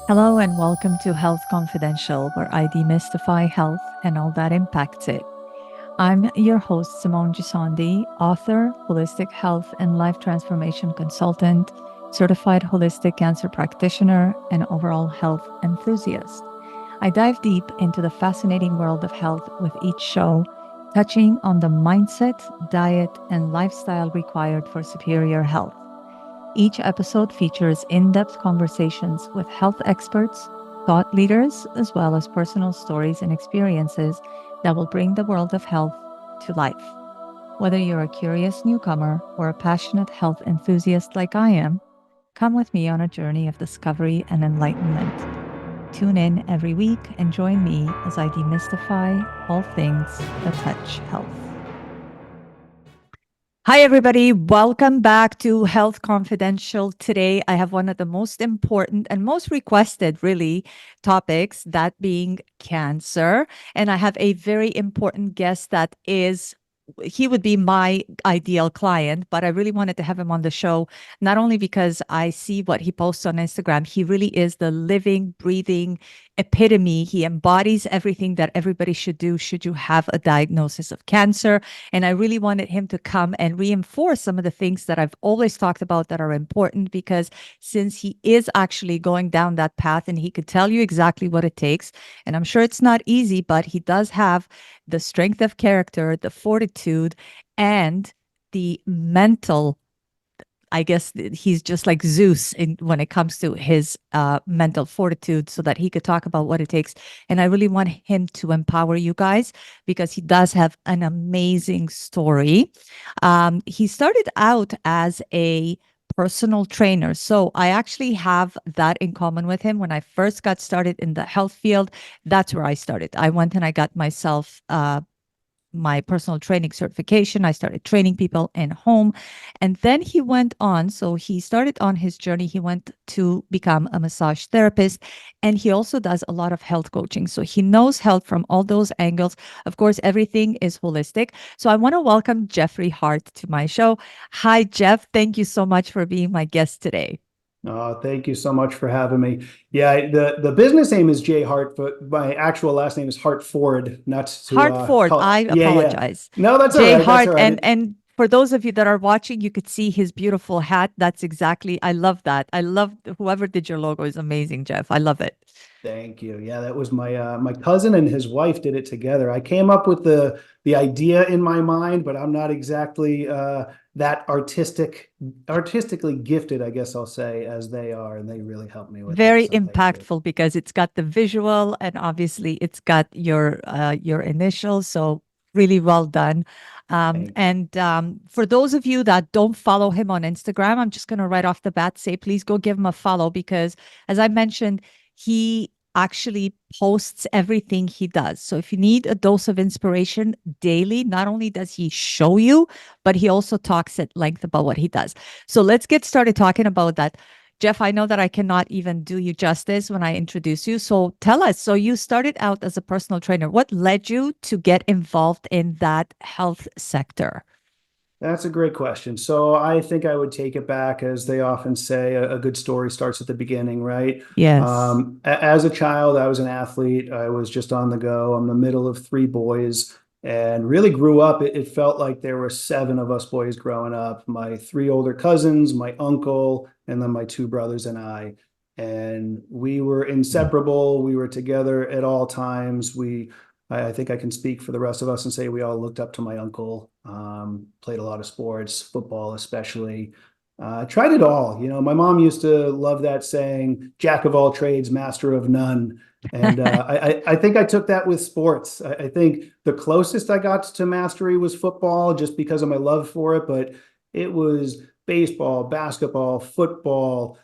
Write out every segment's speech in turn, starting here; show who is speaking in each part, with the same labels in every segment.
Speaker 1: Hello and welcome to Health Confidential, where I demystify health and all that impacts it. I'm your host, Simone Gisondi, author, holistic health and life transformation consultant, certified holistic cancer practitioner, and overall health enthusiast. I dive deep into the fascinating world of health with each show, touching on the mindset, diet, and lifestyle required for superior health. Each episode features in depth conversations with health experts, thought leaders, as well as personal stories and experiences that will bring the world of health to life. Whether you're a curious newcomer or a passionate health enthusiast like I am, come with me on a journey of discovery and enlightenment. Tune in every week and join me as I demystify all things that touch health. Hi, everybody. Welcome back to Health Confidential. Today, I have one of the most important and most requested, really, topics, that being cancer. And I have a very important guest that is he would be my ideal client, but I really wanted to have him on the show, not only because I see what he posts on Instagram. He really is the living, breathing epitome. He embodies everything that everybody should do should you have a diagnosis of cancer. And I really wanted him to come and reinforce some of the things that I've always talked about that are important, because since he is actually going down that path and he could tell you exactly what it takes, and I'm sure it's not easy, but he does have the strength of character, the fortitude, and the mental. I guess he's just like Zeus when it comes to his mental fortitude, so that he could talk about what it takes. And I really want him to empower you guys, because he does have an amazing story. He started out as a personal trainer. So I actually have that in common with him. When I first got started in the health field, that's where I started. I went and I got myself my personal training certification. I started training people in home. And then he went on. So he started on his journey. He went to become a massage therapist. And he also does a lot of health coaching. So he knows health from all those angles. Of course, everything is holistic. So I want to welcome Jeffrey Hart to my show. Hi, Jeff. Thank you so much for being my guest today.
Speaker 2: Thank you so much for having me. Yeah, the business name is Jay Hart, but my actual last name is Hartford. Not to
Speaker 1: Hartford,
Speaker 2: call.
Speaker 1: I
Speaker 2: Yeah.
Speaker 1: apologize.
Speaker 2: No, that's all
Speaker 1: Jay
Speaker 2: right. That's
Speaker 1: Hart,
Speaker 2: all
Speaker 1: and
Speaker 2: right.
Speaker 1: and for those of you that are watching, you could see his beautiful hat. That's exactly, I love that. I love whoever did your logo is amazing, Jeff. I love it.
Speaker 2: Thank you. Yeah, that was my cousin and his wife did it together. I came up with the idea in my mind, but I'm not exactly that artistically gifted, I guess I'll say, as they are, and they really helped me with it.
Speaker 1: Very
Speaker 2: So thank you.
Speaker 1: impactful, because it's got the visual and obviously it's got your initials. So really well done.
Speaker 2: Thank you.
Speaker 1: And for those of you that don't follow him on Instagram, I'm just going to right off the bat say, please go give him a follow, because as I mentioned, he actually posts everything he does. So if you need a dose of inspiration daily, not only does he show you, but he also talks at length about what he does. So let's get started talking about that. Jeff, I know that I cannot even do you justice when I introduce you. So tell us. So you started out as a personal trainer. What led you to get involved in that health sector?
Speaker 2: That's a great question. So I think I would take it back, as they often say, a good story starts at the beginning, right?
Speaker 1: Yes.
Speaker 2: As a child, I was an athlete. I was just on the go. I'm the middle of three boys and really grew up. It felt like there were seven of us boys growing up, my three older cousins, my uncle, and then my two brothers and I. And we were inseparable. We were together at all times. I think I can speak for the rest of us and say we all looked up to my uncle. Played a lot of sports, football especially. Tried it all. You know, my mom used to love that saying, "Jack of all trades, master of none." And I think I took that with sports. I think the closest I got to mastery was football, just because of my love for it. But it was baseball, basketball, football,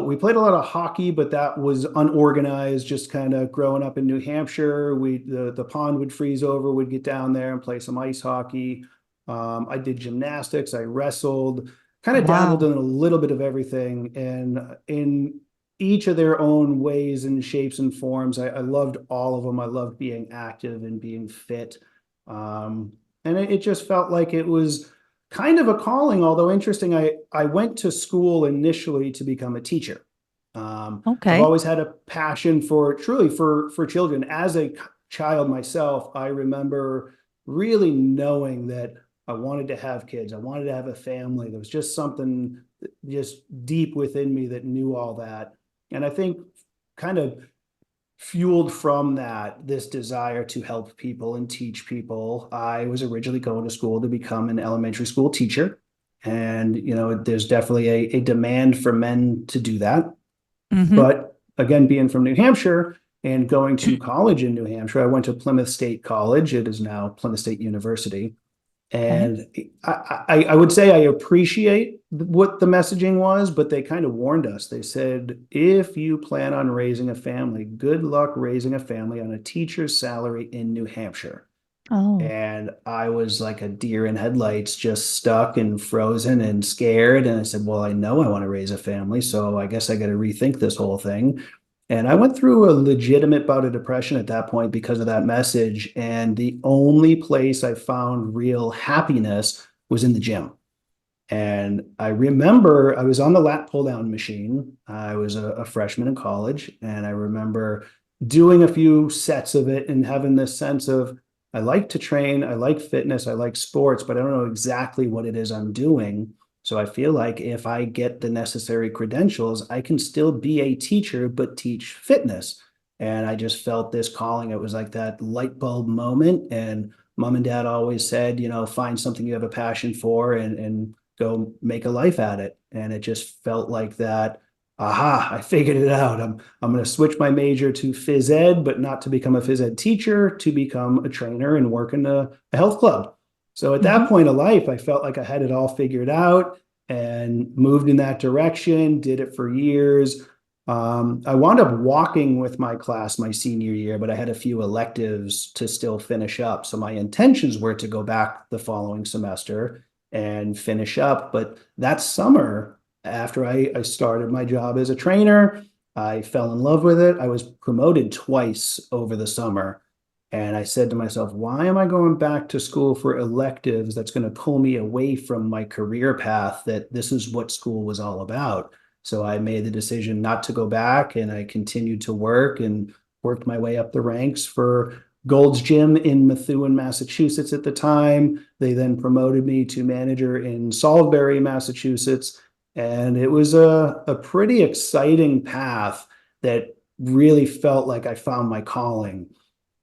Speaker 2: we played a lot of hockey, but that was unorganized. Just kind of growing up in New Hampshire, the pond would freeze over. We'd get down there and play some ice hockey. I did gymnastics. I wrestled. Kind of dabbled
Speaker 1: Wow.
Speaker 2: in a little bit of everything, and in each of their own ways and shapes and forms, I loved all of them. I loved being active and being fit, and it just felt like it was kind of a calling. Although interesting, I went to school initially to become a teacher. I've
Speaker 1: Okay.
Speaker 2: always had a passion for truly for children. As a child myself, I remember really knowing that I wanted to have kids. I wanted to have a family. There was just something just deep within me that knew all that. And I think kind of fueled from that this desire to help people and teach people. I was originally going to school to become an elementary school teacher. And, there's definitely a demand for men to do that.
Speaker 1: Mm-hmm.
Speaker 2: But again, being from New Hampshire and going to college in New Hampshire, I went to Plymouth State College. It is now Plymouth State University.
Speaker 1: Okay.
Speaker 2: And I would say I appreciate what the messaging was, but they kind of warned us. They said, if you plan on raising a family, good luck raising a family on a teacher's salary in New Hampshire.
Speaker 1: Oh.
Speaker 2: And I was like a deer in headlights, just stuck and frozen and scared. And I said, well, I know I want to raise a family, so I guess I got to rethink this whole thing. And I went through a legitimate bout of depression at that point because of that message. And the only place I found real happiness was in the gym. And I remember I was on the lat pull down machine. I was a freshman in college, and I remember doing a few sets of it and having this sense of I like to train, I like fitness, I like sports, but I don't know exactly what it is I'm doing. So I feel like if I get the necessary credentials, I can still be a teacher, but teach fitness. And I just felt this calling. It was like that light bulb moment. And mom and dad always said, find something you have a passion for and go make a life at it. And it just felt like that. Aha, I figured it out. I'm going to switch my major to phys ed, but not to become a phys ed teacher, to become a trainer and work in a health club. So at
Speaker 1: Mm-hmm.
Speaker 2: that point of life, I felt like I had it all figured out and moved in that direction, did it for years. I wound up walking with my class my senior year, but I had a few electives to still finish up. So my intentions were to go back the following semester and finish up. But that summer, after I started my job as a trainer, I fell in love with it. I was promoted twice over the summer. And I said to myself, why am I going back to school for electives that's going to pull me away from my career path that this is what school was all about? So I made the decision not to go back, and I continued to work and worked my way up the ranks for Gold's Gym in Methuen, Massachusetts at the time. They then promoted me to manager in Salisbury, Massachusetts. And it was a pretty exciting path that really felt like I found my calling.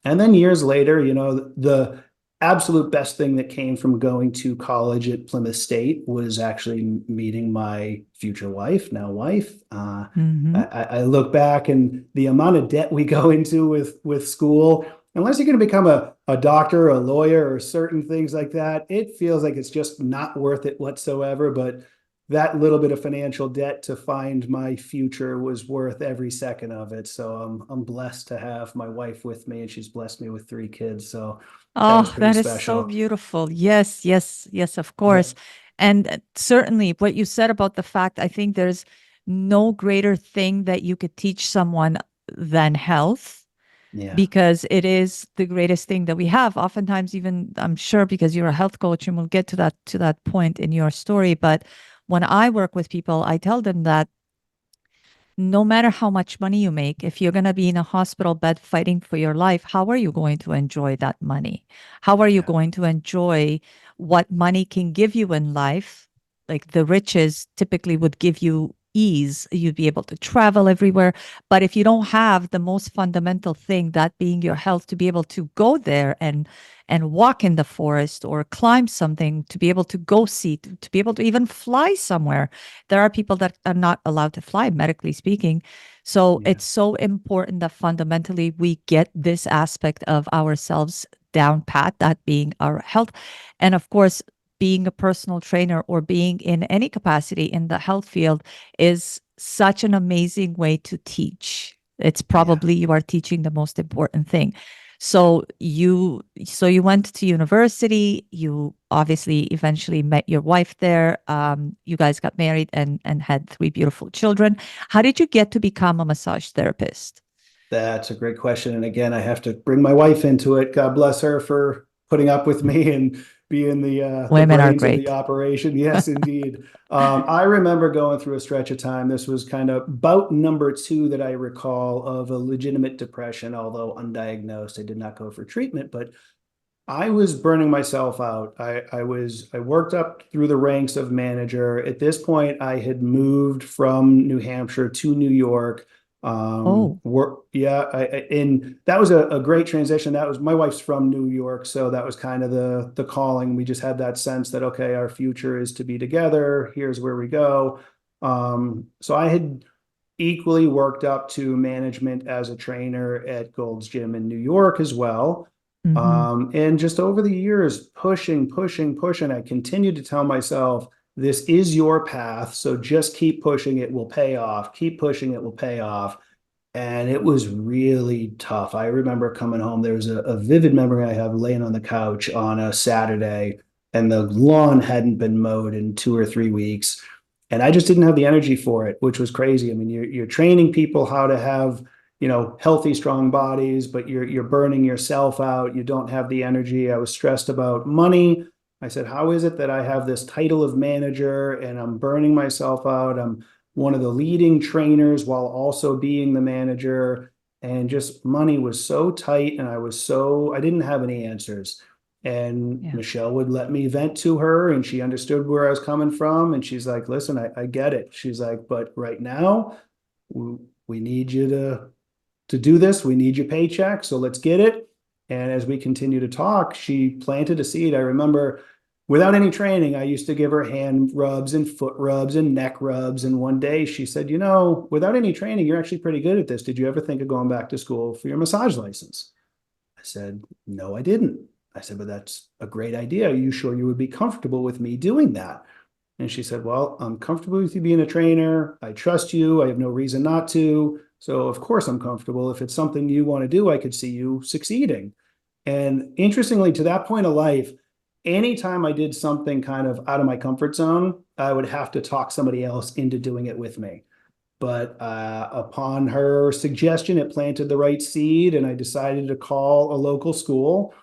Speaker 2: And then years later, the absolute best thing that came from going to college at Plymouth State was actually meeting my future wife, now wife.
Speaker 1: Mm-hmm.
Speaker 2: I look back and the amount of debt we go into with school, unless you're going to become a doctor, a lawyer, or certain things like that, it feels like it's just not worth it whatsoever. But that little bit of financial debt to find my future was worth every second of it. So I'm blessed to have my wife with me, and she's blessed me with 3 kids. So that was
Speaker 1: Oh,
Speaker 2: pretty
Speaker 1: that is so
Speaker 2: special.
Speaker 1: beautiful. Yes, yes, yes, of
Speaker 2: Yeah.
Speaker 1: course. And certainly what you said about the fact, I think there's no greater thing that you could teach someone than health,
Speaker 2: Yeah.
Speaker 1: because it is the greatest thing that we have. Oftentimes, even I'm sure because you're a health coach, and we'll get to that point in your story. But when I work with people, I tell them that no matter how much money you make, if you're going to be in a hospital bed fighting for your life, how are you going to enjoy that money? How are you
Speaker 2: Yeah.
Speaker 1: going to enjoy what money can give you in life? Like the riches typically would give you ease. You'd be able to travel everywhere. But if you don't have the most fundamental thing, that being your health, to be able to go there and walk in the forest or climb something, to be able to go see, to be able to even fly somewhere. There are people that are not allowed to fly, medically speaking. So
Speaker 2: Yeah.
Speaker 1: it's so important that fundamentally we get this aspect of ourselves down pat, that being our health. And of course, being a personal trainer or being in any capacity in the health field is such an amazing way to teach. It's
Speaker 2: Yeah.
Speaker 1: probably you are teaching the most important thing. So you went to university. You obviously eventually met your wife there. You guys got married and had 3 beautiful children. How did you get to become a massage therapist?
Speaker 2: That's a great question. And again, I have to bring my wife into it. God bless her for putting up with me and being the
Speaker 1: Women are
Speaker 2: brains of the
Speaker 1: great.
Speaker 2: operation. Yes, indeed. I remember going through a stretch of time. This was kind of bout number two that I recall of a legitimate depression, although undiagnosed. I did not go for treatment, but I was burning myself out. I worked up through the ranks of manager. At this point, I had moved from New Hampshire to New York.
Speaker 1: Oh,
Speaker 2: And that was a great transition. That was my wife's from New York, so that was kind of the calling. We just had that sense that okay, our future is to be together. Here's where we go. So I had equally worked up to management as a trainer at Gold's Gym in New York as well.
Speaker 1: hmm,
Speaker 2: And just over the years, pushing, I continued to tell myself, this is your path. So just keep pushing, it will pay off. Keep pushing, it will pay off. And it was really tough. I remember coming home. There was a vivid memory I have laying on the couch on a Saturday, and the lawn hadn't been mowed in 2 or 3 weeks. And I just didn't have the energy for it, which was crazy. I mean, you're training people how to have, healthy, strong bodies, but you're burning yourself out. You don't have the energy. I was stressed about money. I said, how is it that I have this title of manager and I'm burning myself out? I'm one of the leading trainers while also being the manager. And just money was so tight, and I didn't have any answers. And
Speaker 1: yeah.
Speaker 2: Michelle would let me vent to her, and she understood where I was coming from. And she's like, listen, I get it. She's like, but right now, we need you to do this. We need your paycheck. So let's get it. And as we continue to talk, she planted a seed. I remember without any training, I used to give her hand rubs and foot rubs and neck rubs. And one day she said, without any training, you're actually pretty good at this. Did you ever think of going back to school for your massage license? I said, no, I didn't. I said, but that's a great idea. Are you sure you would be comfortable with me doing that? And she said, well, I'm comfortable with you being a trainer. I trust you. I have no reason not to. So, of course, I'm comfortable. If it's something you want to do, I could see you succeeding. And interestingly, to that point of life, anytime I did something kind of out of my comfort zone, I would have to talk somebody else into doing it with me. But upon her suggestion, it planted the right seed, and I decided to call a local school,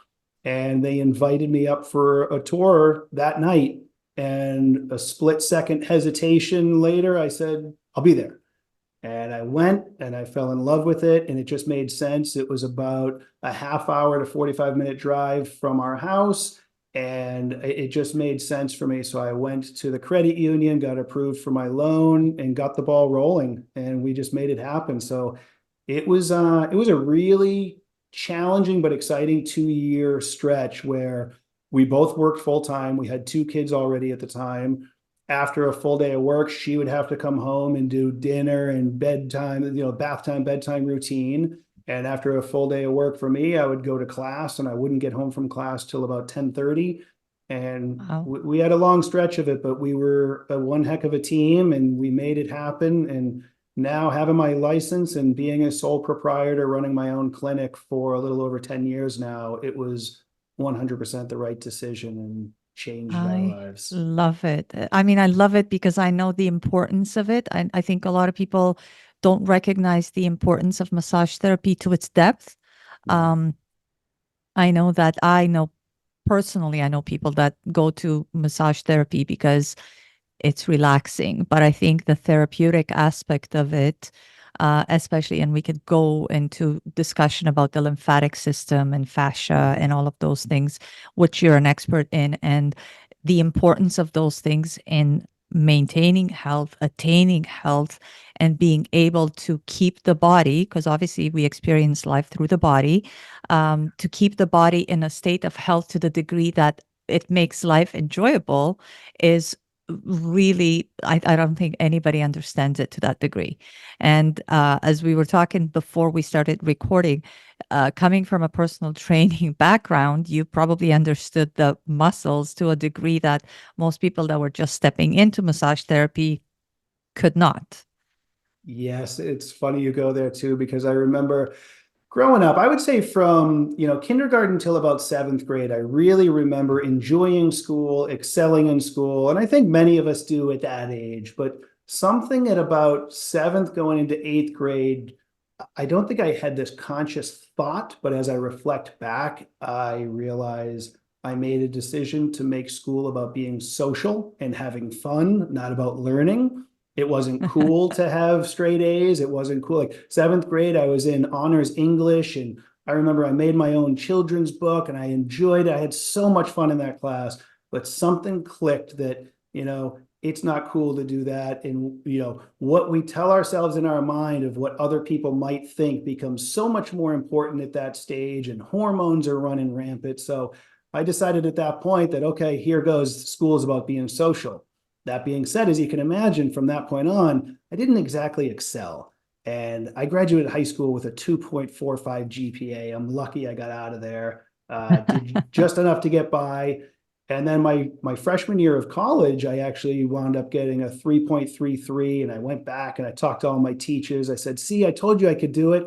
Speaker 2: and they invited me up for a tour that night. And a split second hesitation later, I said, I'll be there. And I went and I fell in love with it, and it just made sense. It was about a half hour to 45-minute drive from our house, and it just made sense for me. So I went to the credit union, got approved for my loan, and got the ball rolling, and we just made it happen. So it was a really challenging but exciting 2 year stretch where we both worked full time. We had two kids already at the time. After a full day of work, she would have to come home and do dinner and bedtime, bath time, bedtime routine. And after a full day of work for me, I would go to class, and I wouldn't get home from class till about 10:30. And
Speaker 1: Wow.
Speaker 2: we had a long stretch of it, but we were one heck of a team, and we made it happen. And now having my license and being a sole proprietor running my own clinic for a little over 10 years now, it was 100% the right decision and changed our
Speaker 1: I
Speaker 2: lives.
Speaker 1: love it. I mean, I love it because I know the importance of it. I think a lot of people don't recognize the importance of massage therapy to its depth.
Speaker 2: Mhm.
Speaker 1: Um, I know personally, I know people that go to massage therapy because it's relaxing. But I think the therapeutic aspect of it, especially, and we could go into discussion about the lymphatic system and fascia and all of those things, which you're an expert in, and the importance of those things in maintaining health, attaining health, and being able to keep the body, because obviously we experience life through the body, to keep the body in a state of health to the degree that it makes life enjoyable is really, I don't think anybody understands it to that degree. And as we were talking before we started recording, coming from a personal training background, you probably understood the muscles to a degree that most people that were just stepping into massage therapy could not.
Speaker 2: Yes, it's funny you go there too, because I remember growing up, I would say from, kindergarten till about seventh grade, I really remember enjoying school, excelling in school. And I think many of us do at that age, but something at about seventh going into eighth grade, I don't think I had this conscious thought, but as I reflect back, I realize I made a decision to make school about being social and having fun, not about learning. It wasn't cool to have straight A's. It wasn't cool. Like seventh grade, I was in honors English, and I remember I made my own children's book and I enjoyed it. I had so much fun in that class, but something clicked that, it's not cool to do that. And, what we tell ourselves in our mind of what other people might think becomes so much more important at that stage, and hormones are running rampant. So I decided at that point that, okay, here goes, school is about being social. That being said, as you can imagine, from that point on, I didn't exactly excel. And I graduated high school with a 2.45 GPA. I'm lucky I got out of there, did just enough to get by. And then my freshman year of college, I actually wound up getting a 3.33. And I went back and I talked to all my teachers. I said, see, I told you I could do it.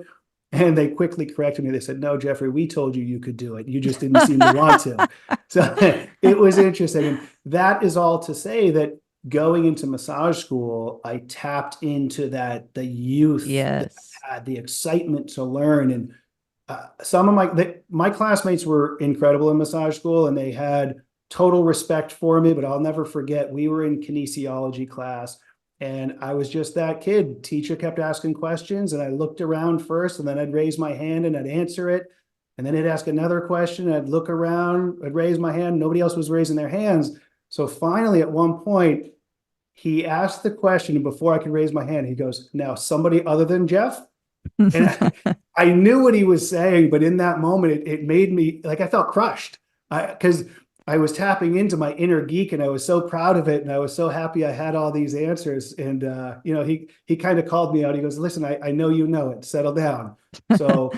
Speaker 2: And they quickly corrected me. They said, no, Jeffrey, we told you you could do it. You just didn't seem to want to. So it was interesting. And that is all to say that going into massage school, I tapped into the youth that
Speaker 1: Yes.
Speaker 2: I had, the excitement to learn. And some of my classmates were incredible in massage school, and they had total respect for me. But I'll never forget, we were in kinesiology class, and I was just that kid. Teacher kept asking questions, and I looked around first, and then I'd raise my hand and I'd answer it. And then he'd ask another question, I'd look around, I'd raise my hand. Nobody else was raising their hands. So finally, at one point, he asked the question, and before I could raise my hand, he goes, now somebody other than Jeff? And I knew what he was saying, but in that moment, it made me, like, I felt crushed, because I was tapping into my inner geek, and I was so proud of it. And I was so happy I had all these answers. And, he kind of called me out. He goes, listen, I know you know it, settle down. So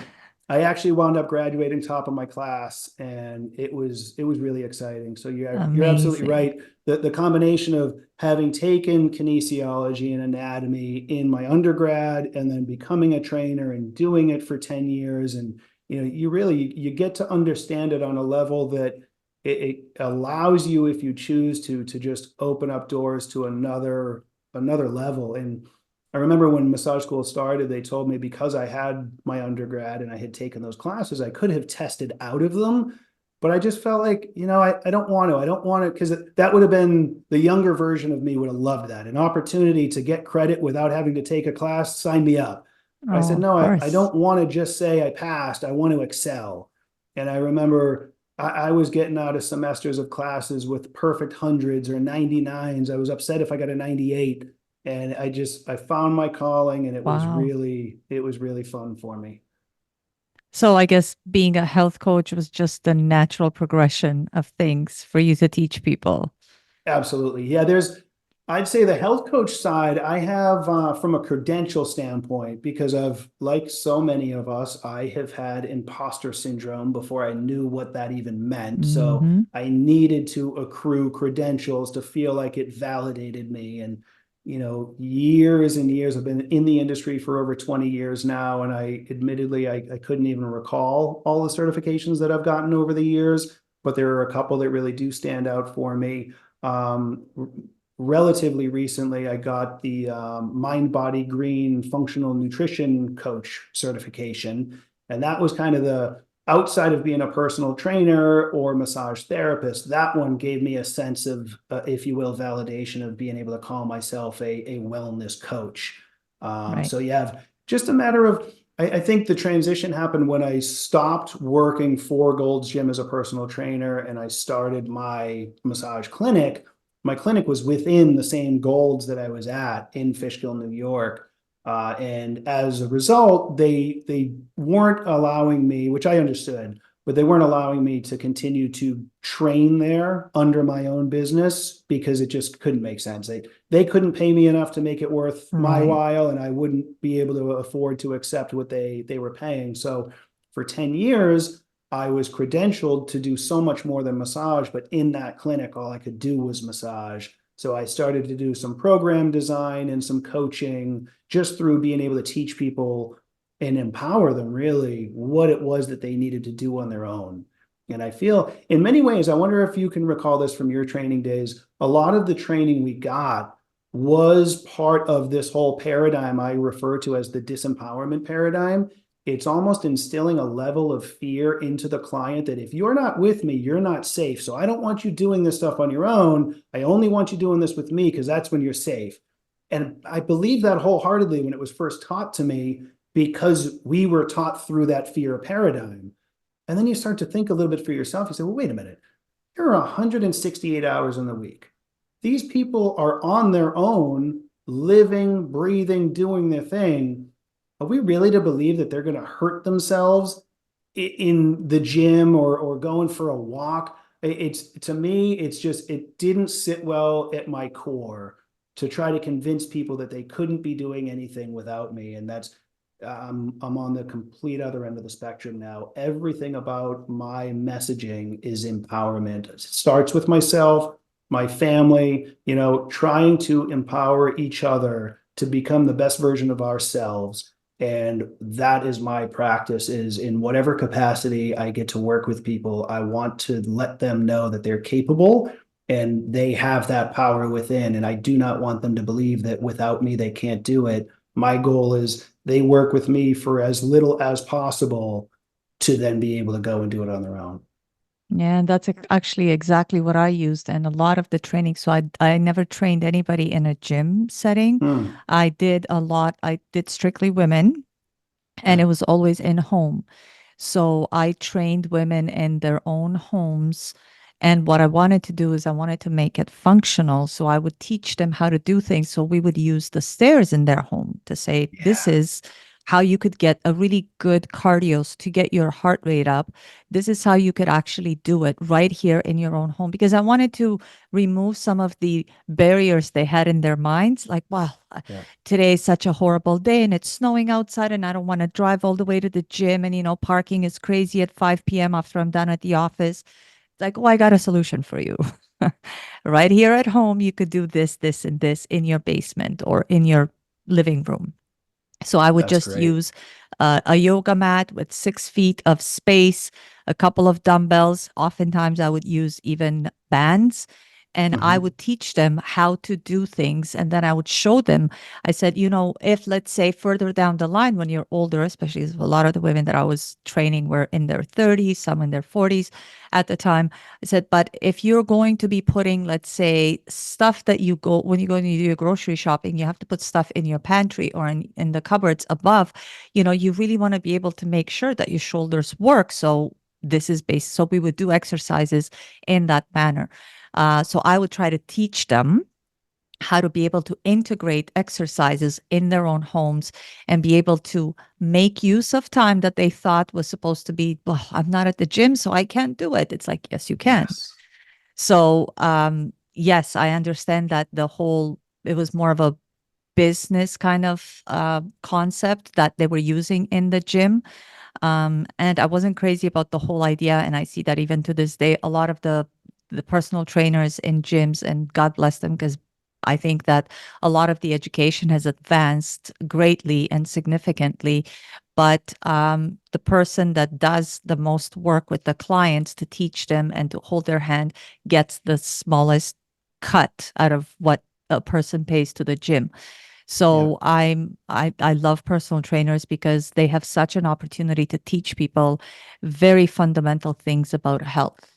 Speaker 2: I actually wound up graduating top of my class, and it was really exciting. So you're absolutely
Speaker 1: Amazing.
Speaker 2: right. The combination of having taken kinesiology and anatomy in my undergrad, and then becoming a trainer and doing it for 10 years, and you get to understand it on a level that it allows you, if you choose to just open up doors to another level. And I remember when massage school started, they told me, because I had my undergrad and I had taken those classes, I could have tested out of them. But I just felt like, I don't want to. I don't want to, because that would have been, the younger version of me would have loved that. An opportunity to get credit without having to take a class, sign me up. But I
Speaker 1: Oh,
Speaker 2: said,
Speaker 1: of
Speaker 2: no, I
Speaker 1: course.
Speaker 2: don't want to just say I passed. I want to excel. And I remember I was getting out of semesters of classes with perfect hundreds or 99s. I was upset if I got a 98. And I found my calling, and
Speaker 1: Wow.
Speaker 2: it was really fun for me.
Speaker 1: So I guess being a health coach was just the natural progression of things for you to teach people.
Speaker 2: Absolutely. Yeah, I'd say the health coach side, I have, from a credential standpoint, because of, like so many of us, I have had imposter syndrome before I knew what that even meant. So
Speaker 1: Hmm.
Speaker 2: I needed to accrue credentials to feel like it validated me. And, years and years, I've been in the industry for over 20 years now. And I admittedly, I couldn't even recall all the certifications that I've gotten over the years, but there are a couple that really do stand out for me. Um, Relatively recently, I got the Mind Body Green Functional Nutrition Coach certification. And that was kind of the outside of being a personal trainer or massage therapist. That one gave me a sense of, if you will, validation of being able to call myself a wellness coach.
Speaker 1: Right.
Speaker 2: So, yeah, just a matter of, I think the transition happened when I stopped working for Gold's Gym as a personal trainer and I started my massage clinic. My clinic was within the same Golds that I was at in Fishkill, New York. And as a result, they weren't allowing me, which I understood, but they weren't allowing me to continue to train there under my own business because it just couldn't make sense. They couldn't pay me enough to make it worth my
Speaker 1: Right.
Speaker 2: while, and I wouldn't be able to afford to accept what they were paying. So for 10 years, I was credentialed to do so much more than massage, but in that clinic, all I could do was massage. So I started to do some program design and some coaching just through being able to teach people and empower them really what it was that they needed to do on their own. And I feel in many ways, I wonder if you can recall this from your training days, a lot of the training we got was part of this whole paradigm I refer to as the disempowerment paradigm. it's almost instilling a level of fear into the client that if you're not with me, you're not safe. So I don't want you doing this stuff on your own. I only want you doing this with me because that's when you're safe. And I believe that wholeheartedly when it was first taught to me because we were taught through that fear paradigm. And then you start to think a little bit for yourself. You say, well, wait a minute. There are 168 hours in the week. These people are on their own, living, breathing, doing their thing. Are we really to believe that they're going to hurt themselves in the gym or going for a walk? It's to me, it's just it didn't sit well at my core to try to convince people that they couldn't be doing anything without me. And that's I'm on the complete other end of the spectrum now. Everything about my messaging is empowerment. It starts with myself, my family, trying to empower each other to become the best version of ourselves. And that is my practice is in whatever capacity I get to work with people, I want to let them know that they're capable and they have that power within. And I do not want them to believe that without me, they can't do it. My goal is they work with me for as little as possible to then be able to go and do it on their own.
Speaker 1: Yeah, and that's actually exactly what I used. And a lot of the training. So I never trained anybody in a gym setting.
Speaker 2: Hmm.
Speaker 1: I did strictly women, and
Speaker 2: Okay.
Speaker 1: it was always in home. So I trained women in their own homes. And what I wanted to do is I wanted to make it functional. So I would teach them how to do things. So we would use the stairs in their home to say, this
Speaker 2: Yeah.
Speaker 1: is how you could get a really good cardio to get your heart rate up. This is how you could actually do it right here in your own home. Because I wanted to remove some of the barriers they had in their minds. Like, wow,
Speaker 2: Yeah.
Speaker 1: today is such a horrible day and it's snowing outside and I don't want to drive all the way to the gym and parking is crazy at 5 p.m. after I'm done at the office. It's like, oh, I got a solution for you. Right here at home, you could do this, this, and this in your basement or in your living room. So I would
Speaker 2: That's
Speaker 1: just
Speaker 2: great.
Speaker 1: use a yoga mat with 6 feet of space, a couple of dumbbells. Oftentimes, I would use even bands. And I
Speaker 2: Mhm.
Speaker 1: would teach them how to do things. And then I would show them. I said, if let's say further down the line, when you're older, especially a lot of the women that I was training were in their 30s, some in their 40s at the time, I said, but if you're going to be putting, let's say, stuff that you go, when you go and you do your grocery shopping, you have to put stuff in your pantry or in the cupboards above, you really want to be able to make sure that your shoulders work. So this is based, so we would do exercises in that manner. So I would try to teach them how to be able to integrate exercises in their own homes and be able to make use of time that they thought was supposed to be, well, I'm not at the gym, so I can't do it. It's like, yes, you can.
Speaker 2: Yes.
Speaker 1: So, yes, I understand that it was more of a business kind of concept that they were using in the gym. And I wasn't crazy about the whole idea. And I see that even to this day, a lot of the personal trainers in gyms, and God bless them, because I think that a lot of the education has advanced greatly and significantly. But the person that does the most work with the clients to teach them and to hold their hand gets the smallest cut out of what a person pays to the gym.
Speaker 2: Yeah.
Speaker 1: So I love personal trainers because they have such an opportunity to teach people very fundamental things about health.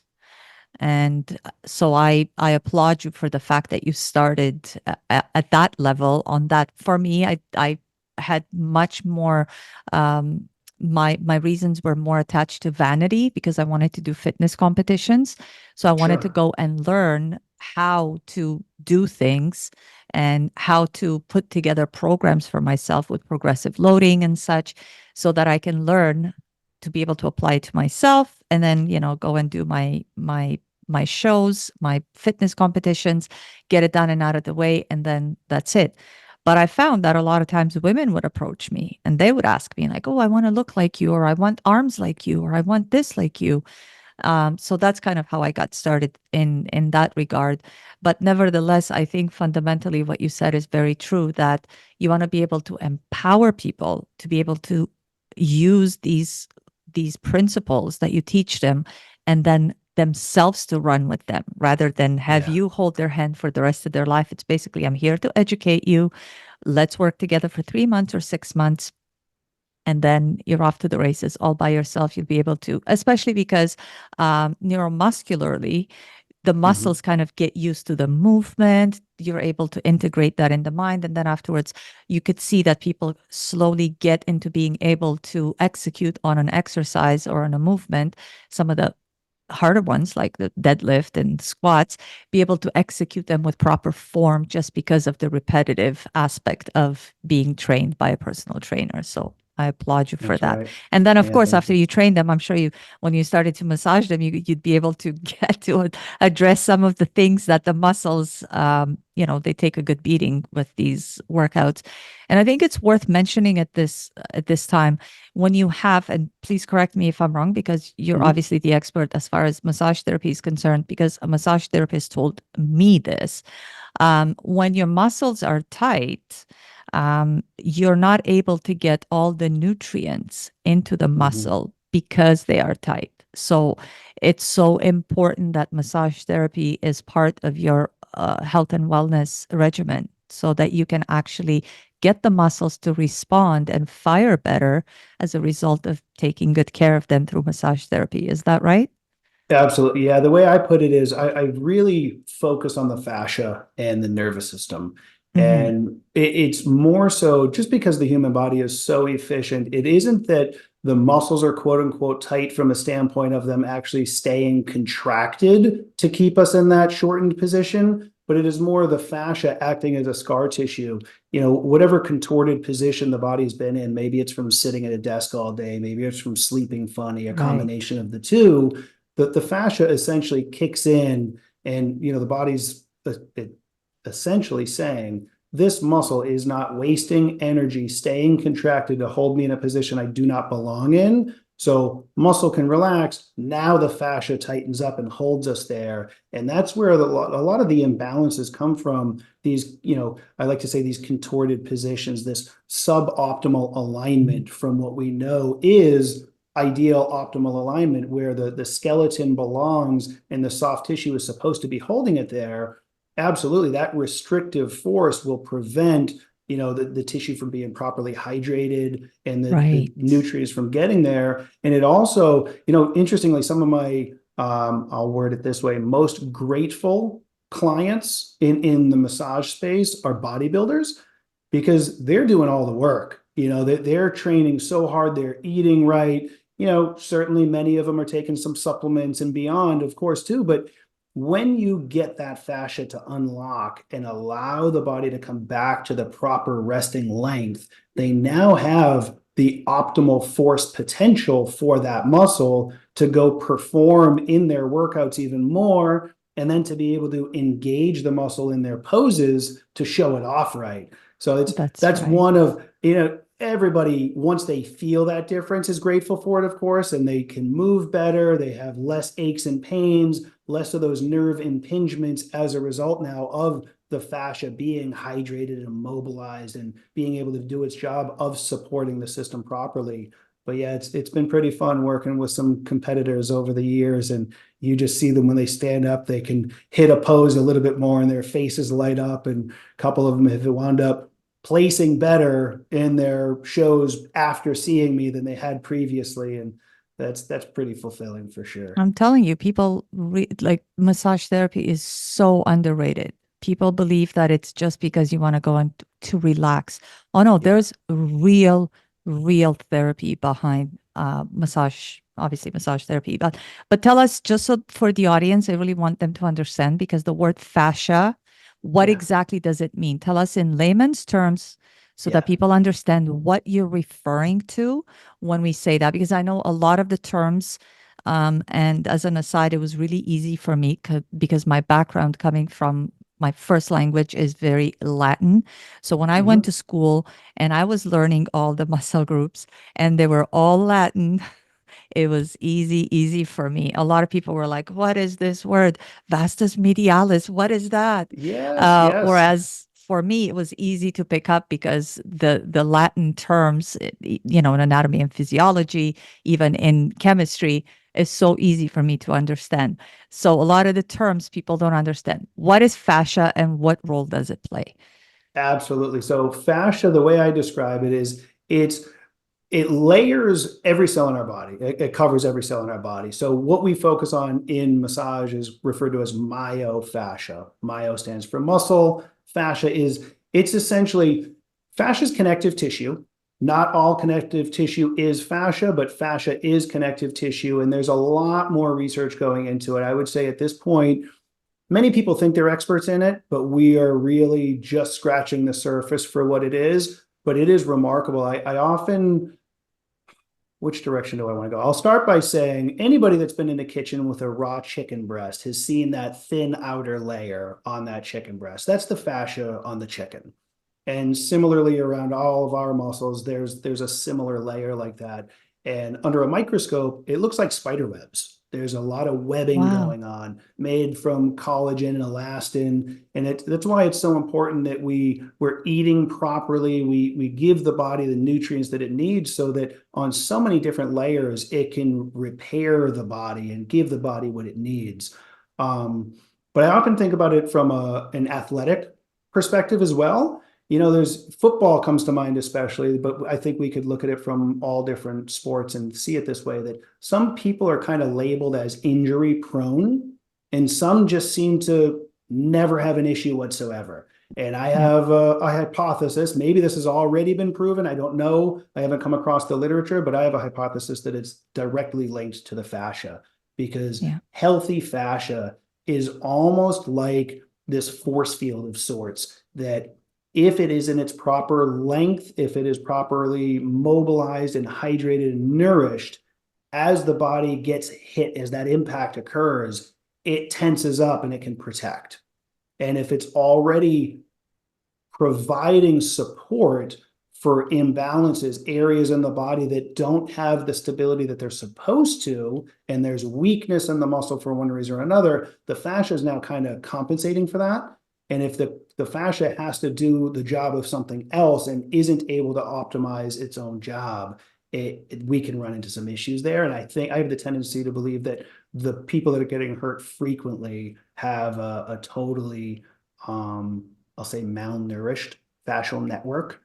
Speaker 1: And so I applaud you for the fact that you started at that level on that. For me, I had much more my reasons were more attached to vanity because I wanted to do fitness competitions. So I wanted to
Speaker 2: Sure.
Speaker 1: go and learn how to do things and how to put together programs for myself with progressive loading and such so that I can learn to be able to apply it to myself and then go and do my shows, my fitness competitions, get it done and out of the way, and then that's it. But I found that a lot of times women would approach me and they would ask me like, oh, I want to look like you, or I want arms like you, or I want this like you. So that's kind of how I got started in that regard. But nevertheless, I think fundamentally what you said is very true, that you want to be able to empower people to be able to use these principles that you teach them and then themselves to run with them rather than have
Speaker 2: Yeah.
Speaker 1: you hold their hand for the rest of their life. It's basically, I'm here to educate you. Let's work together for 3 months or 6 months and then you're off to the races all by yourself. You'll be able to, especially because neuromuscularly, the
Speaker 2: Mhm.
Speaker 1: muscles kind of get used to the movement. You're able to integrate that in the mind. And then afterwards, you could see that people slowly get into being able to execute on an exercise or on a movement. Some of the harder ones, like the deadlift and squats, be able to execute them with proper form just because of the repetitive aspect of being trained by a personal trainer. So I applaud you for
Speaker 2: That's
Speaker 1: that.
Speaker 2: right.
Speaker 1: And then, of
Speaker 2: Yeah,
Speaker 1: course,
Speaker 2: thank
Speaker 1: after
Speaker 2: you.
Speaker 1: you train them, I'm sure when you started to massage them, would be able to get to address some of the things that the muscles, they take a good beating with these workouts. And I think it's worth mentioning at this time when you have, and please correct me if I'm wrong, because you're
Speaker 2: Mhm.
Speaker 1: obviously the expert as far as massage therapy is concerned, because a massage therapist told me this. When your muscles are tight, you're not able to get all the nutrients into the
Speaker 2: Mhm.
Speaker 1: muscle because they are tight. So it's so important that massage therapy is part of your health and wellness regimen so that you can actually get the muscles to respond and fire better as a result of taking good care of them through massage therapy. Is that right?
Speaker 2: Absolutely. Yeah. The way I put it is I really focus on the fascia and the nervous system.
Speaker 1: Hmm.
Speaker 2: And it's more so just because the human body is so efficient. It isn't that the muscles are quote unquote tight from a standpoint of them actually staying contracted to keep us in that shortened position, but it is more the fascia acting as a scar tissue. Whatever contorted position the body's been in, maybe it's from sitting at a desk all day, maybe it's from sleeping funny, a
Speaker 1: Right.
Speaker 2: combination of the two. The fascia essentially kicks in, and the body's essentially saying this muscle is not wasting energy staying contracted to hold me in a position I do not belong in. So muscle can relax. Now the fascia tightens up and holds us there. And that's where a lot of the imbalances come from. These, I like to say these contorted positions, this suboptimal alignment from what we know is ideal optimal alignment where the skeleton belongs and the soft tissue is supposed to be holding it there. Absolutely, that restrictive force will prevent the tissue from being properly hydrated and the
Speaker 1: Right.
Speaker 2: nutrients from getting there. And it also, interestingly, some of my I'll word it this way, most grateful clients in the massage space are bodybuilders because they're doing all the work. They're training so hard, they're eating right. Certainly many of them are taking some supplements and beyond, of course, too. But when you get that fascia to unlock and allow the body to come back to the proper resting length, they now have the optimal force potential for that muscle to go perform in their workouts even more, and then to be able to engage the muscle in their poses to show it off right. So
Speaker 1: That's
Speaker 2: that's
Speaker 1: right.
Speaker 2: one of, everybody, once they feel that difference, is grateful for it, of course, and they can move better. They have less aches and pains, less of those nerve impingements as a result now of the fascia being hydrated and mobilized and being able to do its job of supporting the system properly. But yeah, it's been pretty fun working with some competitors over the years, and you just see them when they stand up, they can hit a pose a little bit more, and their faces light up. And a couple of them have wound up placing better in their shows after seeing me than they had previously, and that's pretty fulfilling for sure.
Speaker 1: I'm telling you, people like massage therapy is so underrated. People believe that it's just because you want to go and to relax. Oh no,
Speaker 2: Yeah.
Speaker 1: there's real therapy behind massage. Obviously, massage therapy. But tell us, just so for the audience, I really want them to understand because the word fascia, what
Speaker 2: Yeah.
Speaker 1: exactly does it mean? Tell us in layman's terms so that
Speaker 2: Yeah.
Speaker 1: people understand what you're referring to when we say that. Because I know a lot of the terms and as an aside, it was really easy for me because my background coming from my first language is very Latin. So when I went to
Speaker 2: Mhm.
Speaker 1: school and I was learning all the muscle groups and they were all Latin, it was easy for me. A lot of people were like, what is this word? Vastus medialis. What is that?
Speaker 2: Yes, yes.
Speaker 1: Whereas for me, it was easy to pick up because the Latin terms, in anatomy and physiology, even in chemistry, is so easy for me to understand. So a lot of the terms people don't understand. What is fascia and what role does it play?
Speaker 2: Absolutely. So fascia, the way I describe it is it's it layers every cell in our body. It covers every cell in our body. So what we focus on in massage is referred to as myofascia. Myo stands for muscle. Fascia is, it's essentially, fascia is connective tissue. Not all connective tissue is fascia, but fascia is connective tissue. And there's a lot more research going into it. I would say at this point, many people think they're experts in it, but we are really just scratching the surface for what it is. But it is remarkable. I often, which direction do I want to go? I'll start by saying anybody that's been in the kitchen with a raw chicken breast has seen that thin outer layer on that chicken breast. That's the fascia on the chicken. And similarly, around all of our muscles, there's a similar layer like that. And under a microscope, it looks like spider webs. There's a lot of webbing
Speaker 1: Wow.
Speaker 2: going on, made from collagen and elastin, and that's why it's so important that we're eating properly. We give the body the nutrients that it needs, so that on so many different layers, it can repair the body and give the body what it needs. But I often think about it from an athletic perspective as well. There's football comes to mind especially, but I think we could look at it from all different sports and see it this way, that some people are kind of labeled as injury prone, and some just seem to never have an issue whatsoever. And I
Speaker 1: Yep.
Speaker 2: have a hypothesis. Maybe this has already been proven. I don't know. I haven't come across the literature, but I have a hypothesis that it's directly linked to the fascia, because
Speaker 1: Yeah.
Speaker 2: healthy fascia is almost like this force field of sorts that, if it is in its proper length, if it is properly mobilized and hydrated and nourished, as the body gets hit, as that impact occurs, it tenses up and it can protect. And if it's already providing support for imbalances, areas in the body that don't have the stability that they're supposed to, and there's weakness in the muscle for one reason or another, the fascia is now kind of compensating for that. And if the fascia has to do the job of something else and isn't able to optimize its own job, we can run into some issues there. And I think I have the tendency to believe that the people that are getting hurt frequently have a totally, I'll say, malnourished fascial network.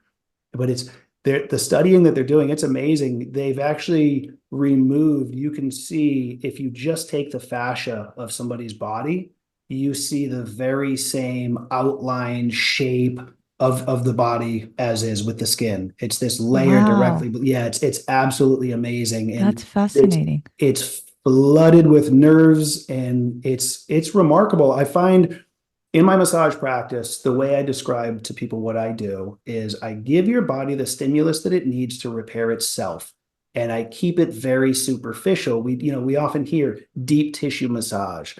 Speaker 2: But it's the studying that they're doing, it's amazing. They've actually removed, you can see if you just take the fascia of somebody's body, you see the very same outline shape of the body as is with the skin. It's this layer directly,
Speaker 1: Wow.
Speaker 2: but yeah, it's absolutely amazing.
Speaker 1: That's
Speaker 2: And it's
Speaker 1: fascinating.
Speaker 2: it's flooded with nerves, and it's remarkable. I find in my massage practice, the way I describe to people what I do is I give your body the stimulus that it needs to repair itself. And I keep it very superficial. We often hear deep tissue massage.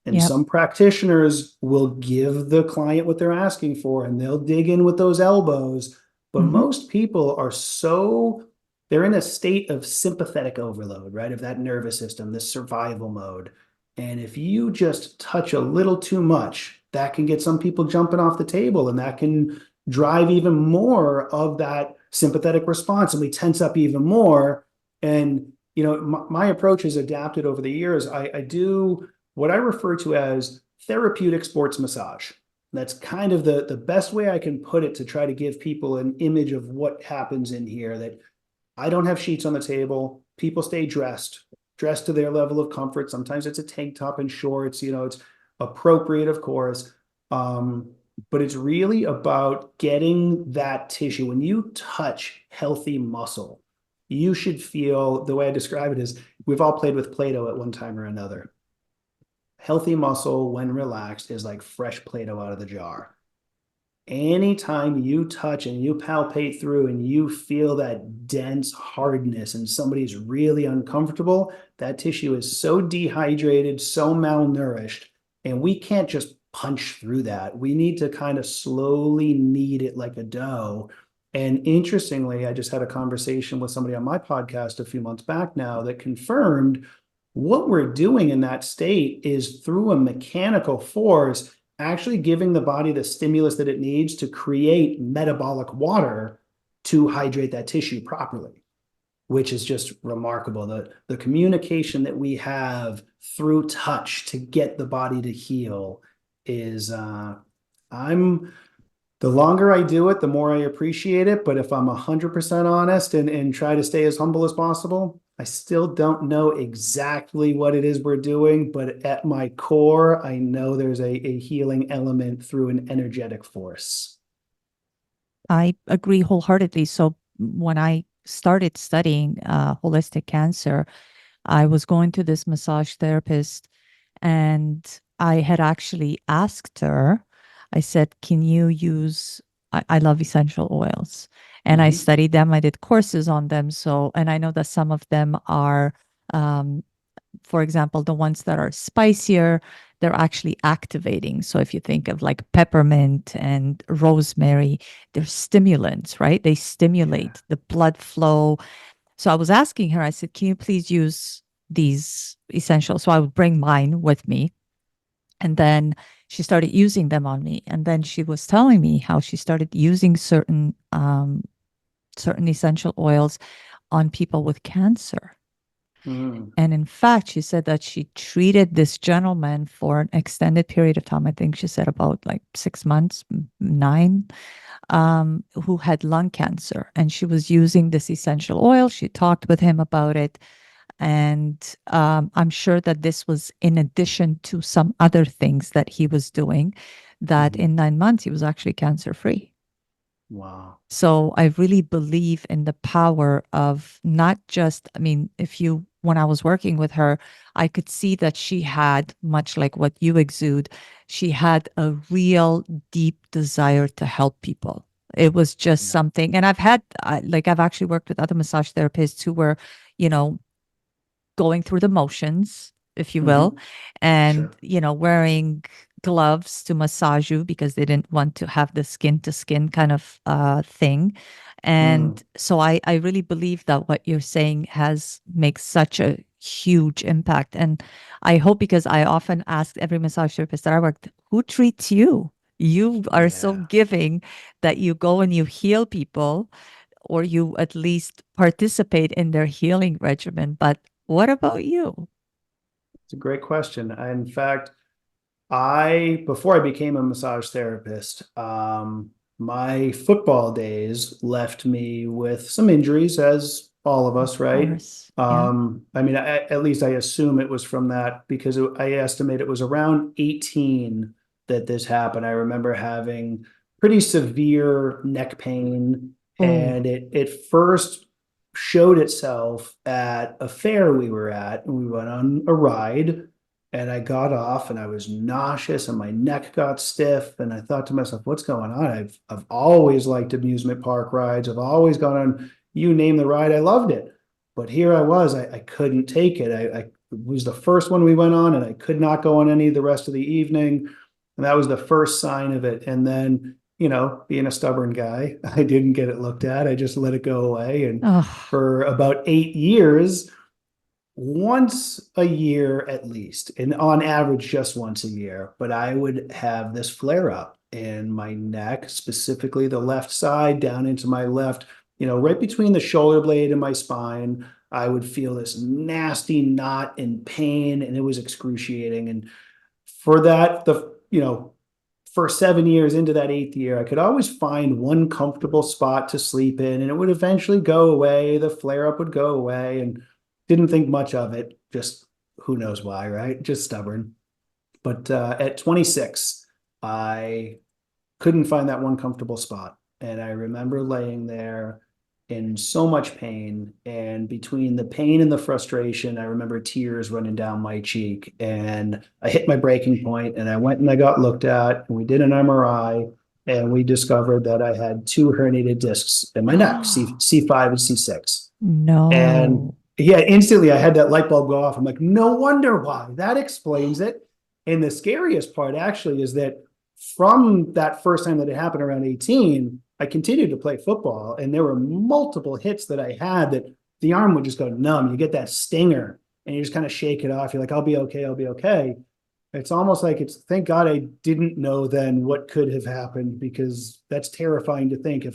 Speaker 2: And
Speaker 1: Yep.
Speaker 2: some practitioners will give the client what they're asking for, and they'll dig in with those elbows. But
Speaker 1: Hmm.
Speaker 2: most people they're in a state of sympathetic overload, right? Of that nervous system, this survival mode. And if you just touch a little too much, that can get some people jumping off the table, and that can drive even more of that sympathetic response. And we tense up even more. And, my approach has adapted over the years. I do what I refer to as therapeutic sports massage. That's kind of the best way I can put it, to try to give people an image of what happens in here. That I don't have sheets on the table. People stay dressed to their level of comfort. Sometimes it's a tank top and shorts, it's appropriate, of course. But it's really about getting that tissue. When you touch healthy muscle, you should feel, the way I describe it is, we've all played with Play-Doh at one time or another. Healthy muscle, when relaxed, is like fresh Play-Doh out of the jar. Anytime you touch and you palpate through and you feel that dense hardness and somebody's really uncomfortable, that tissue is so dehydrated, so malnourished, and we can't just punch through that. We need to kind of slowly knead it like a dough. And interestingly, I just had a conversation with somebody on my podcast a few months back now that confirmed what we're doing in that state is, through a mechanical force, actually giving the body the stimulus that it needs to create metabolic water to hydrate that tissue properly, which is just remarkable. The communication that we have through touch to get the body to heal is I'm The longer I do it, the more I appreciate it. But if I'm 100% honest and try to stay as humble as possible, I still don't know exactly what it is we're doing. But at my core, I know there's a healing element through an energetic force.
Speaker 1: I agree wholeheartedly. So when I started studying holistic cancer, I was going to this massage therapist, and I had actually asked her, I said, can you use, I love essential oils, and I
Speaker 2: Mhm.
Speaker 1: studied them. I did courses on them. So, and I know that some of them are, um, for example, the ones that are spicier, they're actually activating. So if you think of like peppermint and rosemary, they're stimulants, right? They
Speaker 2: Yeah.
Speaker 1: stimulate the blood flow. So I was asking her, I said, can you please use these essentials? So I would bring mine with me. And then she started using them on me. And then she was telling me how she started using certain essential oils on people with cancer.
Speaker 2: Mm.
Speaker 1: And in fact, she said that she treated this gentleman for an extended period of time. I think she said about like 6 months, nine, who had lung cancer. And she was using this essential oil. She talked with him about it. And I'm sure that this was in addition to some other things that he was doing, that
Speaker 2: Mhm.
Speaker 1: in 9 months, he was actually cancer free.
Speaker 2: Wow.
Speaker 1: So I really believe in the power of not just, I mean, if you, when I was working with her, I could see that she had, much like what you exude, she had a real deep desire to help people. It was just
Speaker 2: Yeah.
Speaker 1: something. And I've actually worked with other massage therapists who were, you know, going through the motions, if you will,
Speaker 2: Mhm.
Speaker 1: and,
Speaker 2: Sure.
Speaker 1: wearing gloves to massage you because they didn't want to have the skin to skin kind of thing. And
Speaker 2: Mm.
Speaker 1: so I really believe that what you're saying has makes such a huge impact. And I hope, because I often ask every massage therapist that I work, who treats you? You are so
Speaker 2: Yeah.
Speaker 1: giving that you go and you heal people, or you at least participate in their healing regimen. But what about you?
Speaker 2: It's a great question. In fact, before I became a massage therapist, my football days left me with some injuries, as all of us,
Speaker 1: Of
Speaker 2: right?
Speaker 1: course. Yeah.
Speaker 2: I mean, at least I assume it was from that because I estimate it was around 18 that this happened. I remember having pretty severe neck pain,
Speaker 1: Oh,
Speaker 2: and it first showed itself at a fair we were at, and we went on a ride, and I got off and I was nauseous and my neck got stiff. And I thought to myself, what's going on? I've always liked amusement park rides. I've always gone on, you name the ride, I loved it. But here I was, I couldn't take it. It was the first one we went on, and I could not go on any of the rest of the evening. And that was the first sign of it. And then, being a stubborn guy, I didn't get it looked at. I just let it go away. And
Speaker 1: oh,
Speaker 2: for about 8 years, once a year at least, and on average just once a year, but I would have this flare up in my neck, specifically the left side, down into my left, right between the shoulder blade and my spine. I would feel this nasty knot in pain, and it was excruciating. And for that, for 7 years into that eighth year, I could always find one comfortable spot to sleep in, and it would eventually go away. The flare up would go away, and didn't think much of it. Just who knows why, right? Just stubborn. But at 26, I couldn't find that one comfortable spot. And I remember laying there in so much pain. And between the pain and the frustration, I remember tears running down my cheek. And I hit my breaking point, and I went and I got looked at, and we did an MRI, and we discovered that I had two herniated discs in my neck, C5 and C6. And
Speaker 1: no.
Speaker 2: yeah, instantly I had that light bulb go off. I'm like, no wonder why. That explains it. And the scariest part actually is that from that first time that it happened around 18, I continued to play football. And there were multiple hits that I had that the arm would just go numb. You get that stinger and you just kind of shake it off. You're like, I'll be okay. I'll be okay. It's almost like thank God I didn't know then what could have happened, because that's terrifying to think.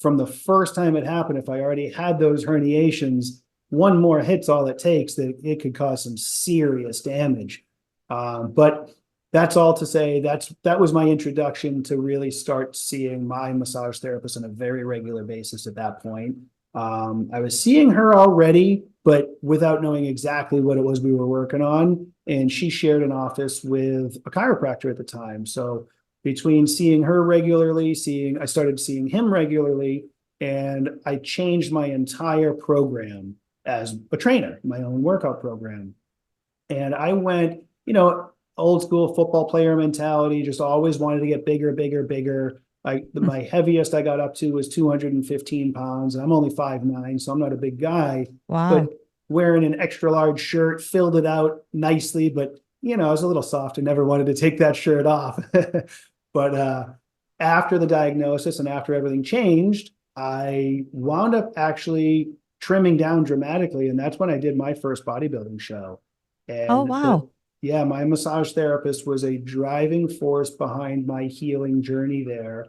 Speaker 2: From the first time it happened, if I already had those herniations, one more hit's all it takes, that it could cause some serious damage. But that's all to say that was my introduction to really start seeing my massage therapist on a very regular basis at that point. I was seeing her already, but without knowing exactly what it was we were working on. And she shared an office with a chiropractor at the time. So between seeing her regularly, I started seeing him regularly, and I changed my entire program as a trainer, my own workout program. And I went, old school football player mentality, just always wanted to get bigger, bigger, bigger.
Speaker 1: Mm.
Speaker 2: My heaviest I got up to was 215 pounds. And I'm only 5'9", so I'm not a big guy, but
Speaker 1: Wow.
Speaker 2: wearing an extra large shirt filled it out nicely. But, I was a little soft and never wanted to take that shirt off. But after the diagnosis and after everything changed, I wound up actually trimming down dramatically. And that's when I did my first bodybuilding show.
Speaker 1: Oh,
Speaker 2: And
Speaker 1: wow.
Speaker 2: yeah, my massage therapist was a driving force behind my healing journey there.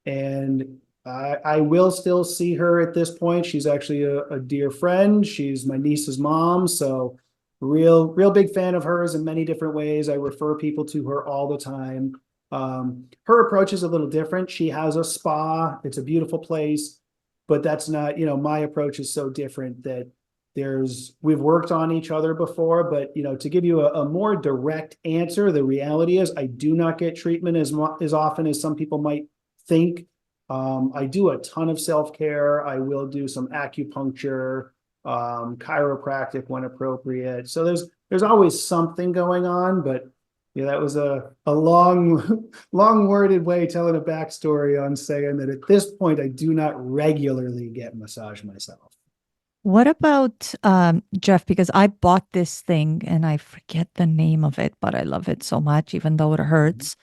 Speaker 2: And I will still see her at this point. She's actually a dear friend. She's my niece's mom. So real big fan of hers in many different ways. I refer people to her all the time. Her approach is a little different. She has a spa. It's a beautiful place, but that's not, my approach is so different that we've worked on each other before, but to give you a more direct answer, the reality is I do not get treatment as often as some people might think. I do a ton of self-care. I will do some acupuncture, chiropractic when appropriate. So there's always something going on, but yeah, that was a long, long worded way telling a backstory on saying that at this point, I do not regularly get massage myself.
Speaker 1: What about Jeff? Because I bought this thing and I forget the name of it, but I love it so much, even though it hurts.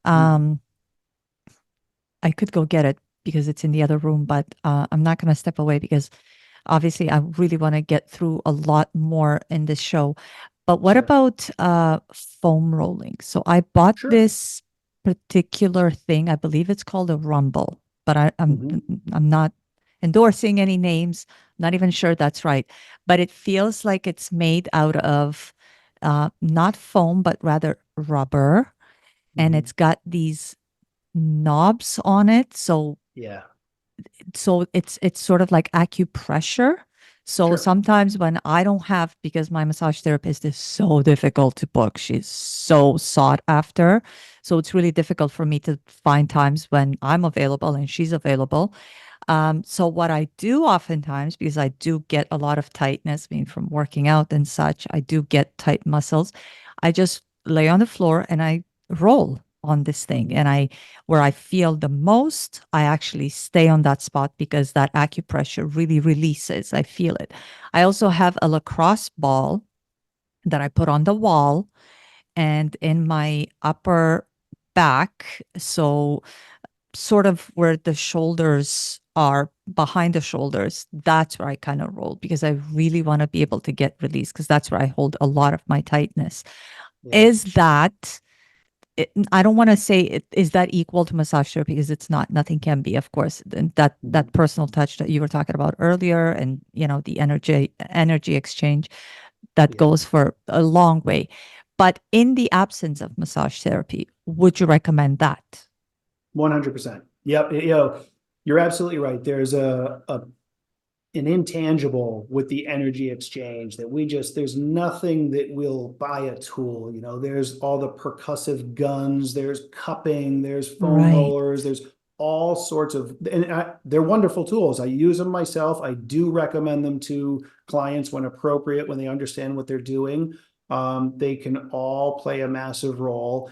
Speaker 2: Mhm.
Speaker 1: Um, I could go get it because it's in the other room, but I'm not going to step away because obviously I really want to get through a lot more in this show. But what
Speaker 2: Sure.
Speaker 1: about foam rolling? So I bought
Speaker 2: Sure.
Speaker 1: this particular thing. I believe it's called a Rumble, but
Speaker 2: Mhm.
Speaker 1: I'm not endorsing any names. Not even sure that's right. But it feels like it's made out of not foam, but rather rubber, and
Speaker 2: Mhm.
Speaker 1: it's got these knobs on it.
Speaker 2: Yeah.
Speaker 1: So it's sort of like acupressure. So
Speaker 2: Sure.
Speaker 1: sometimes when I don't have, because my massage therapist is so difficult to book, she's so sought after. So it's really difficult for me to find times when I'm available and she's available. So what I do oftentimes, because I do get a lot of tightness, I mean, from working out and such, I do get tight muscles. I just lay on the floor and I roll on this thing.
Speaker 2: Mhm.
Speaker 1: And where I feel the most, I actually stay on that spot because that acupressure really releases. I feel it. I also have a lacrosse ball that I put on the wall and in my upper back. So sort of where the shoulders are behind the shoulders, that's where I kind of roll because I really want to be able to get released because that's where I hold a lot of my tightness.
Speaker 2: Yeah.
Speaker 1: Is that I don't want to say is that equal to massage therapy because it's not. Nothing can be, of course. And that
Speaker 2: Mhm.
Speaker 1: personal touch that you were talking about earlier, and the energy exchange that
Speaker 2: Yeah.
Speaker 1: goes for a long way. But in the absence of massage therapy, would you recommend that?
Speaker 2: 100%. Yep. You're absolutely right. There's an intangible with the energy exchange that there's nothing that will buy a tool. There's all the percussive guns, there's cupping, there's foam
Speaker 1: Right.
Speaker 2: rollers, there's all sorts of, and they're wonderful tools. I use them myself. I do recommend them to clients when appropriate, when they understand what they're doing. They can all play a massive role.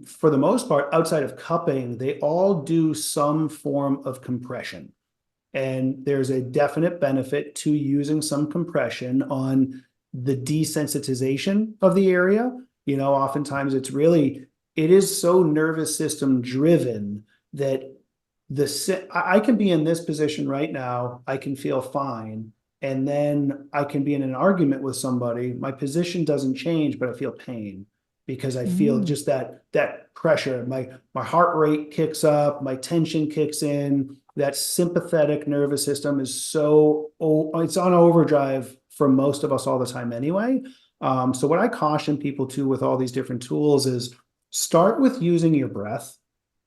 Speaker 2: For the most part, outside of cupping, they all do some form of compression. And there's a definite benefit to using some compression on the desensitization of the area. Oftentimes it is so nervous system driven that I can be in this position right now. I can feel fine. And then I can be in an argument with somebody. My position doesn't change, but I feel pain because I feel
Speaker 1: Mm.
Speaker 2: just that pressure. My heart rate kicks up, my tension kicks in. That sympathetic nervous system is it's on overdrive for most of us all the time anyway. So what I caution people to with all these different tools is Start with using your breath.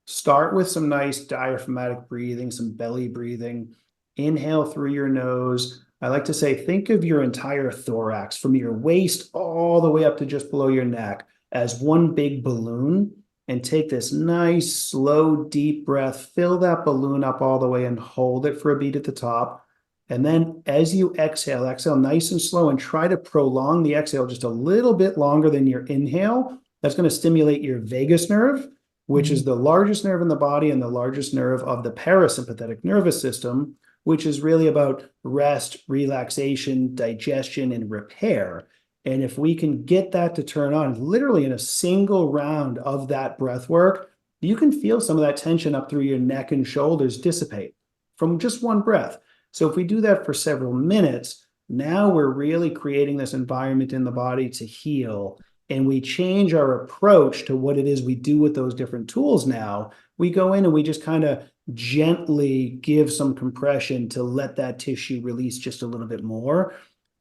Speaker 2: Start with some nice diaphragmatic breathing, some belly breathing. Inhale through your nose. I like to say, think of your entire thorax from your waist all the way up to just below your neck as one big balloon. And take this nice, slow, deep breath. Fill that balloon up all the way and hold it for a beat at the top. And then as you exhale, exhale nice and slow and try to prolong the exhale just a little bit longer than your inhale. That's going to stimulate your vagus nerve, which is
Speaker 1: Mm.
Speaker 2: the largest nerve in the body and the largest nerve of the parasympathetic nervous system, which is really about rest, relaxation, digestion, and repair. And if we can get that to turn on literally in a single round of that breath work, you can feel some of that tension up through your neck and shoulders dissipate from just one breath. So if we do that for several minutes, now we're really creating this environment in the body to heal, and we change our approach to what it is we do with those different tools. Now we go in and we just kind of gently give some compression to let that tissue release just a little bit more.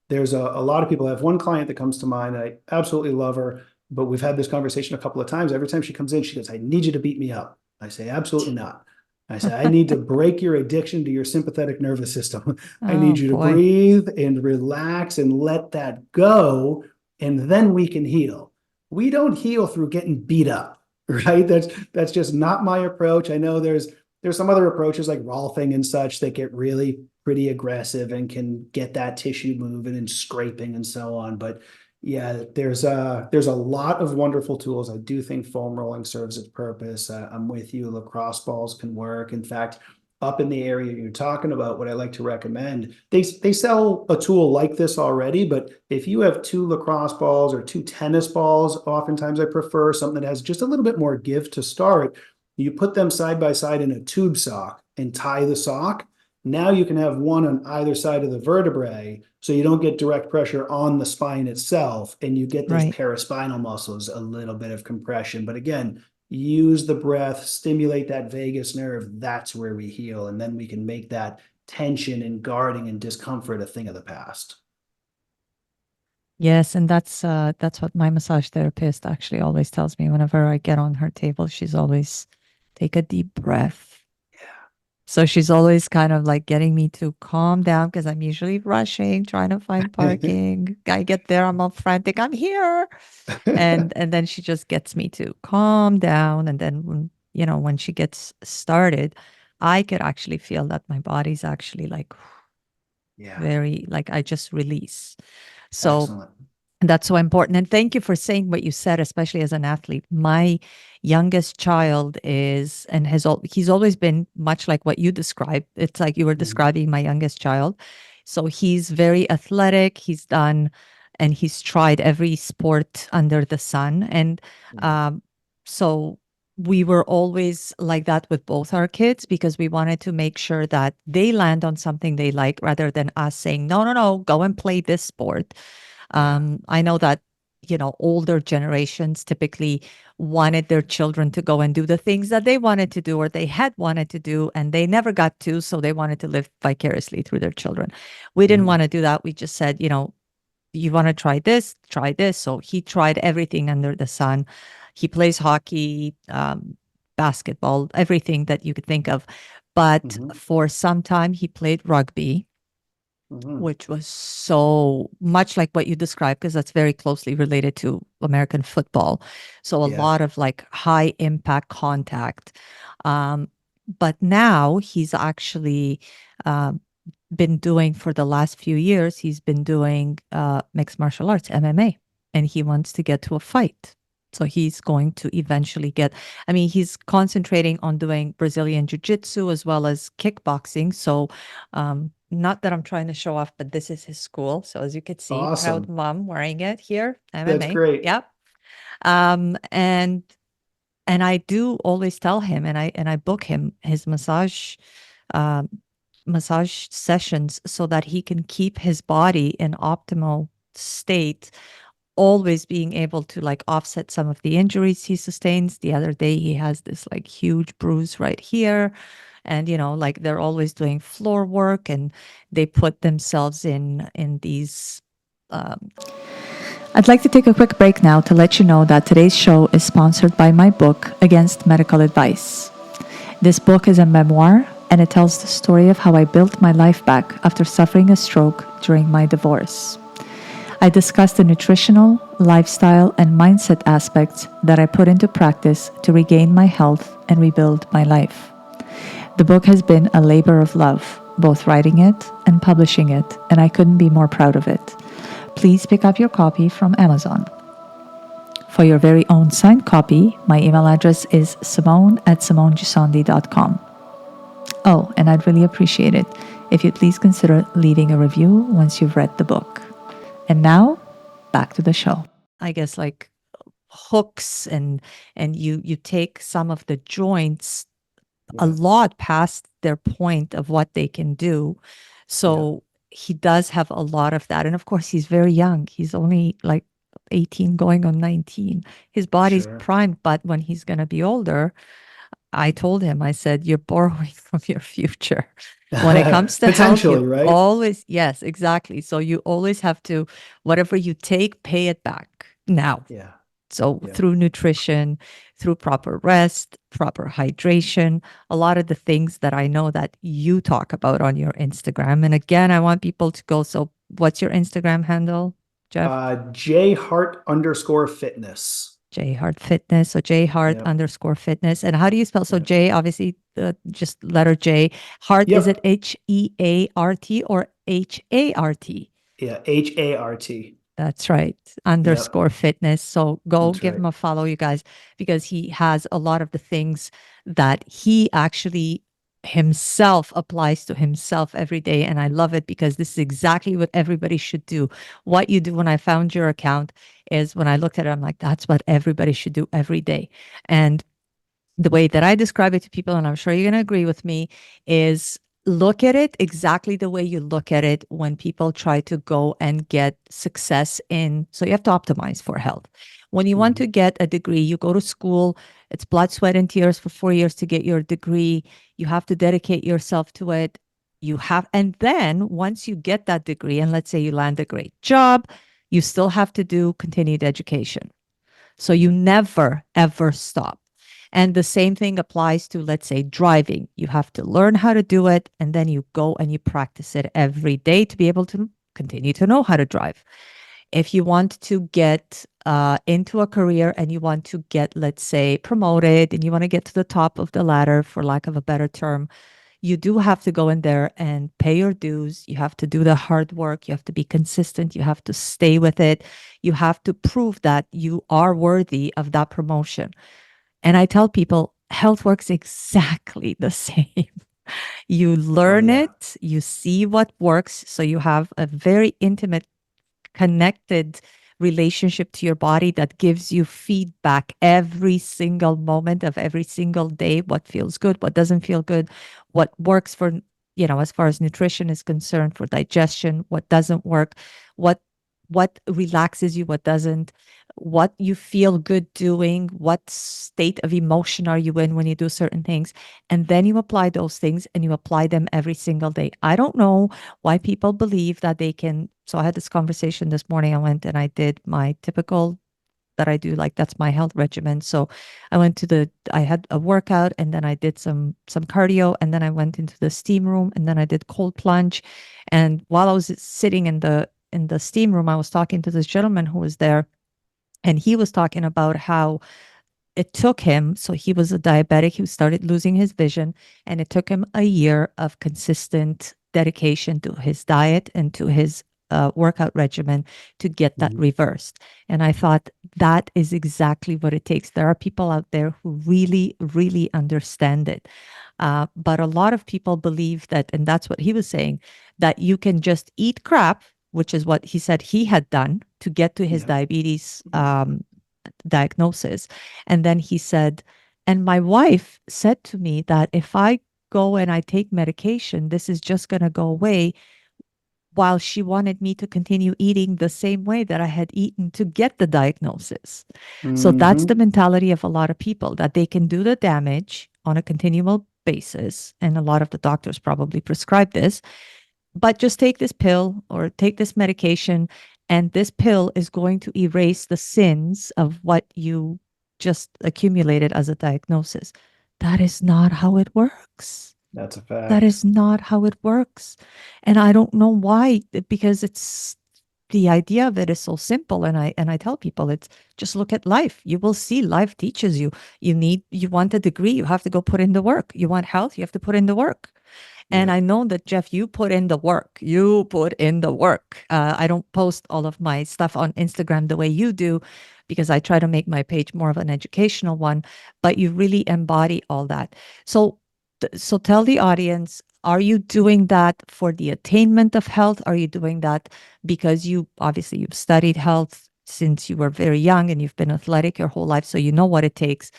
Speaker 2: There's a lot of people. I have one client that comes to mind. I absolutely love her, but we've had this conversation a couple of times. Every time she comes in, she goes, "I need you to beat me up." I say, "Absolutely not." I say, "I need to break your addiction to your sympathetic nervous system. I need
Speaker 1: Oh
Speaker 2: you to
Speaker 1: boy.
Speaker 2: breathe and relax and let that go, and then we can heal." We don't heal through getting beat up, right? That's just not my approach. I know there's some other approaches like Rolfing and such that get really pretty aggressive and can get that tissue moving and scraping and so on. But yeah, there's a lot of wonderful tools. I do think foam rolling serves its purpose. I'm with you. Lacrosse balls can work. In fact, up in the area you're talking about, what I like to recommend, they sell a tool like this already. But if you have two lacrosse balls or two tennis balls, oftentimes I prefer something that has just a little bit more give to start. You put them side by side in a tube sock and tie the sock. Now you can have one on either side of the vertebrae, so you don't get direct pressure on the spine itself, and you get those
Speaker 1: Right.
Speaker 2: paraspinal muscles a little bit of compression. But again, use the breath, stimulate that vagus nerve. That's where we heal, and then we can make that tension and guarding and discomfort a thing of the past.
Speaker 1: Yes, and that's what my massage therapist actually always tells me whenever I get on her table. She's always take a deep breath. So she's always kind of like getting me to calm down because I'm usually rushing, trying to find
Speaker 2: Yeah.
Speaker 1: parking. I get there, I'm all frantic, I'm here. And then she just gets me to calm down. And then when she gets started, I could actually feel that my body's actually like
Speaker 2: Yeah.
Speaker 1: very like I just release. So
Speaker 2: Excellent.
Speaker 1: that's so important. And thank you for saying what you said, especially as an athlete. My youngest child is, and he's always been much like what you described. It's like you were
Speaker 2: Mhm.
Speaker 1: describing my youngest child. So he's very athletic. He's done, and he's tried every sport under the sun. And
Speaker 2: Yeah.
Speaker 1: um, so we were always like that with both our kids because we wanted to make sure that they land on something they like rather than us saying, no, no, no, go and play this sport.
Speaker 2: Yeah.
Speaker 1: I know that, older generations typically wanted their children to go and do the things that they wanted to do or they had wanted to do, and they never got to. So they wanted to live vicariously through their children. We didn't
Speaker 2: Mhm.
Speaker 1: want to do that. We just said, you want to try this, try this. So he tried everything under the sun. He plays hockey, basketball, everything that you could think of. But
Speaker 2: Mhm.
Speaker 1: for some time, he played rugby,
Speaker 2: Mhm.
Speaker 1: which was so much like what you described, because that's very closely related to American football. So a
Speaker 2: Yeah.
Speaker 1: lot of like high impact contact. Um, but now he's actually uh, been doing for the last few years, he's been doing mixed martial arts, MMA, and he wants to get to a fight. So he's going to eventually get, I mean, he's concentrating on doing Brazilian Jiu Jitsu as well as kickboxing. So not that I'm trying to show off, but this is his school. So as you could see, proud
Speaker 2: Awesome.
Speaker 1: mom wearing it here,
Speaker 2: That's
Speaker 1: MMA.
Speaker 2: great.
Speaker 1: Yep. Um, and and I do always tell him, and I book him his um, massage sessions so that he can keep his body in optimal state, always being able to like offset some of the injuries he sustains. The other day he has this like huge bruise right here, and like they're always doing floor work, and they put themselves in these um, I'd like to take a quick break now to let you know that today's show is sponsored by my book, Against Medical Advice. This book is a memoir, and it tells the story of how I built my life back after suffering a stroke during my divorce. I discuss the nutritional, lifestyle, and mindset aspects that I put into practice to regain my health and rebuild my life. The book has been a labor of love, both writing it and publishing it, and I couldn't be more proud of it. Please pick up your copy from Amazon. For your very own signed copy, my email address is simone@simonegisondi.com. Oh, and I'd really appreciate it if you'd please consider leaving a review once you've read the book. And now, back to the show. I guess like hooks and you take some of the joints a
Speaker 2: Yeah.
Speaker 1: lot past their point of what they can do. So he does have a lot of that. And of course, he's very young. He's only like 18 going on 19. His body's
Speaker 2: Sure.
Speaker 1: primed, but when he's going to be older, I told him, I said, you're borrowing from your future. When it comes to health, you
Speaker 2: Potentially, right?
Speaker 1: always, yes, exactly. So you always have to, whatever you take, pay it back now.
Speaker 2: Yeah.
Speaker 1: So
Speaker 2: Yeah.
Speaker 1: through nutrition, through proper rest, proper hydration, a lot of the things that I know that you talk about on your Instagram. And again, I want people to go. So what's your Instagram handle, Jeff?
Speaker 2: Jhart_fitness.
Speaker 1: J Hart Fitness. So J Hart
Speaker 2: Yep.
Speaker 1: underscore fitness. And how do you spell? So
Speaker 2: Yep.
Speaker 1: J, obviously, just letter J. Hart, is it
Speaker 2: Yep.
Speaker 1: HEART or HART?
Speaker 2: Yeah. HART.
Speaker 1: That's right.
Speaker 2: Yep.
Speaker 1: Underscore fitness. So go
Speaker 2: That's
Speaker 1: give
Speaker 2: right.
Speaker 1: him a follow, you guys, because he has a lot of the things that he actually himself applies to himself every day. And I love it because this is exactly what everybody should do. What you do when I found your account is when I looked at it, I'm like, that's what everybody should do every day. And the way that I describe it to people, and I'm sure you're going to agree with me, is look at it exactly the way you look at it when people try to go and get success in. So you have to optimize for health. When you want to
Speaker 2: Mhm.
Speaker 1: get a degree, you go to school, it's blood, sweat, and tears for 4 years to get your degree. You have to dedicate yourself to it. And then once you get that degree, and let's say you land a great job, you still have to do continued education. So you
Speaker 2: Yeah.
Speaker 1: never, ever stop. And the same thing applies to, let's say, driving. You have to learn how to do it, and then you go and you practice it every day to be able to continue to know how to drive. If you want to get into a career and you want to get, let's say, promoted and you want to get to the top of the ladder, for lack of a better term, you do have to go in there and pay your dues. You have to do the hard work. You have to be consistent. You have to stay with it. You have to prove that you are worthy of that promotion. And I tell people, health works exactly the same. You
Speaker 2: Oh,
Speaker 1: learn
Speaker 2: yeah.
Speaker 1: it, you see what works. So you have a very intimate connected relationship to your body that gives you feedback every single moment of every single day, what feels good, what doesn't feel good, what works for, as far as nutrition is concerned, for digestion, what doesn't work, what relaxes you, what doesn't, what you feel good doing, what state of emotion are you in when you do certain things. And then you apply those things and you apply them every single day. I don't know why people believe that they can. So I had this conversation this morning. I went and I did my typical that I do, like that's my health regimen. So I had a workout and then I did some cardio and then I went into the steam room and then I did cold plunge. And while I was sitting in the steam room, I was talking to this gentleman who was there, and he was talking about how it took him, so he was a diabetic, he started losing his vision, and it took him a year of consistent dedication to his diet and to his workout regimen to get that
Speaker 2: Mhm.
Speaker 1: reversed. And I thought that is exactly what it takes. There are people out there who really, really understand it. But a lot of people believe that, and that's what he was saying, that you can just eat crap, which is what he said he had done to get to his
Speaker 2: Yep.
Speaker 1: diabetes diagnosis. And then he said, and my wife said to me that if I go and I take medication, this is just going to go away, while she wanted me to continue eating the same way that I had eaten to get the diagnosis. So that's the
Speaker 2: Hmm.
Speaker 1: mentality of a lot of people, that they can do the damage on a continual basis. And a lot of the doctors probably prescribe this, but just take this pill or take this medication and this pill is going to erase the sins of what you just accumulated as a diagnosis. That is not how it works.
Speaker 2: That's a
Speaker 1: That
Speaker 2: fact.
Speaker 1: is not how it works. And I don't know why, because it's the idea of it is so simple. And I tell people, it's just look at life. You will see life teaches you. You want a degree, you have to go put in the work. You want health, you have to put in the work. And
Speaker 2: Yeah.
Speaker 1: I know that, Jeff, you put in the work. You put in the work. I don't post all of my stuff on Instagram the way you do because I try to make my page more of an educational one, but you really embody all that. So, so tell the audience, are you doing that for the attainment of health? Are you doing that because you obviously you've studied health since you were very young and you've been athletic your whole life, so you know what it takes?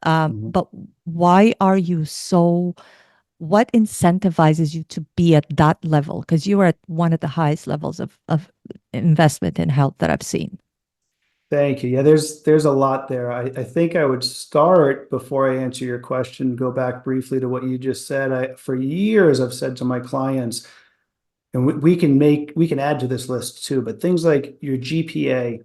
Speaker 2: Mhm.
Speaker 1: But why are you so what incentivizes you to be at that level? Because you are at one of the highest levels of investment in health that I've seen.
Speaker 2: Thank you. Yeah, there's a lot there. I think I would start before I answer your question, go back briefly to what you just said. For years, I've said to my clients, and we can add to this list too, but things like your GPA,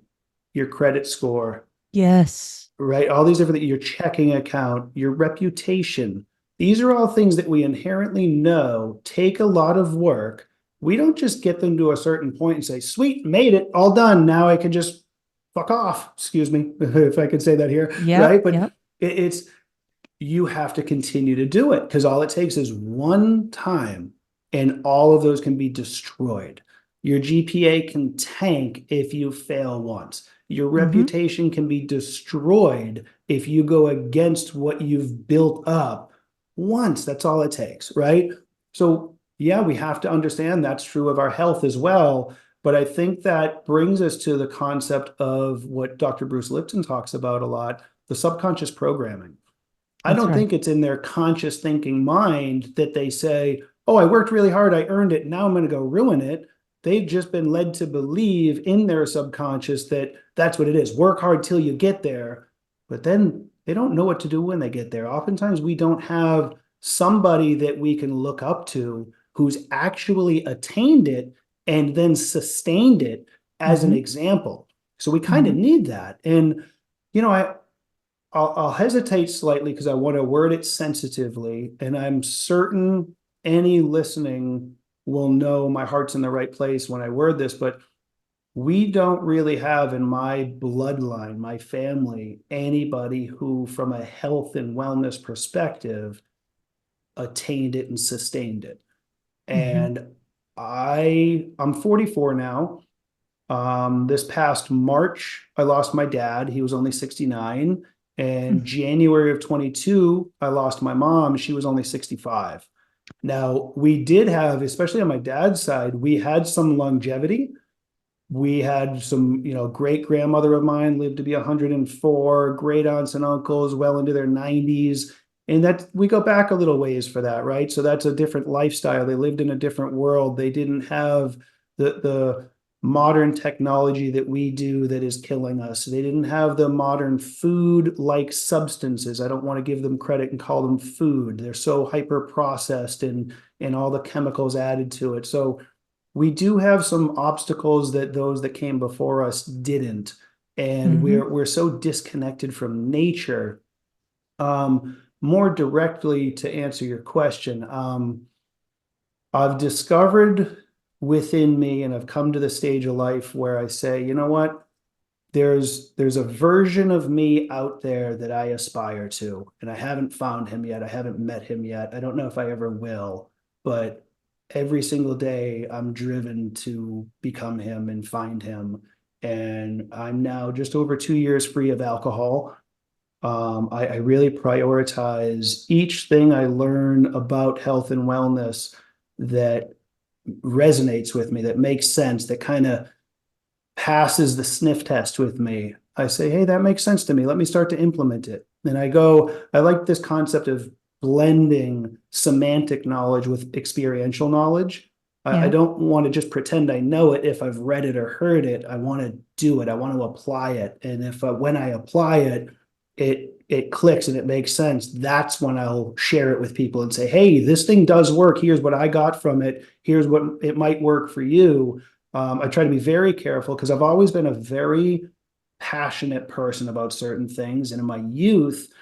Speaker 2: your credit score,
Speaker 1: Yes.
Speaker 2: right? All these different, your checking account, your reputation. These are all things that we inherently know take a lot of work. We don't just get them to a certain point and say, sweet, made it, all done. Now I can just fuck off. Excuse me, if I could say that here,
Speaker 1: Yep.
Speaker 2: right? But
Speaker 1: Yep.
Speaker 2: it's, you have to continue to do it because all it takes is one time and all of those can be destroyed. Your GPA can tank if you fail once. Your
Speaker 1: Mm-hmm.
Speaker 2: reputation can be destroyed if you go against what you've built up once. That's all it takes, right? So, yeah, we have to understand that's true of our health as well. But I think that brings us to the concept of what Dr. Bruce Lipton talks about a lot, the subconscious programming. I
Speaker 1: That's
Speaker 2: don't
Speaker 1: right.
Speaker 2: think it's in their conscious thinking mind that they say, oh, I worked really hard, I earned it, now I'm going to go ruin it. They've just been led to believe in their subconscious that that's what it is. Work hard till you get there. But then they don't know what to do when they get there. Oftentimes, we don't have somebody that we can look up to who's actually attained it and then sustained it as an
Speaker 1: Mm-hmm.
Speaker 2: example. So we kind of
Speaker 1: Mm-hmm.
Speaker 2: need that. And, you know, I'll hesitate slightly because I want to word it sensitively, and I'm certain any listening will know my heart's in the right place when I word this, but we don't really have in my bloodline, my family, anybody who, from a health and wellness perspective, attained it and sustained it.
Speaker 1: Mm-hmm.
Speaker 2: And I'm 44 now. This past March, I lost my dad. He was only 69. And January of 22, I lost my mom. She was only 65. Now, we did have, especially on my dad's side, we had some longevity. We had some, great grandmother of mine lived to be 104, great aunts and uncles well into their 90s. And that we go back a little ways for that, right? So that's a different lifestyle. They lived in a different world. They didn't have the modern technology that we do that is killing us. They didn't have the modern food like substances. I don't want to give them credit and call them food. They're so hyper processed and all the chemicals added to it. So we do have some obstacles that those that came before us didn't, and
Speaker 1: Mm-hmm.
Speaker 2: we're so disconnected from nature. More directly to answer your question, I've discovered within me, and I've come to the stage of life where I say, you know what, there's a version of me out there that I aspire to, and I haven't found him yet. I haven't met him yet. I don't know if I ever will, but every single day I'm driven to become him and find him. And I'm now just over 2 years free of alcohol. I really prioritize each thing I learn about health and wellness that resonates with me, that makes sense, that kind of passes the sniff test with me. I say, hey, that makes sense to me. Let me start to implement it. And I like this concept of blending semantic knowledge with experiential knowledge. I
Speaker 1: Yeah.
Speaker 2: don't want to just pretend I know it if I've read it or heard it. I want to do it. I want to apply it. And if when I apply it, it clicks and it makes sense. That's when I'll share it with people and say, hey, this thing does work. Here's what I got from it. Here's what it might work for you. I try to be very careful because I've always been a very passionate person about certain things. And in my youth,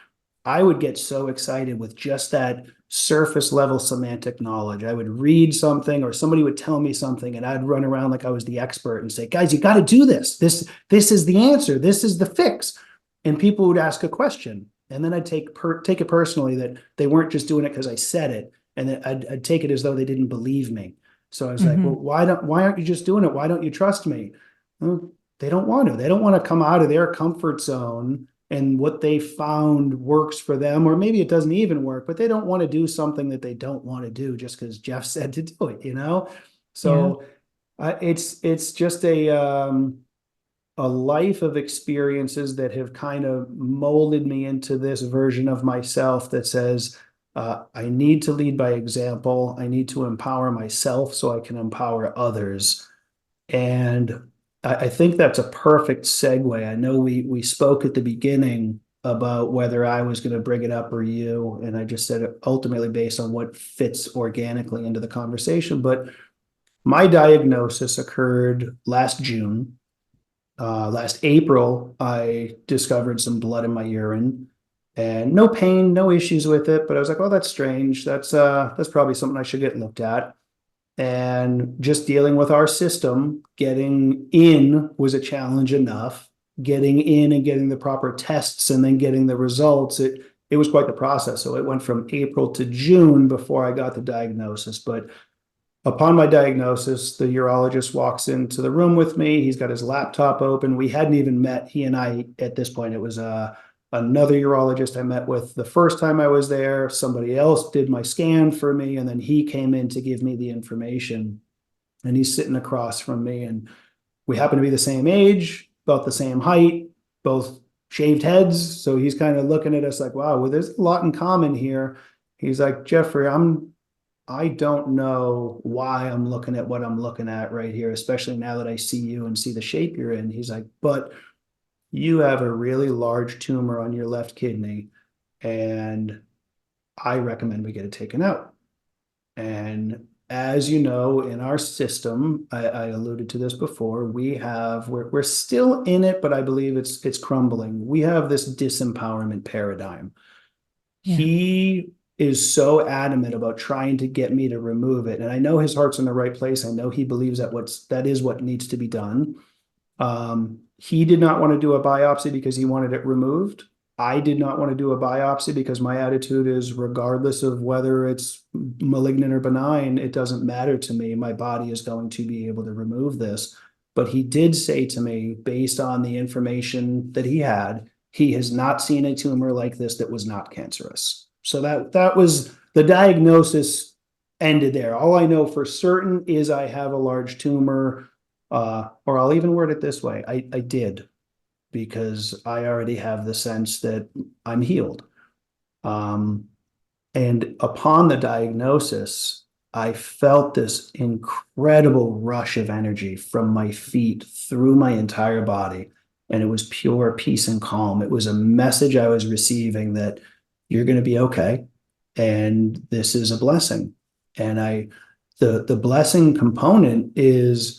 Speaker 2: I would get so excited with just that surface level semantic knowledge. I would read something or somebody would tell me something and I'd run around like I was the expert and say, guys, you got to do this. This is the answer. This is the fix. And people would ask a question. And then I'd take it personally that they weren't just doing it because I said it. And then I'd take it as though they didn't believe me. So I was like, well,
Speaker 1: Mhm.
Speaker 2: why aren't you just doing it? Why don't you trust me? Well, they don't want to. They don't want to come out of their comfort zone and what they found works for them, or maybe it doesn't even work, but they don't want to do something that they don't want to do just because Jeff said to do it, you know?
Speaker 1: Yeah.
Speaker 2: So it's just a life of experiences that have kind of molded me into this version of myself that says, I need to lead by example. I need to empower myself so I can empower others. And I think that's a perfect segue. I know we spoke at the beginning about whether I was going to bring it up or you, and I just said it ultimately based on what fits organically into the conversation. But my diagnosis occurred last June. Last April, I discovered some blood in my urine and no pain, no issues with it. But I was like, oh, that's strange. That's probably something I should get looked at. And just dealing with our system, getting in was a challenge enough. Getting in and getting the proper tests and then getting the results, it was quite the process. So it went from April to June before I got the diagnosis. But upon my diagnosis, the urologist walks into the room with me. He's got his laptop open. We hadn't even met, he and I, at this point. It was another urologist I met with the first time I was there. Somebody else did my scan for me, and then he came in to give me the information. And he's sitting across from me, and we happen to be the same age, about the same height, both shaved heads. So he's kind of looking at us like, wow, well, there's a lot in common here. He's like, Jeffrey, I don't know why I'm looking at what I'm looking at right here, especially now that I see you and see the shape you're in. He's like, but you have a really large tumor on your left kidney, and I recommend we get it taken out. And as you know, in our system, I alluded to this before, we're still in it, but I believe it's crumbling. We have this disempowerment paradigm.
Speaker 1: Yeah.
Speaker 2: He is so adamant about trying to get me to remove it. And I know his heart's in the right place. I know he believes that is what needs to be done. He did not want to do a biopsy because he wanted it removed. I did not want to do a biopsy because my attitude is, regardless of whether it's malignant or benign, it doesn't matter to me. My body is going to be able to remove this. But he did say to me, based on the information that he had, he has not seen a tumor like this that was not cancerous. So that was the diagnosis ended there. All I know for certain is I have a large tumor, or I'll even word it this way. I did, because I already have the sense that I'm healed. Um, and upon the diagnosis, I felt this incredible rush of energy from my feet through my entire body. And it was pure peace and calm. It was a message I was receiving that you're going to be okay. And this is a blessing. And the blessing component is,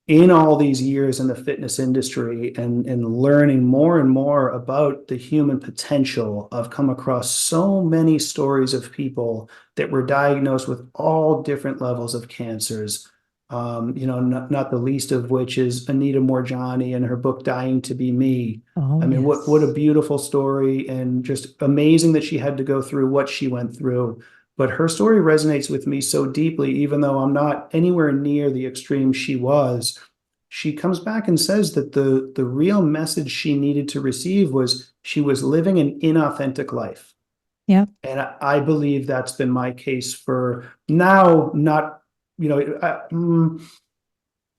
Speaker 2: in all these years in the fitness industry and learning more and more about the human potential, I've come across so many stories of people that were diagnosed with all different levels of cancers. Not the least of which is Anita Morjani and her book Dying to Be Me.
Speaker 1: Oh,
Speaker 2: I mean, what a
Speaker 1: yes.
Speaker 2: beautiful story, and just amazing that she had to go through what she went through. But her story resonates with me so deeply, even though I'm not anywhere near the extreme she was. She comes back and says that the real message she needed to receive was she was living an inauthentic life.
Speaker 1: Yeah.
Speaker 2: And I believe that's been my case for now, not,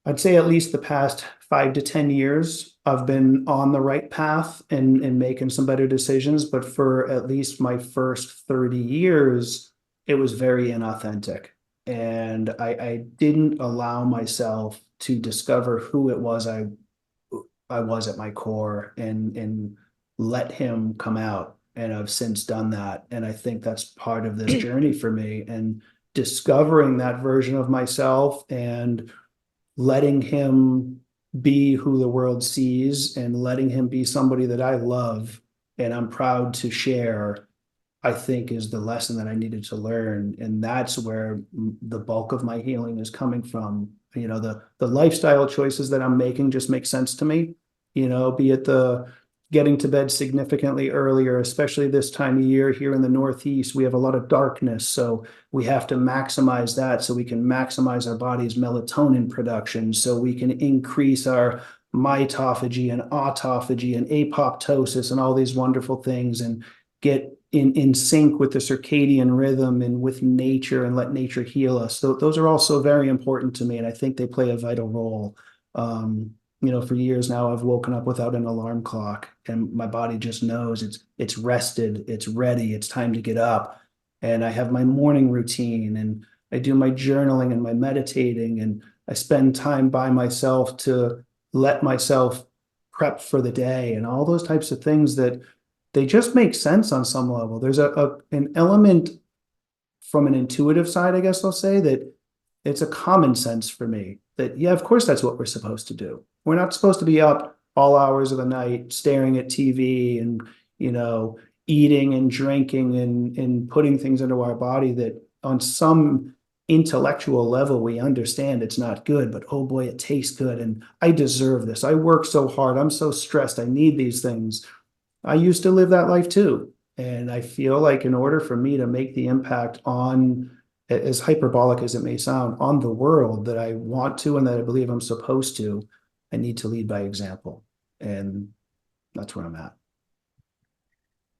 Speaker 2: I'd say at least the past 5 to 10 years, I've been on the right path and making some better decisions. But for at least my first 30 years, it was very inauthentic. And I didn't allow myself to discover who it was I was at my core and let him come out. And I've since done that. And I think that's part of this journey for me, and discovering that version of myself and letting him be who the world sees and letting him be somebody that I love and I'm proud to share, I think is the lesson that I needed to learn. And that's where the bulk of my healing is coming from. You know, the lifestyle choices that I'm making just make sense to me, you know, be it the getting to bed significantly earlier, especially this time of year here in the Northeast, we have a lot of darkness. So we have to maximize that so we can maximize our body's melatonin production, so we can increase our mitophagy and autophagy and apoptosis and all these wonderful things and get in sync with the circadian rhythm and with nature and let nature heal us. So those are also very important to me, and I think they play a vital role. You know, for years now, I've woken up without an alarm clock, and my body just knows it's rested, it's ready, it's time to get up. And I have my morning routine, and I do my journaling and my meditating, and I spend time by myself to let myself prep for the day and all those types of things that they just make sense on some level. There's an element from an intuitive side, I guess I'll say, that it's a common sense for me that, yeah, of course, that's what we're supposed to do. We're not supposed to be up all hours of the night staring at TV and, you know, eating and drinking and putting things into our body that on some intellectual level we understand it's not good, but oh boy, it tastes good and I deserve this. I work so hard. I'm so stressed. I need these things. I used to live that life too. And I feel like in order for me to make the impact on, as hyperbolic as it may sound, on the world that I want to and that I believe I'm supposed to, I need to lead by example. And that's where I'm at.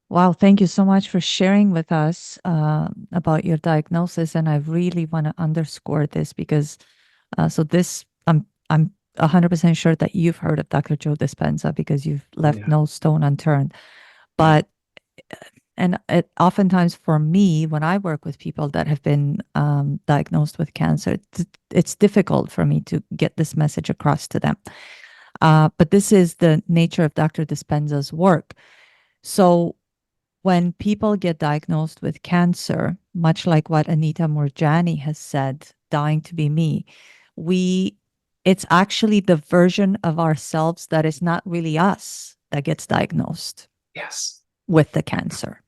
Speaker 1: Wow, thank you so much for sharing with us about your diagnosis. And I really want to underscore this because so this I'm 100% sure that you've heard of Dr. Joe Dispenza because you've
Speaker 2: Oh,
Speaker 1: left
Speaker 2: yeah.
Speaker 1: no stone unturned.
Speaker 2: Yeah.
Speaker 1: But and it, oftentimes for me, when I work with people that have been diagnosed with cancer, it's difficult for me to get this message across to them. But this is the nature of Dr. Dispenza's work. So when people get diagnosed with cancer, much like what Anita Morjani has said, dying to be me, we it's actually the version of ourselves that is not really us that gets diagnosed
Speaker 2: Yes.
Speaker 1: with the cancer.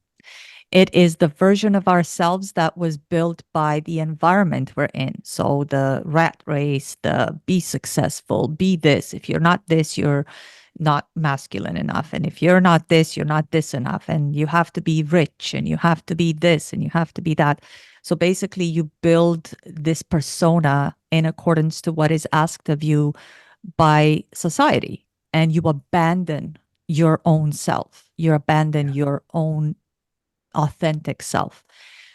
Speaker 1: It is the version of ourselves that was built by the environment we're in. So the rat race, the be successful, be this. If you're not this, you're not masculine enough. And if you're not this, you're not this enough. And you have to be rich and you have to be this and you have to be that. So basically, you build this persona in accordance to what is asked of you by society and you abandon your own self. You abandon
Speaker 2: Yeah.
Speaker 1: your own authentic self.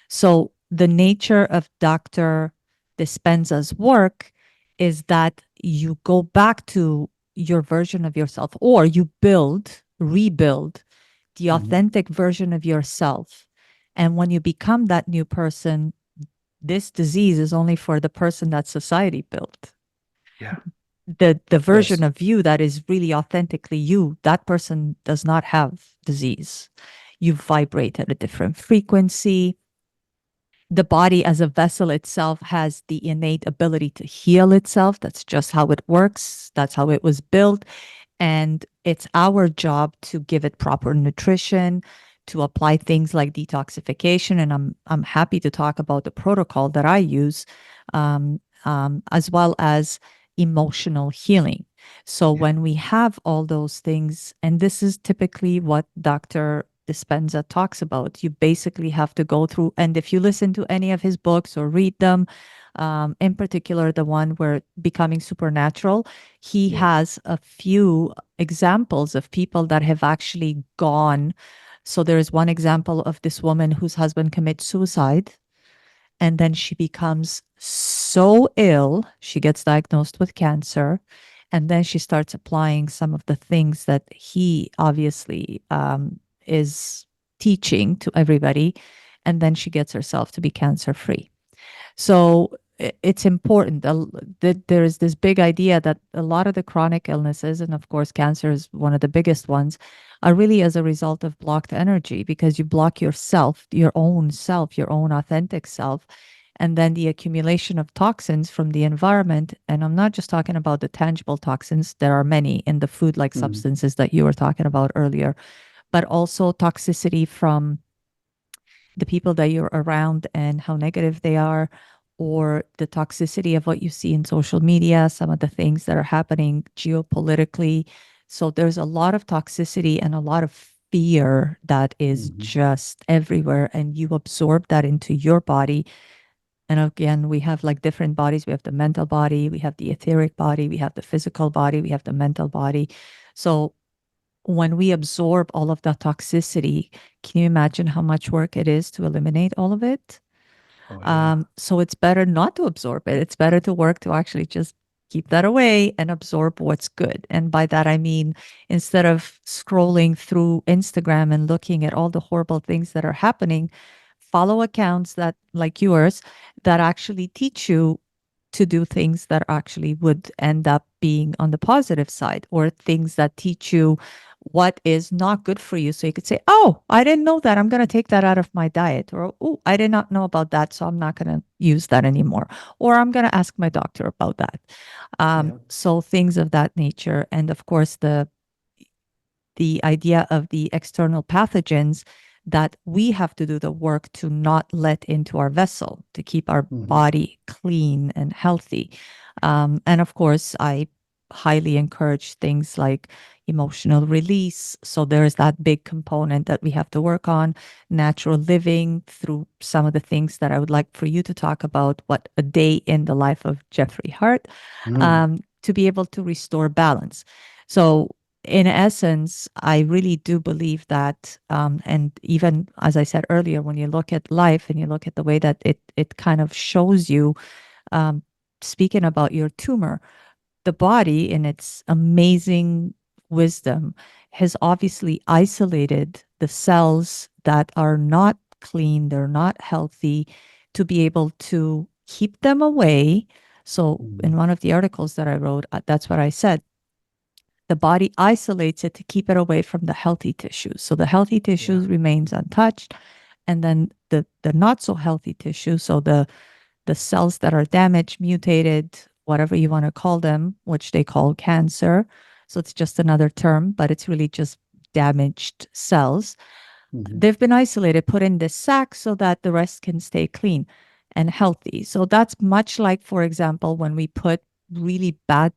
Speaker 1: So the nature of Dr. Dispenza's work is that you go back to your version of yourself or you rebuild the
Speaker 2: Mhm.
Speaker 1: authentic version of yourself. And when you become that new person, this disease is only for the person that society built.
Speaker 2: Yeah.
Speaker 1: The version
Speaker 2: Yes.
Speaker 1: of you that is really authentically you, that person does not have disease. You vibrate at a different frequency. The body as a vessel itself has the innate ability to heal itself. That's just how it works. That's how it was built. And it's our job to give it proper nutrition, to apply things like detoxification. And I'm happy to talk about the protocol that I use, as well as emotional healing. So
Speaker 2: Yeah.
Speaker 1: when we have all those things, and this is typically what Dr. Dispenza talks about, you basically have to go through. And if you listen to any of his books or read them, in particular, the one where Becoming Supernatural, he
Speaker 2: Yeah.
Speaker 1: has a few examples of people that have actually gone. So there is one example of this woman whose husband commits suicide, and then she becomes so ill, she gets diagnosed with cancer, and then she starts applying some of the things that he obviously is teaching to everybody, and then she gets herself to be cancer free. So it's important that there is this big idea that a lot of the chronic illnesses, and of course, cancer is one of the biggest ones, are really as a result of blocked energy because you block yourself, your own authentic self. and then the accumulation of toxins from the environment. And I'm not just talking about the tangible toxins, there are many in the food like
Speaker 2: Mm-hmm.
Speaker 1: substances that you were talking about earlier, but also toxicity from the people that you're around and how negative they are, or the toxicity of what you see in social media, some of the things that are happening geopolitically. So there's a lot of toxicity and a lot of fear that is
Speaker 2: Mm-hmm.
Speaker 1: just everywhere, and you absorb that into your body. And again, we have like different bodies. We have the mental body, we have the etheric body, we have the physical body, we have the mental body. So when we absorb all of that toxicity, can you imagine how much work it is to eliminate all of it?
Speaker 2: Oh yeah.
Speaker 1: So it's better not to absorb it. It's better to work to actually just keep that away and absorb what's good. And by that, I mean, instead of scrolling through Instagram and looking at all the horrible things that are happening, follow accounts that, like yours, that actually teach you to do things that actually would end up being on the positive side, or things that teach you what is not good for you. So you could say, oh, I didn't know that. I'm going to take that out of my diet. Or, oh, I did not know about that. So I'm not going to use that anymore. Or I'm going to ask my doctor about that.
Speaker 2: Yeah.
Speaker 1: So things of that nature. And of course, the idea of the external pathogens that we have to do the work to not let into our vessel to keep our
Speaker 2: Mm-hmm.
Speaker 1: body clean and healthy. And of course, I highly encourage things like emotional release. So there's that big component that we have to work on, natural living through some of the things that I would like for you to talk about, what a day in the life of Jeffrey Hart,
Speaker 2: Mm-hmm.
Speaker 1: to be able to restore balance. So in essence, I really do believe that, and even as I said earlier, when you look at life and you look at the way that it kind of shows you, um, speaking about your tumor, the body in its amazing wisdom has obviously isolated the cells that are not clean, they're not healthy, to be able to keep them away. So
Speaker 2: Mm-hmm.
Speaker 1: in one of the articles that I wrote, that's what I said, the body isolates it to keep it away from the healthy tissues. So the healthy
Speaker 2: Yeah.
Speaker 1: tissues remains untouched, and then the not so healthy tissue, so the cells that are damaged, mutated, whatever you want to call them, which they call cancer. So it's just another term, but it's really just damaged cells.
Speaker 2: Mm-hmm.
Speaker 1: They've been isolated, put in this sack so that the rest can stay clean and healthy. So that's much like, for example, when we put really bad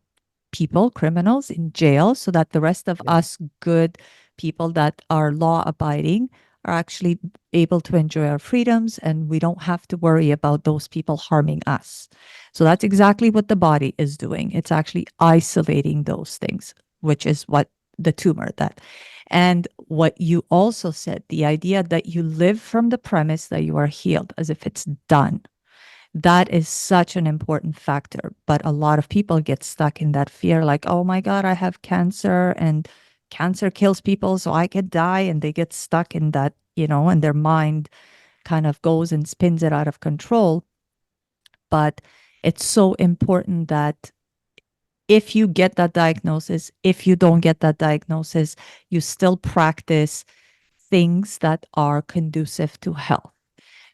Speaker 1: people, criminals, in jail so that the rest of
Speaker 2: Yeah.
Speaker 1: us good people that are law abiding are actually able to enjoy our freedoms, and we don't have to worry about those people harming us. So that's exactly what the body is doing. It's actually isolating those things, which is what the tumor that. And what you also said, the idea that you live from the premise that you are healed as if it's done, that is such an important factor. But a lot of people get stuck in that fear, like, oh my God, I have cancer and cancer kills people, so I could die. And they get stuck in that, and their mind kind of goes and spins it out of control. But it's so important that if you get that diagnosis, if you don't get that diagnosis, you still practice things that are conducive to health.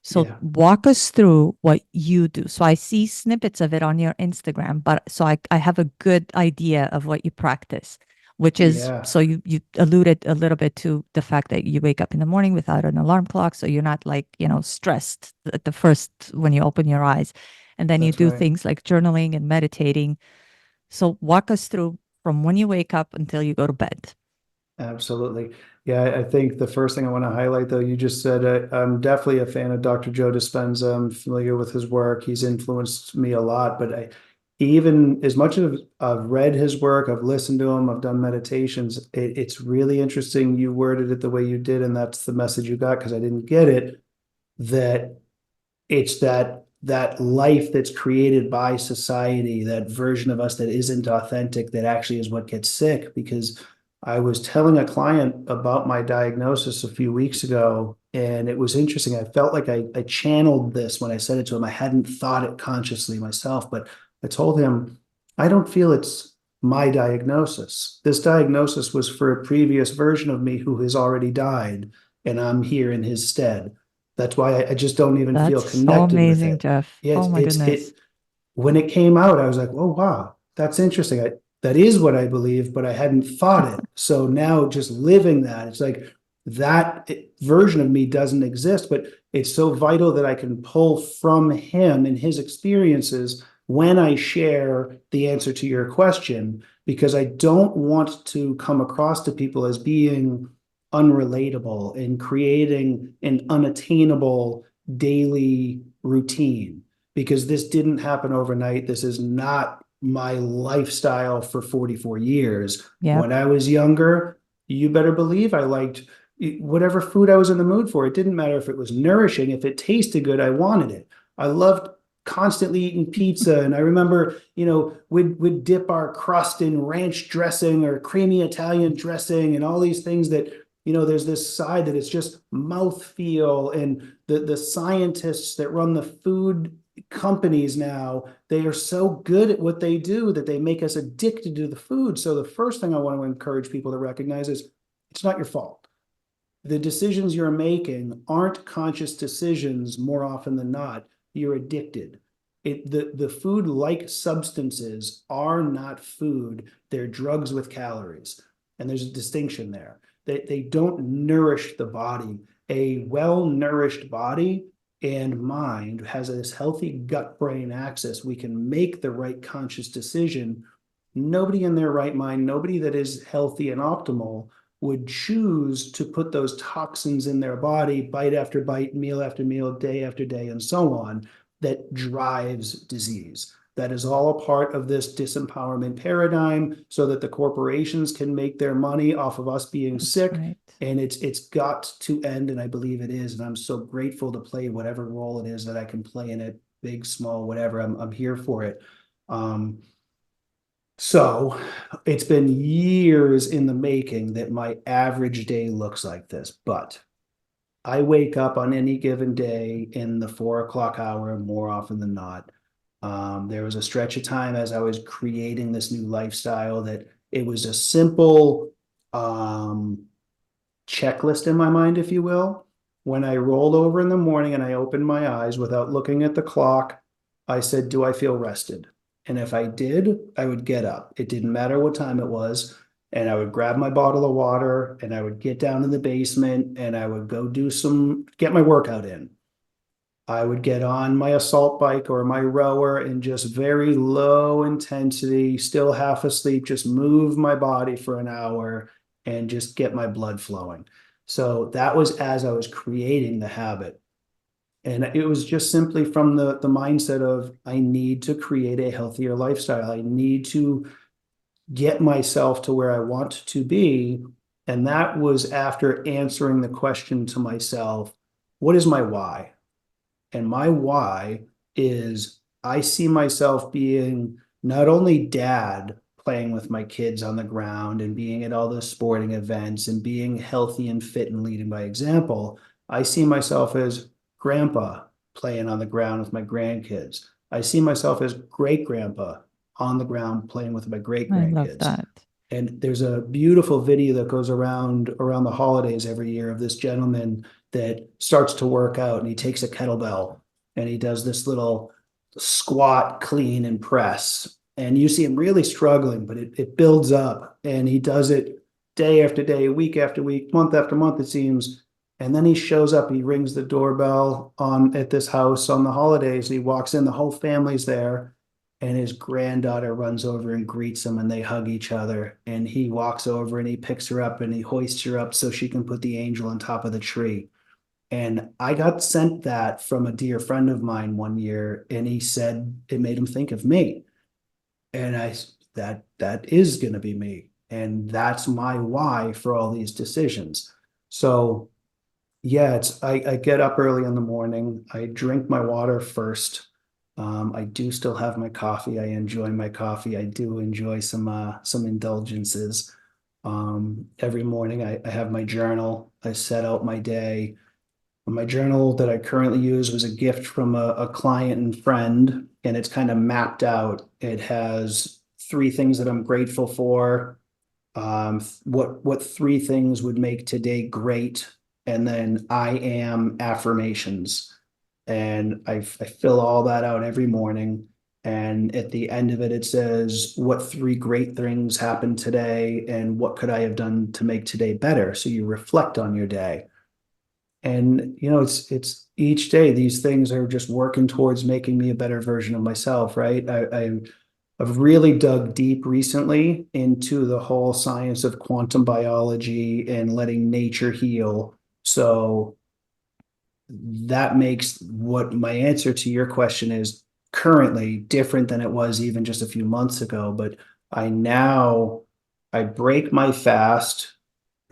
Speaker 1: So
Speaker 2: Yeah.
Speaker 1: walk us through what you do. So I see snippets of it on your Instagram, but so I have a good idea of what you practice, which is,
Speaker 2: Yeah.
Speaker 1: so you alluded a little bit to the fact that you wake up in the morning without an alarm clock. So you're not like, stressed at the first when you open your eyes. And then you
Speaker 2: That's
Speaker 1: do
Speaker 2: right.
Speaker 1: things like journaling and meditating. So walk us through from when you wake up until you go to bed.
Speaker 2: Absolutely. Yeah, I think the first thing I want to highlight, though, you just said I'm definitely a fan of Dr. Joe Dispenza. I'm familiar with his work. He's influenced me a lot, but even as much as I've read his work, I've listened to him, I've done meditations. It's really interesting you worded it the way you did, and that's the message you got because I didn't get it. That it's that life that's created by society, that version of us that isn't authentic, that actually is what gets sick. Because I was telling a client about my diagnosis a few weeks ago, and it was interesting. I felt like I channeled this when I said it to him. I hadn't thought it consciously myself, but I told him, I don't feel it's my diagnosis. This diagnosis was for a previous version of me who has already died, and I'm here in his stead. That's why I just don't even feel
Speaker 1: That's so
Speaker 2: connected with
Speaker 1: amazing,
Speaker 2: it.
Speaker 1: Jeff.
Speaker 2: Yeah,
Speaker 1: Oh my goodness.
Speaker 2: when it came out, I was like, oh wow, that's interesting. That is what I believe, but I hadn't thought it. So now just living that, it's like version of me doesn't exist, but it's so vital that I can pull from him and his experiences when I share the answer to your question, because I don't want to come across to people as being unrelatable and creating an unattainable daily routine, because this didn't happen overnight. This is not my lifestyle for 44 years.
Speaker 1: Yep.
Speaker 2: When I was younger, you better believe I liked whatever food I was in the mood for. It didn't matter if it was nourishing, if it tasted good, I wanted it. I loved constantly eating pizza. And I remember, we'd dip our crust in ranch dressing or creamy Italian dressing and all these things that, there's this side that it's just mouthfeel. And the scientists that run the food companies now, they are so good at what they do that they make us addicted to the food. So the first thing I want to encourage people to recognize is it's not your fault. The decisions you're making aren't conscious decisions more often than not. You're addicted. The food like substances are not food. They're drugs with calories. And there's a distinction there. They don't nourish the body. A well-nourished body and mind has this healthy gut-brain axis. We can make the right conscious decision. Nobody in their right mind, nobody that is healthy and optimal would choose to put those toxins in their body, bite after bite, meal after meal, day after day, and so on, that drives disease. That is all a part of this disempowerment paradigm so that the corporations can make their money off of us being
Speaker 1: That's
Speaker 2: sick.
Speaker 1: right.
Speaker 2: And it's got to end, and I believe it is. And I'm so grateful to play whatever role it is that I can play in it, big, small, whatever. I'm here for it. So it's been years in the making that my average day looks like this, but I wake up on any given day in the 4 o'clock hour more often than not. There was a stretch of time as I was creating this new lifestyle that it was a simple checklist in my mind, if you will. When I rolled over in the morning and I opened my eyes without looking at the clock, I said, do I feel rested? And if I did, I would get up. It didn't matter what time it was. And I would grab my bottle of water and I would get down in the basement and I would go get my workout in. I would get on my assault bike or my rower and just very low intensity, still half asleep, just move my body for an hour and just get my blood flowing. So that was as I was creating the habit. And it was just simply from the mindset of I need to create a healthier lifestyle. I need to get myself to where I want to be. And that was after answering the question to myself, what is my why? And my why is I see myself being not only dad playing with my kids on the ground and being at all the sporting events and being healthy and fit and leading by example. I see myself as grandpa playing on the ground with my grandkids. I see myself as great grandpa on the ground playing with my great
Speaker 1: I love
Speaker 2: grandkids.
Speaker 1: that.
Speaker 2: And there's a beautiful video that goes around the holidays every year of this gentleman that starts to work out and he takes a kettlebell and he does this little squat, clean, and press. And you see him really struggling, but it builds up and he does it day after day, week after week, month after month, it seems. And then he shows up, he rings the doorbell on at this house on the holidays. He walks in, the whole family's there and his granddaughter runs over and greets him and they hug each other and he walks over and he picks her up and he hoists her up so she can put the angel on top of the tree. And I got sent that from a dear friend of mine one year and he said it made him think of me. And that is going to be me, and that's my why for all these decisions. So yeah, I get up early in the morning. I drink my water first. I do still have my coffee. I enjoy my coffee. I do enjoy some indulgences. Every morning I have my journal. I set out my day. My journal that I currently use was a gift from a client and friend, and it's kind of mapped out. It has 3 things that I'm grateful for. What 3 things would make today great, and then I am affirmations. And I fill all that out every morning. And at the end of it, it says, what three great things happened today and what could I have done to make today better? So you reflect on your day. And it's each day these things are just working towards making me a better version of myself, right? I've really dug deep recently into the whole science of quantum biology and letting nature heal. So that makes what my answer to your question is currently different than it was even just a few months ago. But I now I break my fast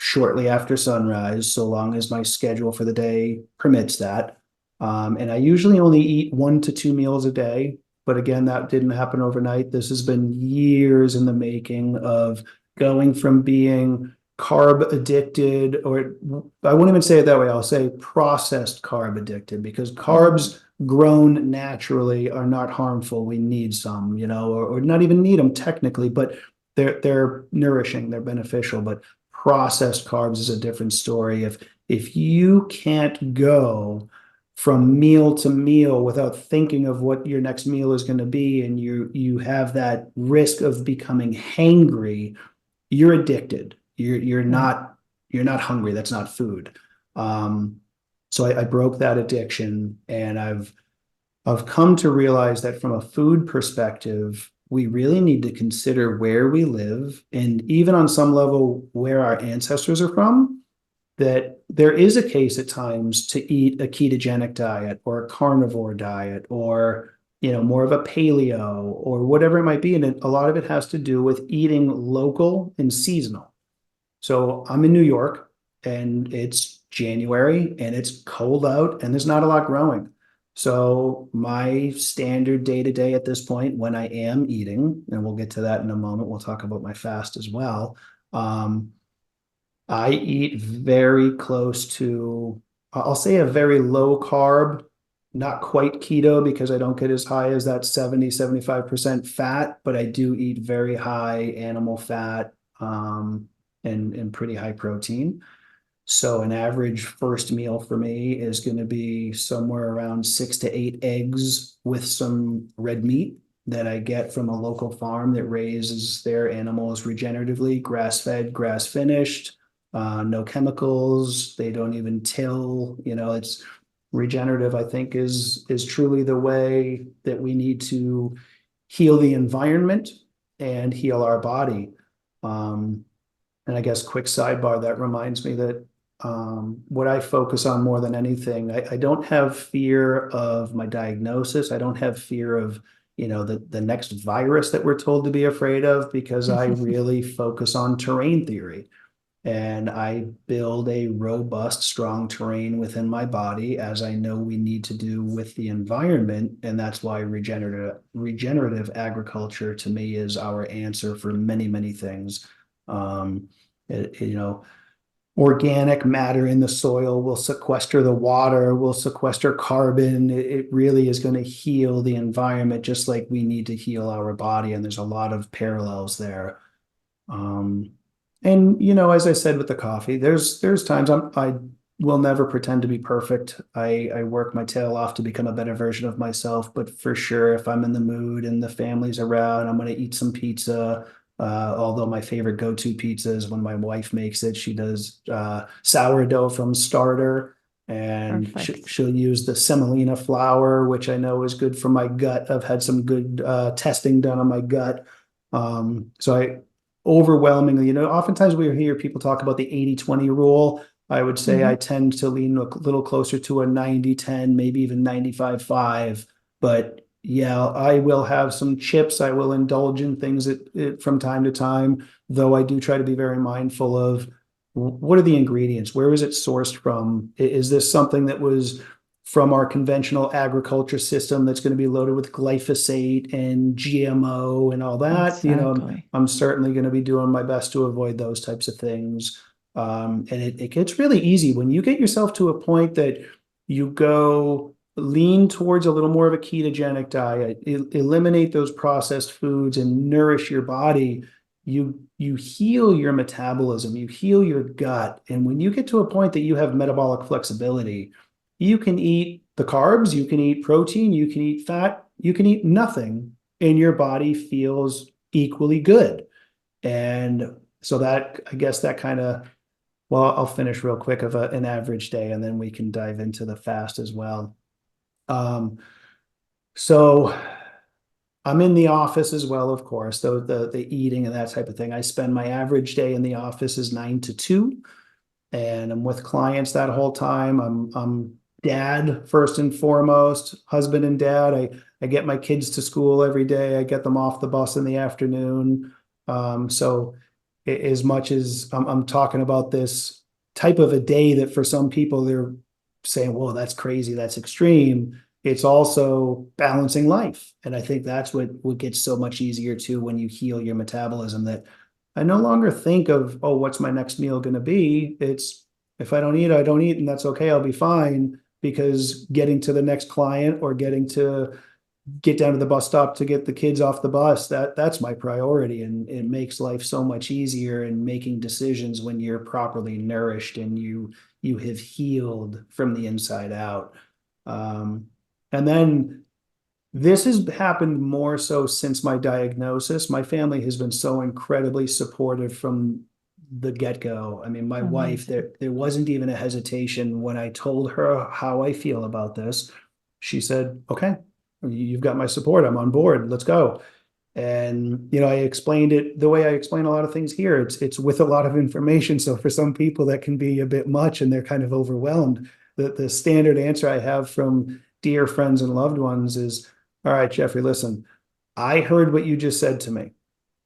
Speaker 2: shortly after sunrise, so long as my schedule for the day permits that. And I usually only eat 1 to 2 meals a day. But again, that didn't happen overnight. This has been years in the making of going from being carb addicted, or I won't even say it that way. I'll say processed carb addicted, because
Speaker 1: Mhm.
Speaker 2: carbs grown naturally are not harmful. We need some, or not even need them technically, but they're nourishing, they're beneficial. But processed carbs is a different story. If you can't go from meal to meal without thinking of what your next meal is going to be, and you have that risk of becoming hangry, you're addicted.
Speaker 1: Right.
Speaker 2: You're not hungry. That's not food. So I broke that addiction, and I've come to realize that from a food perspective, we really need to consider where we live, and even on some level where our ancestors are from, that there is a case at times to eat a ketogenic diet or a carnivore diet, or more of a paleo or whatever it might be. And a lot of it has to do with eating local and seasonal. So I'm in New York, and it's January and it's cold out and there's not a lot growing. So my standard day to day at this point, when I am eating, and we'll get to that in a moment, we'll talk about my fast as well. Um, I eat very close to, I'll say a very low carb, not quite keto because I don't get as high as that 70-75% fat, but I do eat very high animal fat, and pretty high protein. So an average first meal for me is going to be somewhere around 6 to 8 eggs with some red meat that I get from a local farm that raises their animals regeneratively, grass fed, grass finished, no chemicals. They don't even till. It's regenerative. I think is truly the way that we need to heal the environment and heal our body. Um, and I guess quick sidebar, that reminds me that what I focus on more than anything, I don't have fear of my diagnosis. I don't have fear of, the next virus that we're told to be afraid of, because I really focus on terrain theory. And I build a robust, strong terrain within my body, as I know we need to do with the environment. And that's why regenerative agriculture to me is our answer for many, many things. Um, it, you know, Organic matter in the soil will sequester the water, will sequester carbon. It really is going to heal the environment, just like we need to heal our body. And there's a lot of parallels there. Um, and as I said with the coffee, there's times I will never pretend to be perfect. I work my tail off to become a better version of myself. But for sure, if I'm in the mood and the family's around, I'm going to eat some pizza. Although my favorite go-to pizza is when my wife makes it. She does sourdough from starter, and
Speaker 1: Perfect.
Speaker 2: she'll use the semolina flour, which I know is good for my gut. I've had some good testing done on my gut. So I overwhelmingly, oftentimes we hear people talk about the 80-20 rule. I would say I
Speaker 1: Mhm.
Speaker 2: tend to lean a little closer to a 90-10, maybe even 95-5. But yeah, I will have some chips. I will indulge in things from time to time, though I do try to be very mindful of what are the ingredients? Where is it sourced from? Is this something that was from our conventional agriculture system that's going to be loaded with glyphosate and GMO and all that?
Speaker 1: Exactly.
Speaker 2: I'm certainly going to be doing my best to avoid those types of things. And it gets really easy when you get yourself to a point that you go lean towards a little more of a ketogenic diet, eliminate those processed foods and nourish your body. you heal your metabolism, you heal your gut. And when you get to a point that you have metabolic flexibility, you can eat the carbs, you can eat protein, you can eat fat, you can eat nothing, and your body feels equally good. And so that, I guess that kind of, well, I'll finish real quick of an average day, and then we can dive into the fast as well. Um, so I'm in the office as well, of course, though the eating and that type of thing. I spend my average day in the office is 9 to 2, and I'm with clients that whole time. I'm dad first and foremost, husband and dad. I get my kids to school every day. I get them off the bus in the afternoon. So as much as I'm talking about this type of a day that for some people they're saying, "Whoa, that's crazy, that's extreme." It's also balancing life, and I think that's what gets so much easier too when you heal your metabolism. That I no longer think of, oh, what's my next meal going to be? It's if I don't eat, I don't eat, and that's okay. I'll be fine because getting to the next client or getting to get down to the bus stop to get the kids off the bus, that's my priority. And it makes life so much easier in making decisions when you're properly nourished and you have healed from the inside out. Um, and then this has happened more so since my diagnosis. My family has been so incredibly supportive from the get-go. I mean, my wife,
Speaker 1: Amazing.
Speaker 2: there wasn't even a hesitation when I told her how I feel about this. She said, "Okay, you've got my support. I'm on board. Let's go." And I explained it the way I explain a lot of things here. It's with a lot of information. So for some people that can be a bit much and they're kind of overwhelmed. The standard answer I have from dear friends and loved ones is, "All right, Jeffrey, listen, I heard what you just said to me.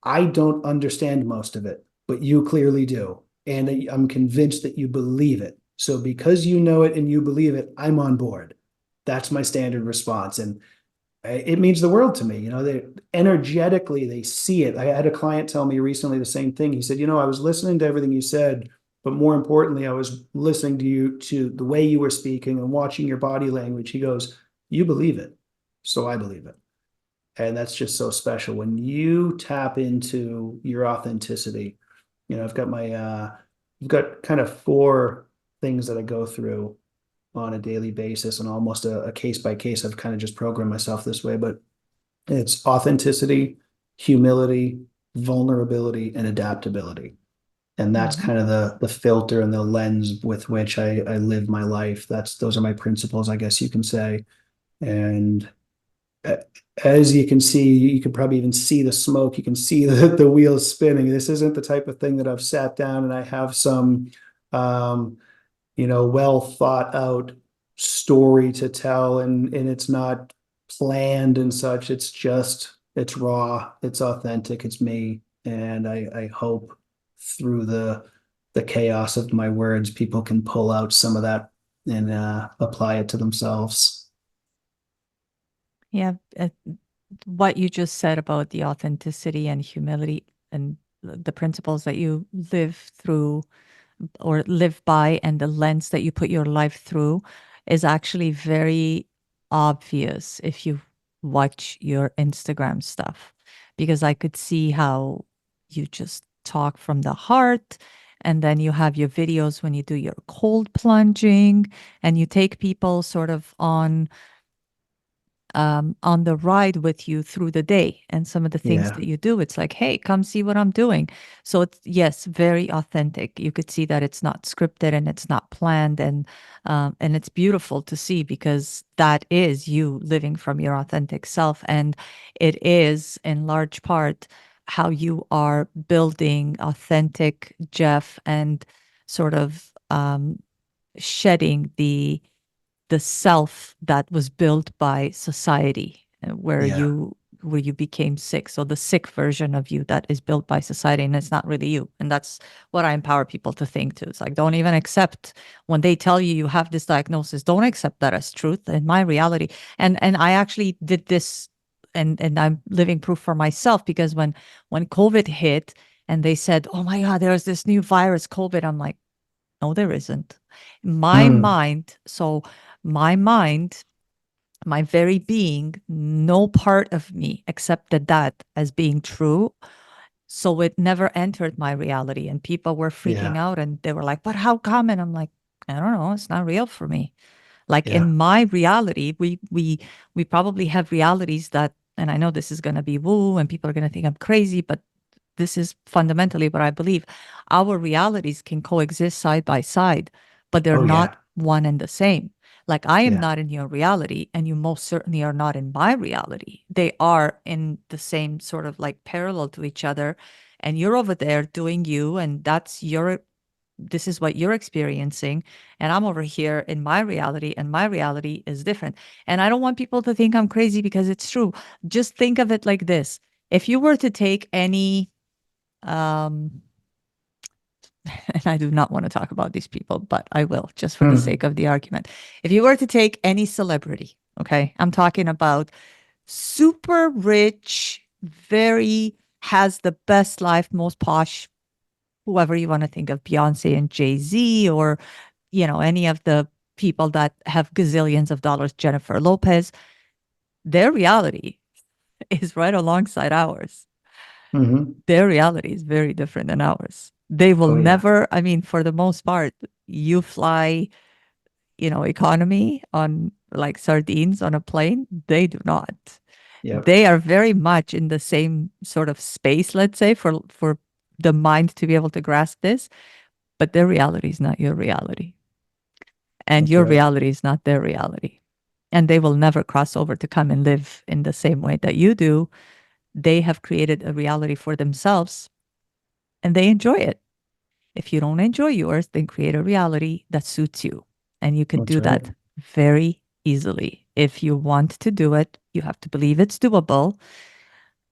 Speaker 2: I don't understand most of it, but you clearly do. And I'm convinced that you believe it. So because you know it and you believe it, I'm on board." That's my standard response. And it means the world to me. They energetically, they see it. I had a client tell me recently the same thing. He said, "I was listening to everything you said, but more importantly, I was listening to you, to the way you were speaking and watching your body language." He goes, "You believe it, so I believe it." And that's just so special when you tap into your authenticity. I've got kind of four things that I go through on a daily basis, and almost a case by case. I've kind of just programmed myself this way, but it's authenticity, humility, vulnerability, and adaptability. And that's
Speaker 1: Mhm.
Speaker 2: kind of the filter and the lens with which I live my life. Those are my principles, I guess you can say. And as you can see, you can probably even see the smoke. You can see the wheels spinning. This isn't the type of thing that I've sat down and I have some um, well thought out story to tell, and it's not planned and such. It's raw, it's authentic, it's me. And I hope through the chaos of my words, people can pull out some of that and apply it to themselves.
Speaker 1: Yeah, what you just said about the authenticity and humility and the principles that you live through or live by and the lens that you put your life through is actually very obvious if you watch your Instagram stuff, because I could see how you just talk from the heart. And then you have your videos when you do your cold plunging and you take people sort of on the ride with you through the day. And some of the things
Speaker 2: Yeah,
Speaker 1: that you do, it's like, hey, come see what I'm doing. So it's, yes, very authentic. You could see that it's not scripted and it's not planned. And it's beautiful to see because that is you living from your authentic self. And it is in large part how you are building authentic Jeff and sort of shedding the self that was built by society,
Speaker 2: yeah.
Speaker 1: where you became sick. So the sick version of you that is built by society, and it's not really you. And that's what I empower people to think to. It's like, don't even accept when they tell you you have this diagnosis, don't accept that as truth in my reality. And I actually did this, and I'm living proof for myself, because when COVID hit and they said, oh my God, there's this new virus, COVID, I'm like, no, there isn't. My
Speaker 2: Mm,
Speaker 1: mind, so my mind, my very being, no part of me accepted that as being true. So it never entered my reality. And people were freaking
Speaker 2: Yeah.
Speaker 1: out and they were like, but how come? And I'm like, I don't know. It's not real for me. Like
Speaker 2: Yeah.
Speaker 1: in my reality, we probably have realities that, and I know this is going to be woo and people are going to think I'm crazy, but this is fundamentally what I believe. Our realities can coexist side by side, but they're
Speaker 2: Oh,
Speaker 1: not
Speaker 2: yeah.
Speaker 1: one and the same. Like I am
Speaker 2: Yeah.
Speaker 1: not in your reality, and you most certainly are not in my reality. They are in the same sort of like parallel to each other. And you're over there doing you, and this is what you're experiencing. And I'm over here in my reality, and my reality is different. And I don't want people to think I'm crazy because it's true. Just think of it like this. If you were to take any um, and I do not want to talk about these people, but I will just for the
Speaker 2: Hmm.
Speaker 1: sake of the argument. If you were to take any celebrity, okay, I'm talking about super rich, very has the best life, most posh, whoever you want to think of, Beyonce and Jay-Z, or, any of the people that have gazillions of dollars, Jennifer Lopez, their reality is right alongside ours.
Speaker 2: Hmm.
Speaker 1: Their reality is very different than ours. They will
Speaker 2: Oh, yeah.
Speaker 1: never, I mean, for the most part, you fly, economy on like sardines on a plane. They do not.
Speaker 2: Yep.
Speaker 1: They are very much in the same sort of space, let's say, for the mind to be able to grasp this, but their reality is not your reality. And
Speaker 2: That's
Speaker 1: your
Speaker 2: right.
Speaker 1: reality is not their reality. And they will never cross over to come and live in the same way that you do. They have created a reality for themselves and they enjoy it. If you don't enjoy yours, then create a reality that suits you. And you could
Speaker 2: That's
Speaker 1: do
Speaker 2: right.
Speaker 1: that very easily. If you want to do it, you have to believe it's doable.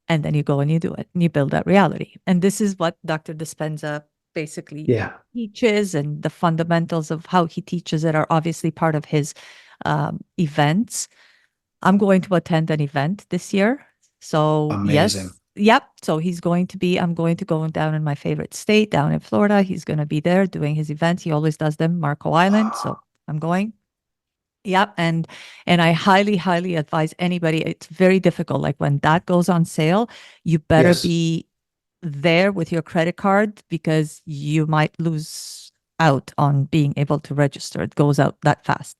Speaker 1: And then you go and you do it and you build that reality. And this is what Dr. Dispenza basically
Speaker 2: Yeah.
Speaker 1: teaches. And the fundamentals of how he teaches it are obviously part of his events. I'm going to attend an event this year. So,
Speaker 2: Amazing.
Speaker 1: yes, yep. So, I'm going to go down in my favorite state, down in Florida. He's going to be there doing his events. He always does them, Marco Island. So, I'm going. Yep. And I highly, highly advise anybody. It's very difficult. Like when that goes on sale, you better
Speaker 2: Yes.
Speaker 1: be there with your credit card because you might lose out on being able to register. It goes out that fast.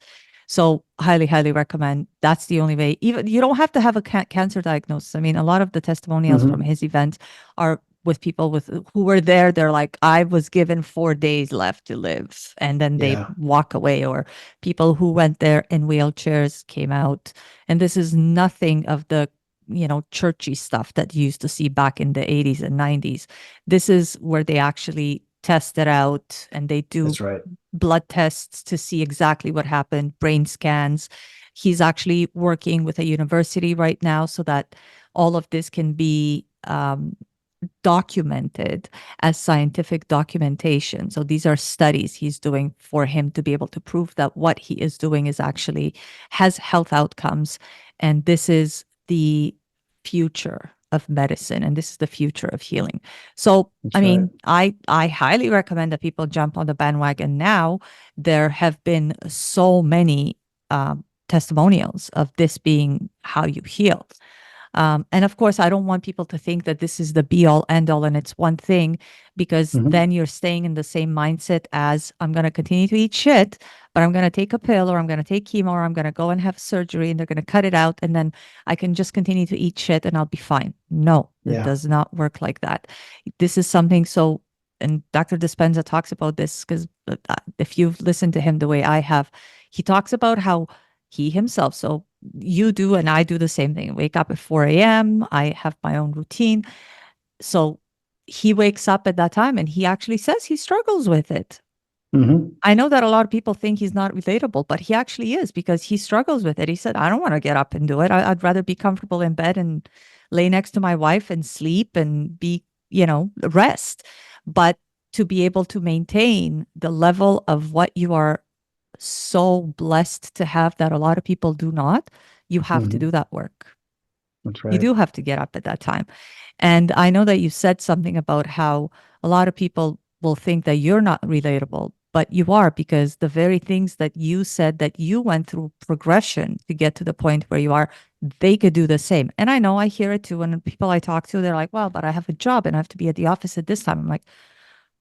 Speaker 1: So highly, highly recommend. That's the only way. Even you don't have to have a cancer diagnosis. I mean, a lot of the testimonials from
Speaker 2: Hmm.
Speaker 1: his events are with people with who were there. They're like, I was given 4 days left to live, and then they
Speaker 2: Yeah.
Speaker 1: walk away. Or people who went there in wheelchairs came out. And this is nothing of the churchy stuff that you used to see back in the 80s and 90s. This is where they actually test it out and they do
Speaker 2: That's right.
Speaker 1: blood tests to see exactly what happened, brain scans. He's actually working with a university right now so that all of this can be documented as scientific documentation. So these are studies he's doing for him to be able to prove that what he is doing is actually has health outcomes. And this is the future of medicine and this is the future of healing. So I
Speaker 2: That's right.
Speaker 1: mean, I highly recommend that people jump on the bandwagon now. There have been so many testimonials of this being how you heal. And of course, I don't want people to think that this is the be all end all and it's one thing, because
Speaker 2: Hmm.
Speaker 1: then you're staying in the same mindset as I'm going to continue to eat shit, but I'm going to take a pill or I'm going to take chemo or I'm going to go and have surgery and they're going to cut it out. And then I can just continue to eat shit and I'll be fine. No, it
Speaker 2: Yeah.
Speaker 1: does not work like that. This is something so, and Dr. Dispenza talks about this because if you've listened to him the way I have, he talks about how he himself, so you do and I do the same thing. Wake up at 4 a.m. I have my own routine. So he wakes up at that time and he actually says he struggles with it.
Speaker 2: Hmm.
Speaker 1: I know that a lot of people think he's not relatable, but he actually is because he struggles with it. He said, I don't want to get up and do it. I'd rather be comfortable in bed and lay next to my wife and sleep and be, rest. But to be able to maintain the level of what you are so blessed to have that a lot of people do not, you have to do
Speaker 2: Hmm.
Speaker 1: that work.
Speaker 2: That's
Speaker 1: You
Speaker 2: right.
Speaker 1: do have to get up at that time. And I know that you said something about how a lot of people will think that you're not relatable. but you are, because the very things that you said that you went through progression to get to the point where you are, they could do the same. And I know, I hear it too. When people I talk to, they're like, well, but I have a job and I have to be at the office at this time. I'm like,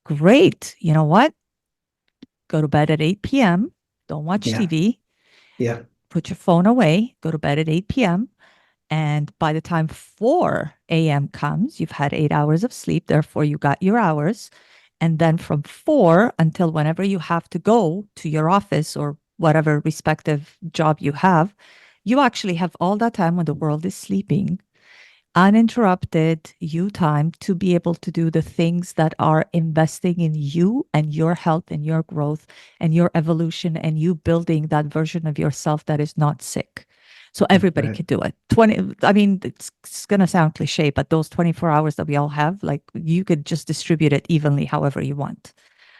Speaker 1: great. You know what? Go to bed at 8 p.m. Don't watch
Speaker 2: Yeah.
Speaker 1: TV.
Speaker 2: Yeah.
Speaker 1: Put your phone away. Go to bed at 8 p.m. And by the time 4 a.m. comes, you've had 8 hours of sleep. Therefore, you got your hours. And then from 4 until whenever you have to go to your office or whatever respective job you have, you actually have all that time when the world is sleeping, uninterrupted you time to be able to do the things that are investing in you and your health and your growth and your evolution and you building that version of yourself that is not sick. So everybody
Speaker 2: Right.
Speaker 1: could do it. 20, I mean, it's going to sound cliche, but those 24 hours that we all have, like, you could just distribute it evenly however you want.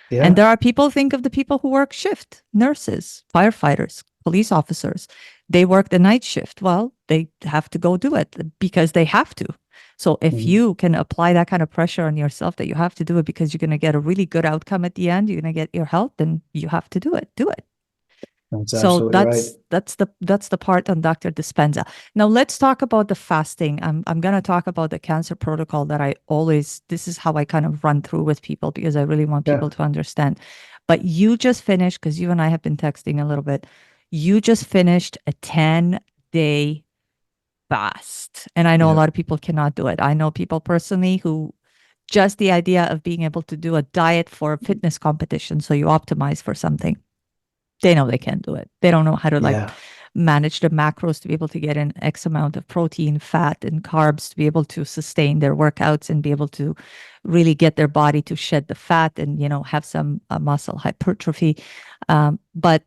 Speaker 1: And
Speaker 2: Yeah.
Speaker 1: there are people, think of the people who work shift, nurses, firefighters, police officers. They work the night shift. Well, they have to go do it because they have to. So if
Speaker 2: Mhm.
Speaker 1: you can apply that kind of pressure on yourself that you have to do it because you're going to get a really good outcome at the end, you're going to get your health, then you have to do it. Do it.
Speaker 2: That's
Speaker 1: So
Speaker 2: absolutely right.
Speaker 1: that's the part on Dr. Dispenza. Now let's talk about the fasting. I'm gonna talk about the cancer protocol that I always, this is how I kind of run through with people because I really want
Speaker 2: Yeah.
Speaker 1: people to understand. But you just finished, because you and I have been texting a little bit, you just finished a 10-day fast. And I know a
Speaker 2: Yeah.
Speaker 1: lot of people cannot do it. I know people personally who, just the idea of being able to do a diet for a fitness competition, so you optimize for something, they know they can't do it. They don't know how to like
Speaker 2: Yeah.
Speaker 1: manage the macros to be able to get in X amount of protein, fat, and carbs to be able to sustain their workouts and be able to really get their body to shed the fat and, have some muscle hypertrophy. But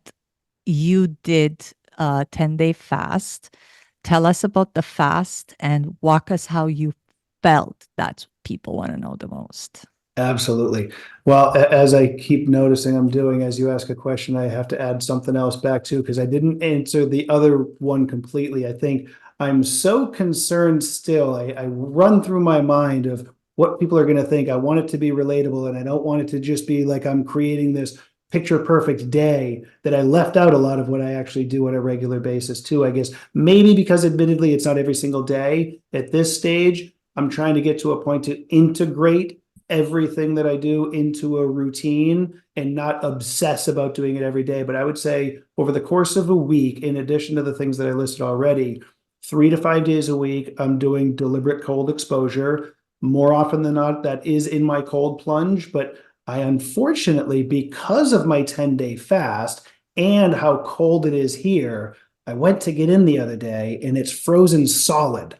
Speaker 1: you did a 10-day fast. Tell us about the fast and walk us how you felt. That's what people want to know the most.
Speaker 2: Absolutely. Well, as I keep noticing I'm doing, as you ask a question, I have to add something else back too, because I didn't answer the other one completely. I think I'm so concerned still. I run through my mind of what people are going to think. I want it to be relatable, and I don't want it to just be like I'm creating this picture perfect day, that I left out a lot of what I actually do on a regular basis too. I guess maybe because admittedly it's not every single day at this stage. I'm trying to get to a point to integrate everything that I do into a routine and not obsess about doing it every day. But I would say over the course of a week, in addition to the things that I listed already, 3 to 5 days a week, I'm doing deliberate cold exposure. More often than not, that is in my cold plunge. But I unfortunately, because of my 10-day fast and how cold it is here, I went to get in the other day and it's frozen solid.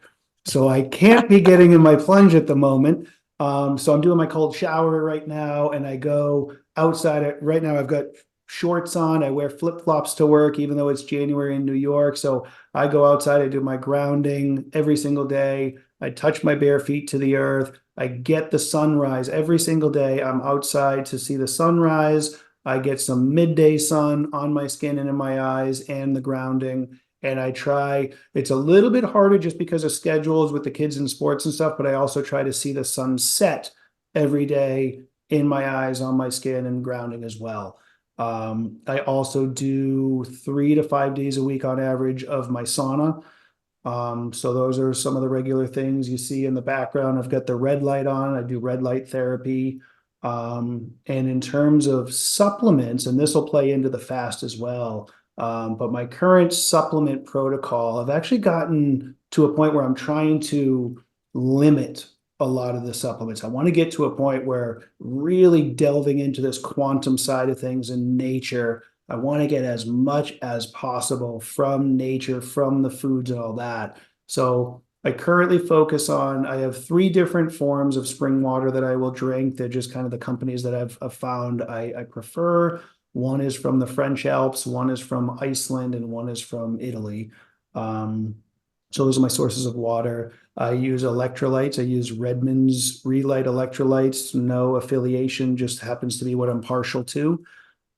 Speaker 2: So I can't be getting in my plunge at the moment. So I'm doing my cold shower right now, and I go outside. Right now, I've got shorts on. I wear flip flops to work, even though it's January in New York. So I go outside. I do my grounding every single day. I touch my bare feet to the earth. I get the sunrise every single day. I'm outside to see the sunrise. I get some midday sun on my skin and in my eyes, and the grounding. And I try, it's a little bit harder just because of schedules with the kids and sports and stuff, but I also try to see the sun set every day in my eyes, on my skin, and grounding as well. I also do 3 to 5 days a week on average of my sauna. So those are some of the regular things you see in the background. I've got the red light on. I do red light therapy. And in terms of supplements, and this will play into the fast as well. But my current supplement protocol, I've actually gotten to a point where I'm trying to limit a lot of the supplements. I want to get to a point where really delving into this quantum side of things in nature. I want to get as much as possible from nature, from the foods and all that. So I currently focus on, I have 3 different forms of spring water that I will drink. They're just kind of the companies that I've found I prefer. One is from the French Alps, one is from Iceland, and one is from Italy. Um, so those are my sources of water. I use electrolytes. I use Redmond's Relight electrolytes. No affiliation, just happens to be what I'm partial to.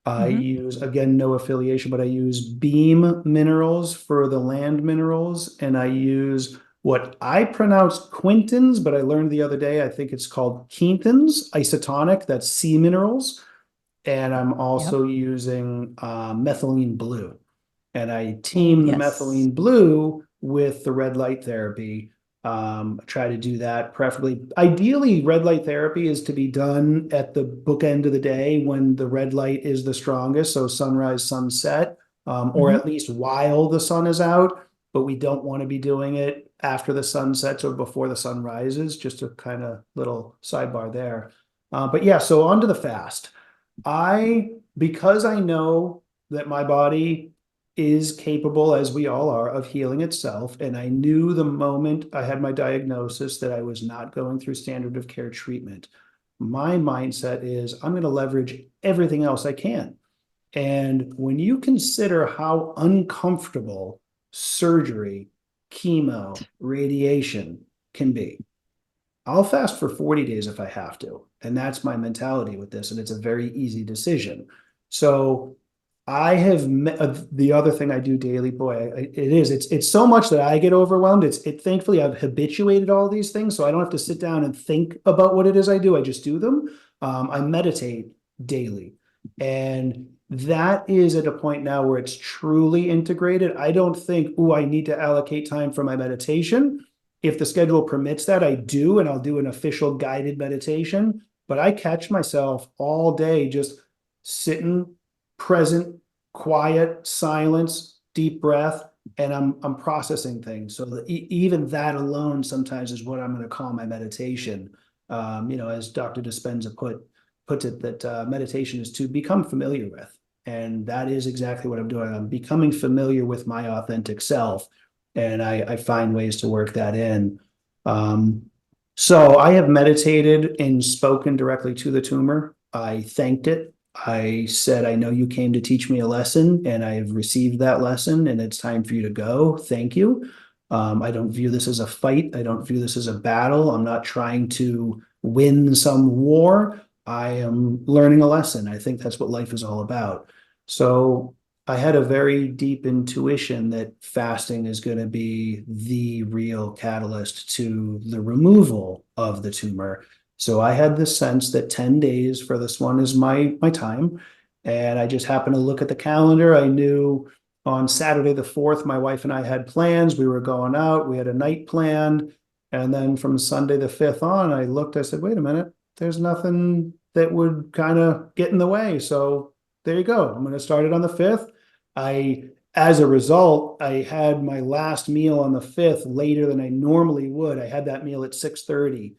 Speaker 2: I
Speaker 1: Mhm.
Speaker 2: use, again, no affiliation, but I use Beam Minerals for the land minerals, and I use what I pronounce Quintins, but I learned the other day, I think it's called Quintins isotonic, that's sea minerals. and I'm
Speaker 1: Yep.
Speaker 2: also using methylene blue. And I
Speaker 1: Oh,
Speaker 2: team the
Speaker 1: yes.
Speaker 2: methylene blue with the red light therapy. Try to do that preferably. Ideally, red light therapy is to be done at the bookend of the day when the red light is the strongest, so sunrise, sunset, or
Speaker 1: Hmm.
Speaker 2: at least while the sun is out. But we don't want to be doing it after the sun sets or before the sun rises. Just a kind of little sidebar there. But yeah, so on to the fast. Because I know that my body is capable, as we all are, of healing itself. And I knew the moment I had my diagnosis that I was not going through standard of care treatment. My mindset is I'm going to leverage everything else I can. And when you consider how uncomfortable surgery, chemo, radiation can be, I'll fast for 40 days if I have to. And that's my mentality with this. And it's a very easy decision. So I have the other thing I do daily, boy, it's so much that I get overwhelmed. Thankfully I've habituated all these things. So I don't have to sit down and think about what it is I do. I just do them. I meditate daily. And that is at a point now where it's truly integrated. I don't think, oh, I need to allocate time for my meditation. If the schedule permits that, I do, and I'll do an official guided meditation. But I catch myself all day just sitting, present, quiet, silence, deep breath, and I'm processing things. So that even that alone sometimes is what I'm going to call my meditation. As Dr. Dispenza puts it, that meditation is to become familiar with, and that is exactly what I'm doing. I'm becoming familiar with my authentic self, and I find ways to work that in. Um, so I have meditated and spoken directly to the tumor. I thanked it. I said, I know you came to teach me a lesson, and I have received that lesson, and it's time for you to go. Thank you. I don't view this as a fight. I don't view this as a battle. I'm not trying to win some war. I am learning a lesson. I think that's what life is all about. So I had a very deep intuition that fasting is going to be the real catalyst to the removal of the tumor. So I had the sense that 10 days for this one is my time. And I just happened to look at the calendar. I knew on Saturday the 4th, my wife and I had plans. We were going out. We had a night planned. And then from Sunday the 5th on, I looked, I said, wait a minute, there's nothing that would kind of get in the way. So there you go. I'm going to start it on the 5th. As a result, I had my last meal on the 5th later than I normally would. I had that meal at 6:30,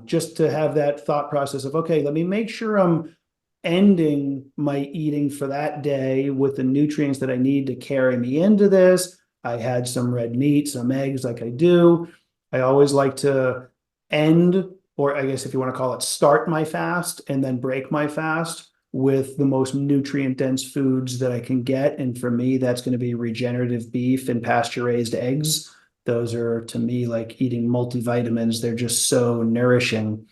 Speaker 2: just to have that thought process of, okay, let me make sure I'm ending my eating for that day with the nutrients that I need to carry me into this. I had some red meat, some eggs like I do. I always like to end, or I guess if you want to call it, start my fast and then break my fast with the most nutrient dense foods that I can get. And for me, that's going to be regenerative beef and pasture raised eggs. Those are to me like eating multivitamins. They're just so nourishing.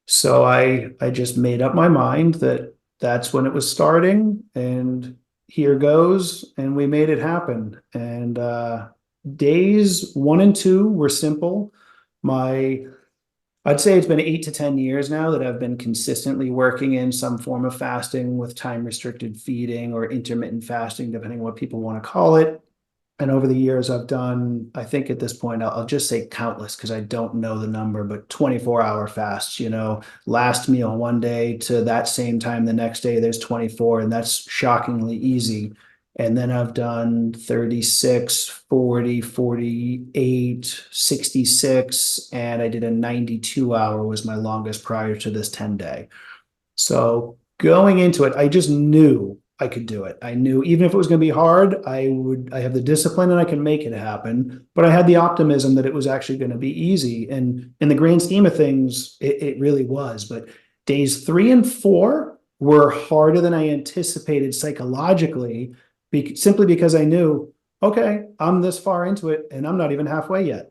Speaker 2: So I just made up my mind that that's when it was starting, and here goes, and we made it happen. And days 1 and 2 were simple. My I'd say it's been 8 to 10 years now that I've been consistently working in some form of fasting with time restricted feeding or intermittent fasting, depending on what people want to call it. And over the years, I've done, I think at this point, I'll just say countless because I don't know the number, but 24-hour fasts, last meal one day to that same time the next day, there's 24, and that's shockingly easy. And then I've done 36, 40, 48, 66, and I did a 92-hour was my longest prior to this 10-day. So going into it, I just knew I could do it. I knew even if it was going to be hard, I have the discipline and I can make it happen. But I had the optimism that it was actually going to be easy. And in the grand scheme of things, it really was. But days 3 and 4 were harder than I anticipated psychologically, simply because I knew, okay, I'm this far into it and I'm not even halfway yet.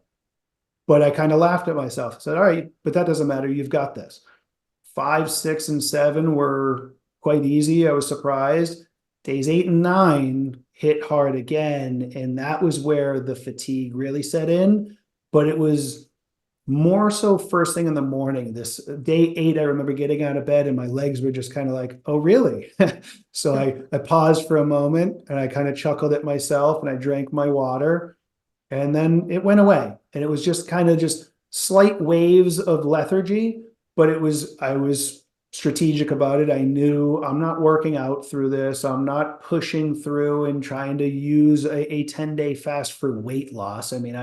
Speaker 2: But I kind of laughed at myself. I said, all right, but that doesn't matter. You've got this. 5, 6, and 7 were quite easy. I was surprised. Days 8 and 9 hit hard again, and that was where the fatigue really set in. But it was more so first thing in the morning. This day 8, I remember getting out of bed and my legs were just kind of like, oh, really? So I paused for a moment and I kind of chuckled at myself and I drank my water and then it went away. And it was just kind of just slight waves of lethargy, but I was strategic about it. I knew I'm not working out through this. I'm not pushing through and trying to use a 10-day fast for weight loss. I mean,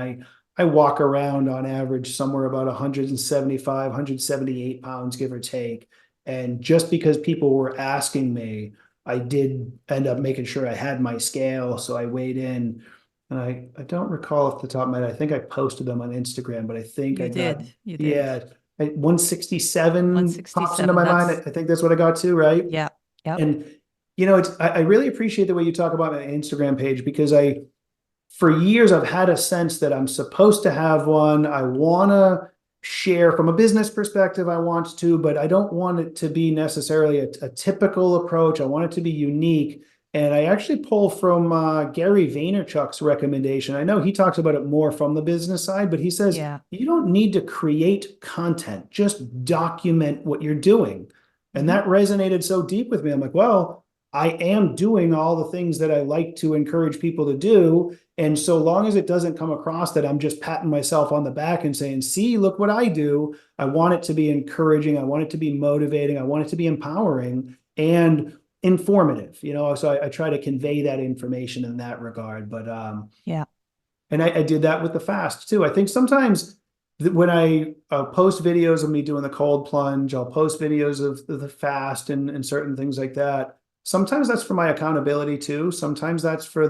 Speaker 2: I walk around on average somewhere about 175, 178 pounds, give or take. And just because people were asking me, I did end up making sure I had my scale. So I weighed in and I don't recall off the top of my head. I think I posted them on Instagram, but I think I
Speaker 1: You
Speaker 2: got,
Speaker 1: did. You did.
Speaker 2: yeah, 167 pops into
Speaker 1: 167.
Speaker 2: my mind.
Speaker 1: That's,
Speaker 2: I think that's what I got to, right?
Speaker 1: yeah. Yep.
Speaker 2: And, I really appreciate the way you talk about my Instagram page because for years, I've had a sense that I'm supposed to have one. I want to share from a business perspective, I want to, but I don't want it to be necessarily a typical approach. I want it to be unique. And I actually pull from Gary Vaynerchuk's recommendation. I know he talks about it more from the business side, but he says
Speaker 1: Yeah.
Speaker 2: you don't need to create content, just document what you're doing. And
Speaker 1: Hmm.
Speaker 2: that resonated so deep with me. I'm like, well, I am doing all the things that I like to encourage people to do. And so long as it doesn't come across that I'm just patting myself on the back and saying, see, look what I do. I want it to be encouraging. I want it to be motivating. I want it to be empowering and informative, so I try to convey that information in that regard. But
Speaker 1: Yeah.
Speaker 2: and I did that with the fast too. I think sometimes when I post videos of me doing the cold plunge, I'll post videos of the fast and certain things like that. Sometimes that's for my accountability too. Sometimes that's for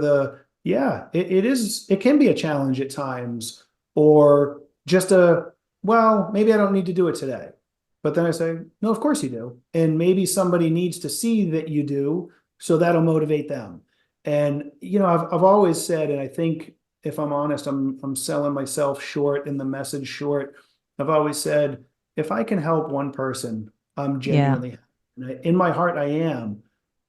Speaker 2: it can be a challenge at times, or just well, maybe I don't need to do it today. But then I say, no, of course you do. And maybe somebody needs to see that you do, so that'll motivate them. And, I've always said, and I think if I'm honest, I'm selling myself short and the message short. I've always said, if I can help one person, I'm
Speaker 1: Yeah.
Speaker 2: genuinely in my heart I am.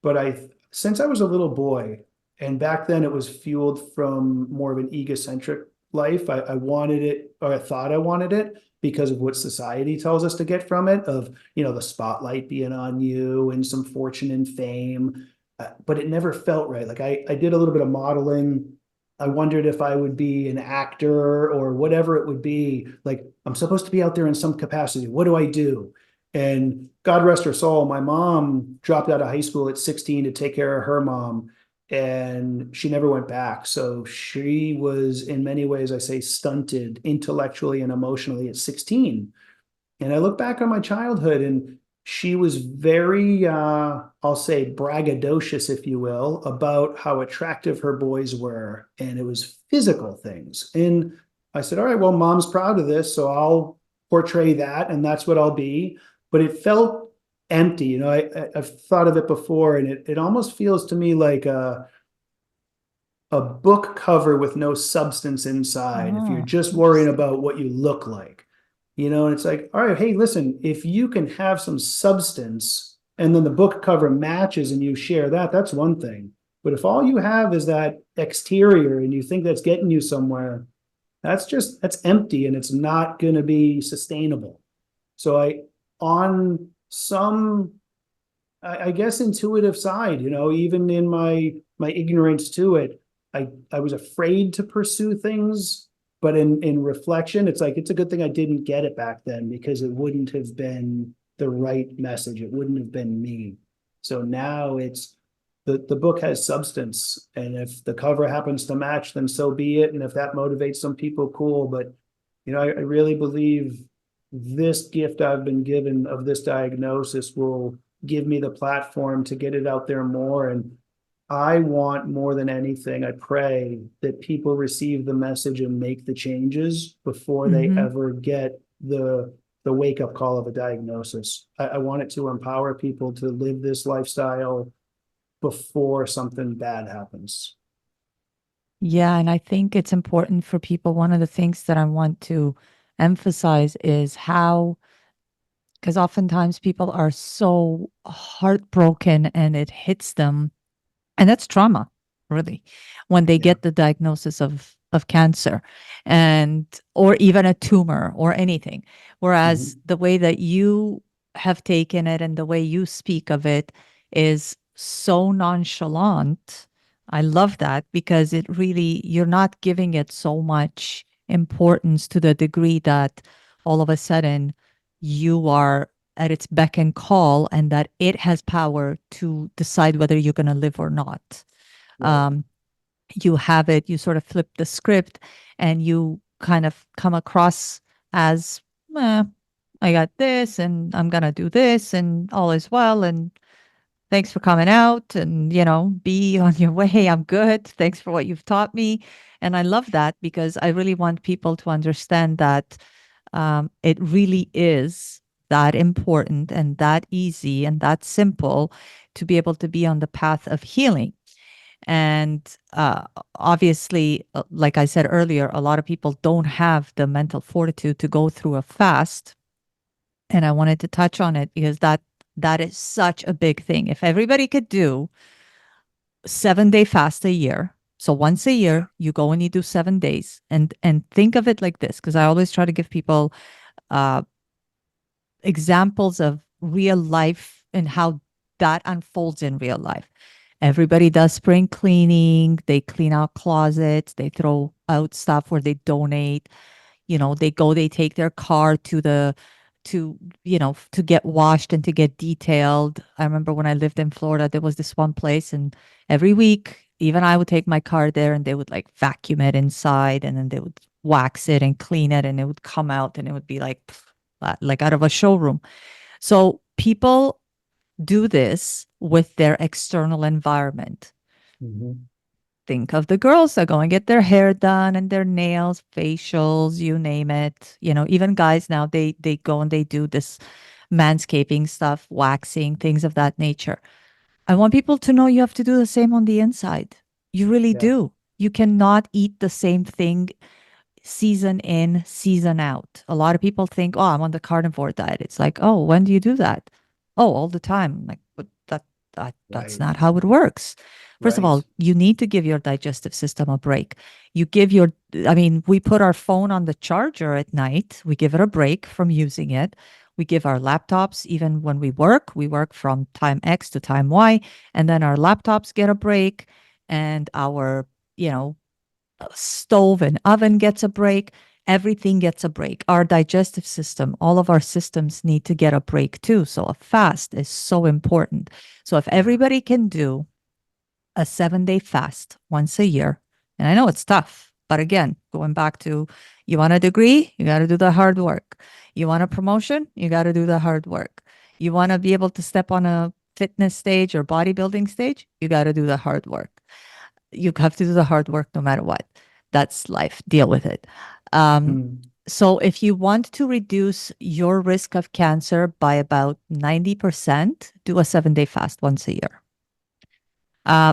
Speaker 2: But since I was a little boy, and back then it was fueled from more of an egocentric life. I wanted it, or I thought I wanted it because of what society tells us to get from it, of the spotlight being on you and some fortune and fame. But it never felt right. Like I did a little bit of modeling. I wondered if I would be an actor or whatever it would be. Like, I'm supposed to be out there in some capacity. What do I do? And God rest her soul, my mom dropped out of high school at 16 to take care of her mom, and she never went back. So she was, in many ways, I say, stunted intellectually and emotionally at 16. And I look back on my childhood and she was very, I'll say, braggadocious, if you will, about how attractive her boys were. And it was physical things. And I said, all right, well, mom's proud of this. So I'll portray that and that's what I'll be. But it felt empty. I've thought of it before, and it almost feels to me like a book cover with no substance inside if you're
Speaker 1: Oh,
Speaker 2: just worrying
Speaker 1: interesting.
Speaker 2: about what you look like. And it's like, all right, hey, listen, if you can have some substance and then the book cover matches and you share that, that's one thing. But if all you have is that exterior and you think that's getting you somewhere, that's empty and it's not going to be sustainable. So on some, I guess, intuitive side, even in my ignorance to it, I was afraid to pursue things, but in reflection, it's like it's a good thing I didn't get it back then because it wouldn't have been the right message. It wouldn't have been me. So now it's the book has substance, and if the cover happens to match, then so be it. And if that motivates some people, cool. But I really believe this gift I've been given of this diagnosis will give me the platform to get it out there more. And I want more than anything, I pray that people receive the message and make the changes before they
Speaker 1: Hmm.
Speaker 2: ever get the wake up call of a diagnosis. I want it to empower people to live this lifestyle before something bad happens.
Speaker 1: Yeah. And I think it's important for people. One of the things that I want to emphasize is how, because oftentimes people are so heartbroken and it hits them. And that's trauma, really, when they
Speaker 2: Yeah.
Speaker 1: get the diagnosis of of cancer, and or even a tumor or anything. Whereas
Speaker 2: Mhm.
Speaker 1: the way that you have taken it and the way you speak of it is so nonchalant. I love that because it really, you're not giving it so much importance to the degree that all of a sudden you are at its beck and call and that it has power to decide whether you're going to live or not.
Speaker 2: Right.
Speaker 1: Um, you have it, you sort of flip the script and you kind of come across as, eh, I got this and I'm going to do this and all is well. And thanks for coming out and, be on your way. I'm good. Thanks for what you've taught me. And I love that because I really want people to understand that it really is that important and that easy and that simple to be able to be on the path of healing. And obviously, like I said earlier, a lot of people don't have the mental fortitude to go through a fast. And I wanted to touch on it because that is such a big thing. If everybody could do 7-day fast a year, so once a year you go and you do 7 days, and think of it like this, because I always try to give people uh, examples of real life and how that unfolds in real life. Everybody does spring cleaning. They clean out closets. They throw out stuff where they donate. They go, they take their car to get washed and to get detailed. I remember when I lived in Florida, there was this one place, and every week, even I would take my car there and they would like vacuum it inside and then they would wax it and clean it and it would come out and it would be like, like out of a showroom. So people do this with their external environment.
Speaker 2: Mhm.
Speaker 1: Think of the girls that go and get their hair done and their nails, facials, you name it. Even guys now, they go and they do this manscaping stuff, waxing, things of that nature. I want people to know you have to do the same on the inside. You really
Speaker 2: Yeah.
Speaker 1: do. You cannot eat the same thing season in, season out. A lot of people think, oh, I'm on the carnivore diet. It's like, oh, when do you do that? Oh, all the time. Like, but that's
Speaker 2: Right.
Speaker 1: not how it works. First of
Speaker 2: Right.
Speaker 1: all, you need to give your digestive system a break. You give your, I mean, we put our phone on the charger at night. We give it a break from using it. We give our laptops, even when we work from time X to time Y, and then our laptops get a break and our, you know, stove and oven gets a break. Everything gets a break. Our digestive system, all of our systems need to get a break too. So a fast is so important. So if
Speaker 2: Yeah.
Speaker 1: everybody can do a 7-day fast once a year, and I know it's tough, but again, going back to, you want a degree, you got to do the hard work. You want a promotion, you got to do the hard work. You want to be able to step on a fitness stage or bodybuilding stage, you got to do the hard work. You have to do the hard work no matter what. That's life. Deal with it. Um,
Speaker 2: Mm.
Speaker 1: so, if you want to reduce your risk of cancer by about 90%, do a 7-day fast once a year.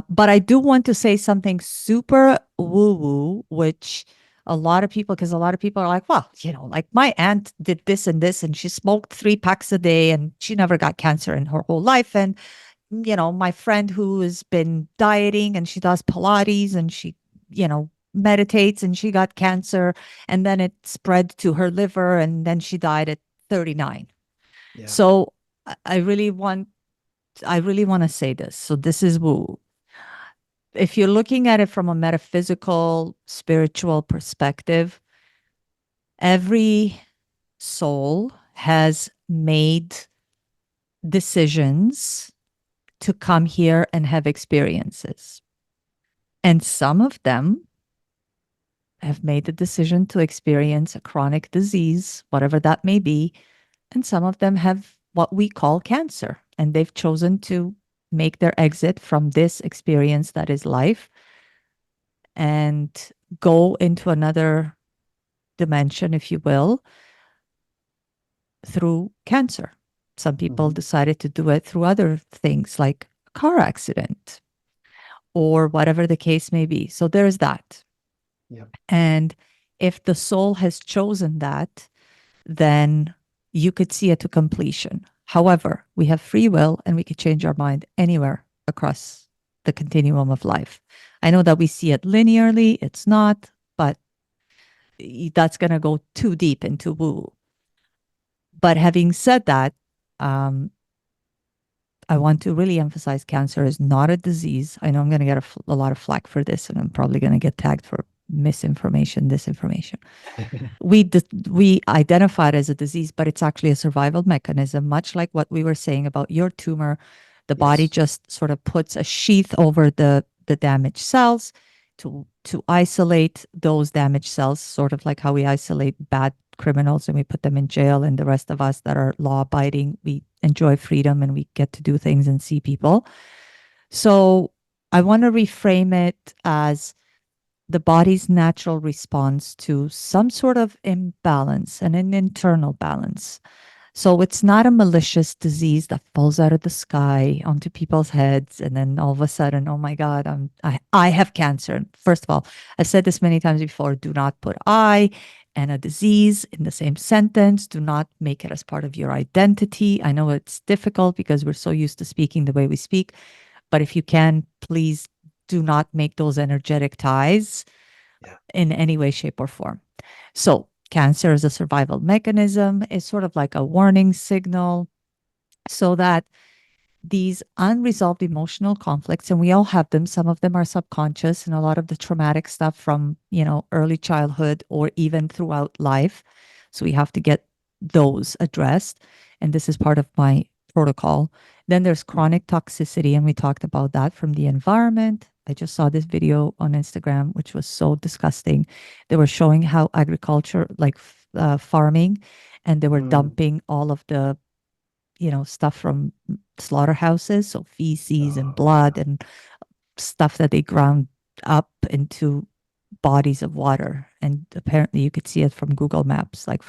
Speaker 1: But I do want to say something super woo woo, which because a lot of people are like, well, like my aunt did this and this, and she smoked 3 packs a day and she never got cancer in her whole life. And my friend who has been dieting and she does Pilates and she, meditates and she got cancer and then it spread to her liver and then she died at 39.
Speaker 2: Yeah.
Speaker 1: So I I really want, I really want to say this. So this is woo. If you're looking at it from a metaphysical, spiritual perspective, every soul has made decisions to come here and have experiences. And some of them have made the decision to experience a chronic disease, whatever that may be. And some of them have what we call cancer. And they've chosen to make their exit from this experience that is life and go into another dimension, if you will, through cancer. Some people
Speaker 2: Mhm.
Speaker 1: decided to do it through other things like a car accident or whatever the case may be. So there's that.
Speaker 2: Yep.
Speaker 1: And if the soul has chosen that, then you could see it to completion. However, we have free will and we could change our mind anywhere across the continuum of life. I know that we see it linearly, it's not. but that's going to go too deep into woo. But having said that, I want to really emphasize cancer is not a disease. I know I'm going to get a lot of flack for this, and I'm probably going to get tagged for misinformation, disinformation. We identify it as a disease, but it's actually a survival mechanism, much like what we were saying about your tumor. The body
Speaker 2: Yes.
Speaker 1: just sort of puts a sheath over the damaged cells to isolate those damaged cells, sort of like how we isolate bad criminals and we put them in jail, and the rest of us that are law abiding, we enjoy freedom and we get to do things and see people. So I want to reframe it as the body's natural response to some sort of imbalance and an internal balance. So it's not a malicious disease that falls out of the sky onto people's heads, and then all of a sudden, oh my God, I have cancer. First of all, I've said this many times before: do not put "I" and a disease in the same sentence. Do not make it as part of your identity. I know it's difficult because we're so used to speaking the way we speak, but if you can, please do not make those energetic ties
Speaker 2: Yeah.
Speaker 1: in any way, shape, or form. So, cancer is a survival mechanism. It's sort of like a warning signal so that these unresolved emotional conflicts, and we all have them, some of them are subconscious, and a lot of the traumatic stuff from, early childhood or even throughout life. So, we have to get those addressed. And this is part of my protocol. Then there's chronic toxicity, and we talked about that from the environment. I just saw this video on Instagram, which was so disgusting. They were showing how agriculture, like farming, and they were
Speaker 2: Mm.
Speaker 1: dumping all of the, stuff from slaughterhouses, so feces and
Speaker 2: Oh,
Speaker 1: blood
Speaker 2: yeah.
Speaker 1: and stuff that they ground up into bodies of water. And apparently you could see it from Google Maps, like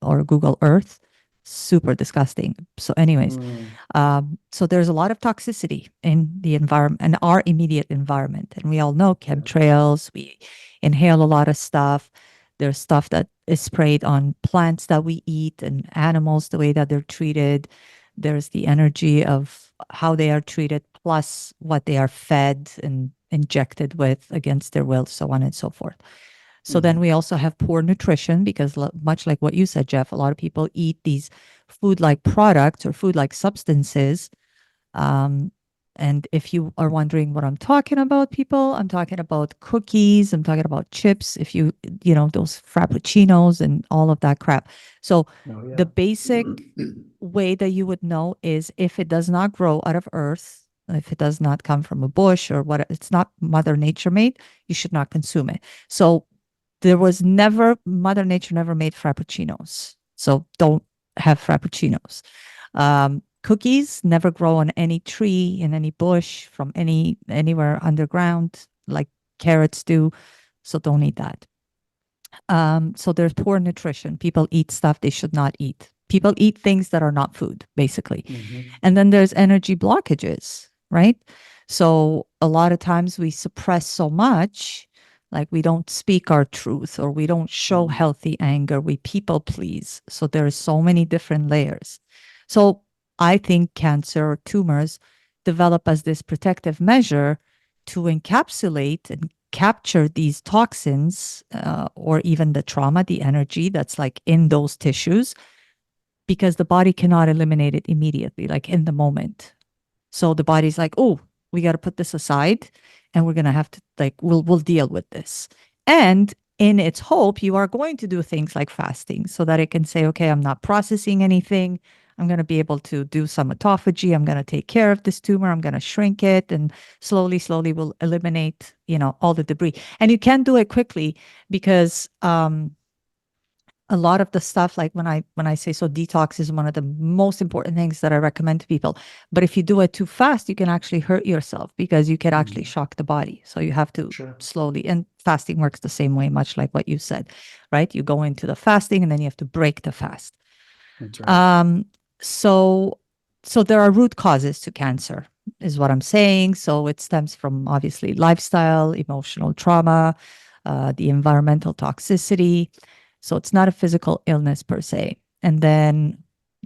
Speaker 1: or Google Earth. Super disgusting. So, anyways,
Speaker 2: Mm.
Speaker 1: so there's a lot of toxicity in the environment and our immediate environment. And we all know
Speaker 2: Yeah.
Speaker 1: chemtrails, we inhale a lot of stuff. There's stuff that is sprayed on plants that we eat and animals, the way that they're treated. There's the energy of how they are treated, plus what they are fed and injected with against their will, so on and so forth. So then
Speaker 2: Mhm.
Speaker 1: we also have poor nutrition because, much like what you said, Jeff, a lot of people eat these food like products or food like substances. Um, and if you are wondering what I'm talking about, people, I'm talking about cookies, I'm talking about chips, those frappuccinos and all of that crap. So
Speaker 2: Oh,
Speaker 1: the
Speaker 2: yeah.
Speaker 1: basic way that you would know is if it does not grow out of earth, if it does not come from a bush or what, it's not Mother Nature made, you should not consume it. So Mother Nature never made frappuccinos. So don't have frappuccinos. Cookies never grow on any tree, in any bush, from anywhere underground, like carrots do. So don't eat that. So there's poor nutrition. People eat stuff they should not eat. People eat things that are not food, basically.
Speaker 2: Mhm.
Speaker 1: And then there's energy blockages, right? So a lot of times we suppress so much, like we don't speak our truth or we don't show
Speaker 2: Mm.
Speaker 1: healthy anger. We people please. So there's so many different layers. So I think cancer or tumors develop as this protective measure to encapsulate and capture these toxins or even the trauma, the energy that's like in those tissues, because the body cannot eliminate it immediately, like in the moment. So the body's like, oh, we got to put this aside and we're going to have to like, we'll deal with this. And in its hope, you are going to do things like fasting so that it can say, okay, I'm not processing anything. I'm going to be able to do some autophagy. I'm going to take care of this tumor. I'm going to shrink it and slowly, slowly will eliminate, all the debris. And you can do it quickly because, a lot of the stuff, like when I say, so detox is one of the most important things that I recommend to people, but if you do it too fast you can actually hurt yourself because you can actually
Speaker 2: Mhm.
Speaker 1: shock the body. So you have to
Speaker 2: Sure.
Speaker 1: slowly, and fasting works the same way, much like what you said, right? You go into the fasting and then you have to break the fast.
Speaker 2: That's right.
Speaker 1: Um so so there are root causes to cancer, is what I'm saying. So it stems from obviously lifestyle, emotional trauma, the environmental toxicity. So it's not a physical illness per se. And then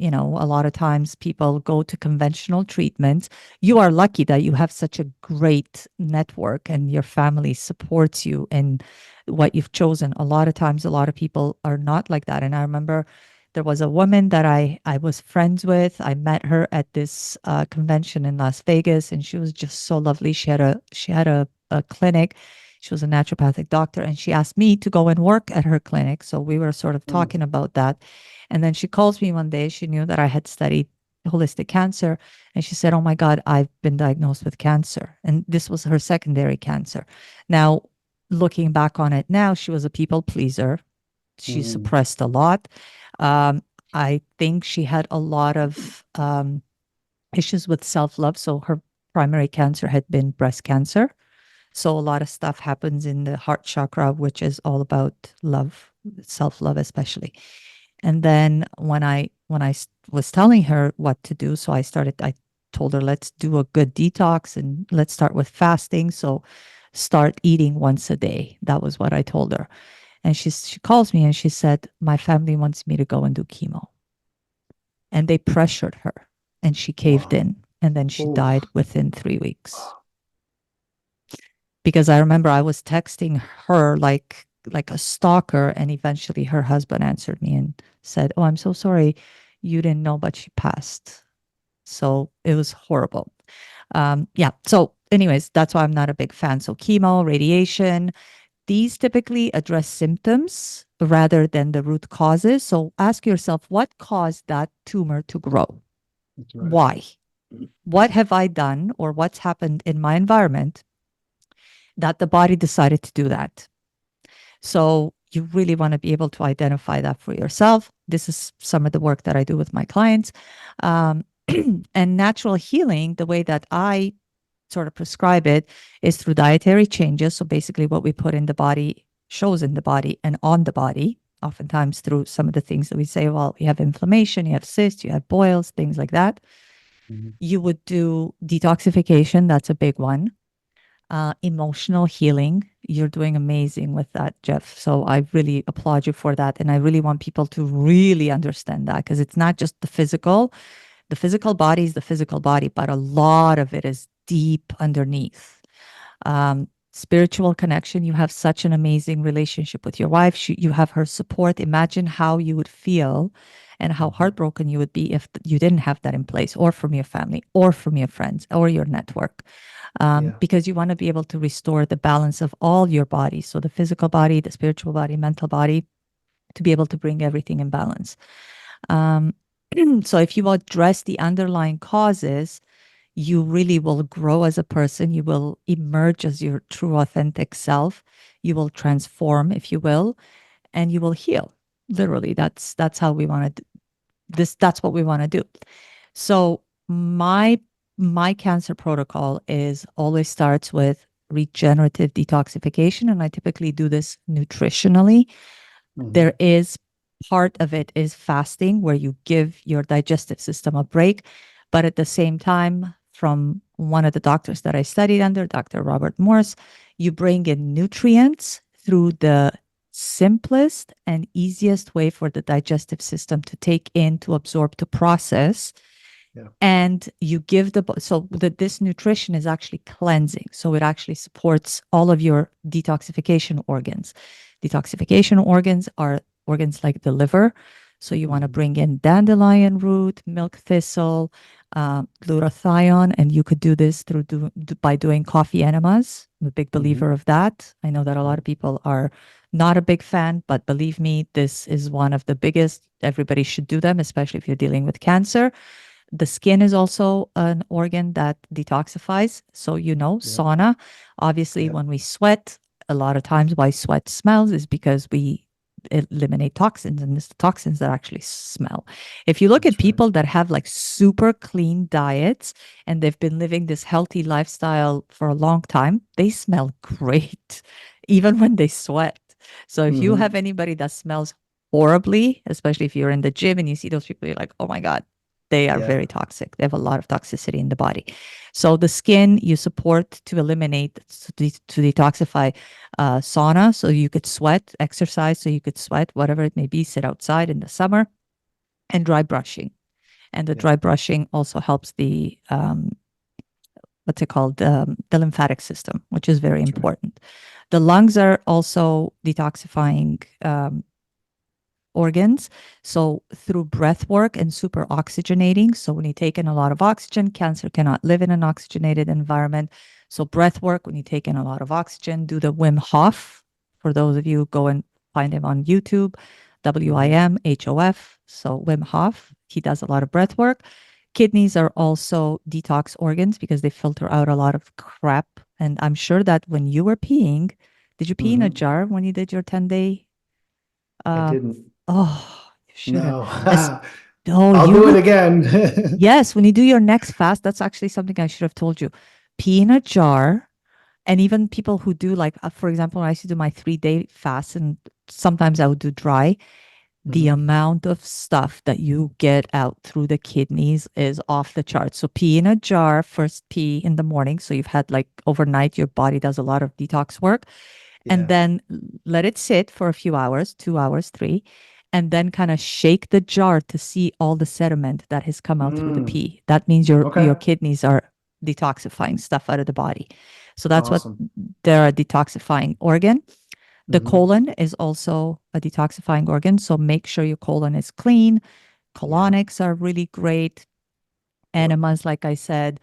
Speaker 1: a lot of times people go to conventional treatments. You are lucky that you have such a great network and your family supports you in what you've chosen. A lot of times, a lot of people are not like that. And I remember there was a woman that I was friends with. I met her at this convention in Las Vegas, and she was just so lovely. She had a clinic. She was a naturopathic doctor, and she asked me to go and work at her clinic. So we were sort of
Speaker 2: Mm,
Speaker 1: talking about that. And then she calls me one day. She knew that I had studied holistic cancer. And she said, "Oh my God, I've been diagnosed with cancer." And this was her secondary cancer. Now, looking back on it now, she was a people pleaser. She
Speaker 2: mhm,
Speaker 1: suppressed a lot. Um, I think she had a lot of issues with self love. So her primary cancer had been breast cancer. So a lot of stuff happens in the heart chakra, which is all about love, self love, especially. And then when I was telling her what to do, so I told her, let's do a good detox and let's start with fasting. So start eating once a day. That was what I told her. And she calls me and she said, my family wants me to go and do chemo. And they pressured her and she caved
Speaker 2: wow.
Speaker 1: in. And then she died
Speaker 2: Oof.
Speaker 1: within 3 weeks. Because I remember I was texting her like a stalker, and eventually her husband answered me and said, "Oh, I'm so sorry, you didn't know, but she passed." So it was horrible. Yeah. So, anyways, that's why I'm not a big fan. So chemo, radiation, these typically address symptoms rather than the root causes. So ask yourself, what caused that tumor to grow?
Speaker 2: That's right.
Speaker 1: Why? What have I done or what's happened in my environment that the body decided to do that? So you really want to be able to identify that for yourself. This is some of the work that I do with my clients. Um, and natural healing, the way that I sort of prescribe it is through dietary changes. So basically, what we put in the body shows in the body and on the body. Oftentimes, through some of the things that we say, well, you have inflammation, you have cysts, you have boils, things like that.
Speaker 2: Mhm.
Speaker 1: You would do detoxification. That's a big one. Emotional healing. You're doing amazing with that, Jeff. So I really applaud you for that. And I really want people to really understand that because it's not just the physical. The physical body is the physical body, but a lot of it is deep underneath. Spiritual connection. You have such an amazing relationship with your wife. You have her support. Imagine how you would feel and how
Speaker 2: Mhm.
Speaker 1: heartbroken you would be if you didn't have that in place, or from your family, or from your friends, or your network.
Speaker 2: Yeah.
Speaker 1: Because you want to be able to restore the balance of all your bodies. So the physical body, the spiritual body, mental body, to be able to bring everything in balance. Um, so if you address the underlying causes, you really will grow as a person. You will emerge as your true, authentic self. You will transform, if you will, and you will heal. Literally, that's how we want to this. That's what we want to do. So my cancer protocol is always starts with regenerative detoxification, and I typically do this nutritionally. There
Speaker 2: Mhm.
Speaker 1: is part of it is fasting where you give your digestive system a break, but at the same time, from one of the doctors that I studied under, Dr. Robert Morse, you bring in nutrients through the simplest and easiest way for the digestive system to take in, to absorb, to process.
Speaker 2: Yeah.
Speaker 1: And you give so that this nutrition is actually cleansing. So it actually supports all of your detoxification organs. Detoxification organs are organs like the liver. So you want to
Speaker 2: Mhm.
Speaker 1: bring in dandelion root, milk thistle, glutathione, and you could do this by doing coffee enemas. I'm a big
Speaker 2: Mhm.
Speaker 1: believer of that. I know that a lot
Speaker 2: Yep.
Speaker 1: of people are not a big fan, but believe me, this is one of the biggest. Everybody should do them, especially if you're dealing with cancer. The skin is also an organ that detoxifies. So,
Speaker 2: Yep.
Speaker 1: sauna. Obviously,
Speaker 2: Yep.
Speaker 1: when we sweat, a lot of times why sweat smells is because we eliminate toxins, and it's the toxins that actually smell. If you look at
Speaker 2: That's right.
Speaker 1: people that have like super clean diets and they've been living this healthy lifestyle for a long time, they smell great, even when they sweat. So if you have
Speaker 2: Mhm.
Speaker 1: anybody that smells horribly, especially if you're in the gym and you see those people, you're like, oh my God, they are
Speaker 2: Yeah.
Speaker 1: very toxic. They have a lot of toxicity in the body. So the skin you support to eliminate, to detoxify, sauna, so you could sweat, exercise, so you could sweat, whatever it may be, sit outside in the summer, and dry brushing. And the
Speaker 2: Yeah.
Speaker 1: dry brushing also helps the what's it called, the lymphatic system, which is very
Speaker 2: That's right.
Speaker 1: important. The lungs are also detoxifying organs. So through breath work and super oxygenating. So when you take in a lot of oxygen, cancer cannot live in an oxygenated environment. So breath work, when you take in a lot of oxygen, do the Wim Hof. For those of you, go and find him on YouTube,
Speaker 2: Hmm.
Speaker 1: WIMHOF. So Wim Hof, he does a lot of breath work. Kidneys are also detox organs because they filter out a lot of crap. And I'm sure that when you were peeing, did you pee in a
Speaker 2: Hmm.
Speaker 1: jar when you did your 10-day
Speaker 2: I
Speaker 1: uh,
Speaker 2: didn't.
Speaker 1: Oh, you should have.
Speaker 2: No.
Speaker 1: As oh,
Speaker 2: I'll
Speaker 1: you
Speaker 2: do it
Speaker 1: would.
Speaker 2: again.
Speaker 1: Yes, when you do your next fast, that's actually something I should have told you. Pee in a jar, and even people who do like, for example, when I used to do my 3-day fast, and sometimes I would do dry. The
Speaker 2: Hmm.
Speaker 1: amount of stuff that you get out through the kidneys is off the charts. So pee in a jar, first pee in the morning. So you've had like overnight, your body does a lot of detox work and
Speaker 2: Yeah.
Speaker 1: then let it sit for a few hours, 2 hours, three, and then kind of shake the jar to see all the sediment that has come out through the
Speaker 2: Mm.
Speaker 1: pee. That means your
Speaker 2: Okay.
Speaker 1: kidneys are detoxifying stuff out of the body. So that's what
Speaker 2: Awesome.
Speaker 1: they're a detoxifying organ. The
Speaker 2: Hmm.
Speaker 1: colon is also a detoxifying organ. So make sure your colon is clean.
Speaker 2: Yeah.
Speaker 1: Colonics are really great.
Speaker 2: Yep.
Speaker 1: Enemas, like I said,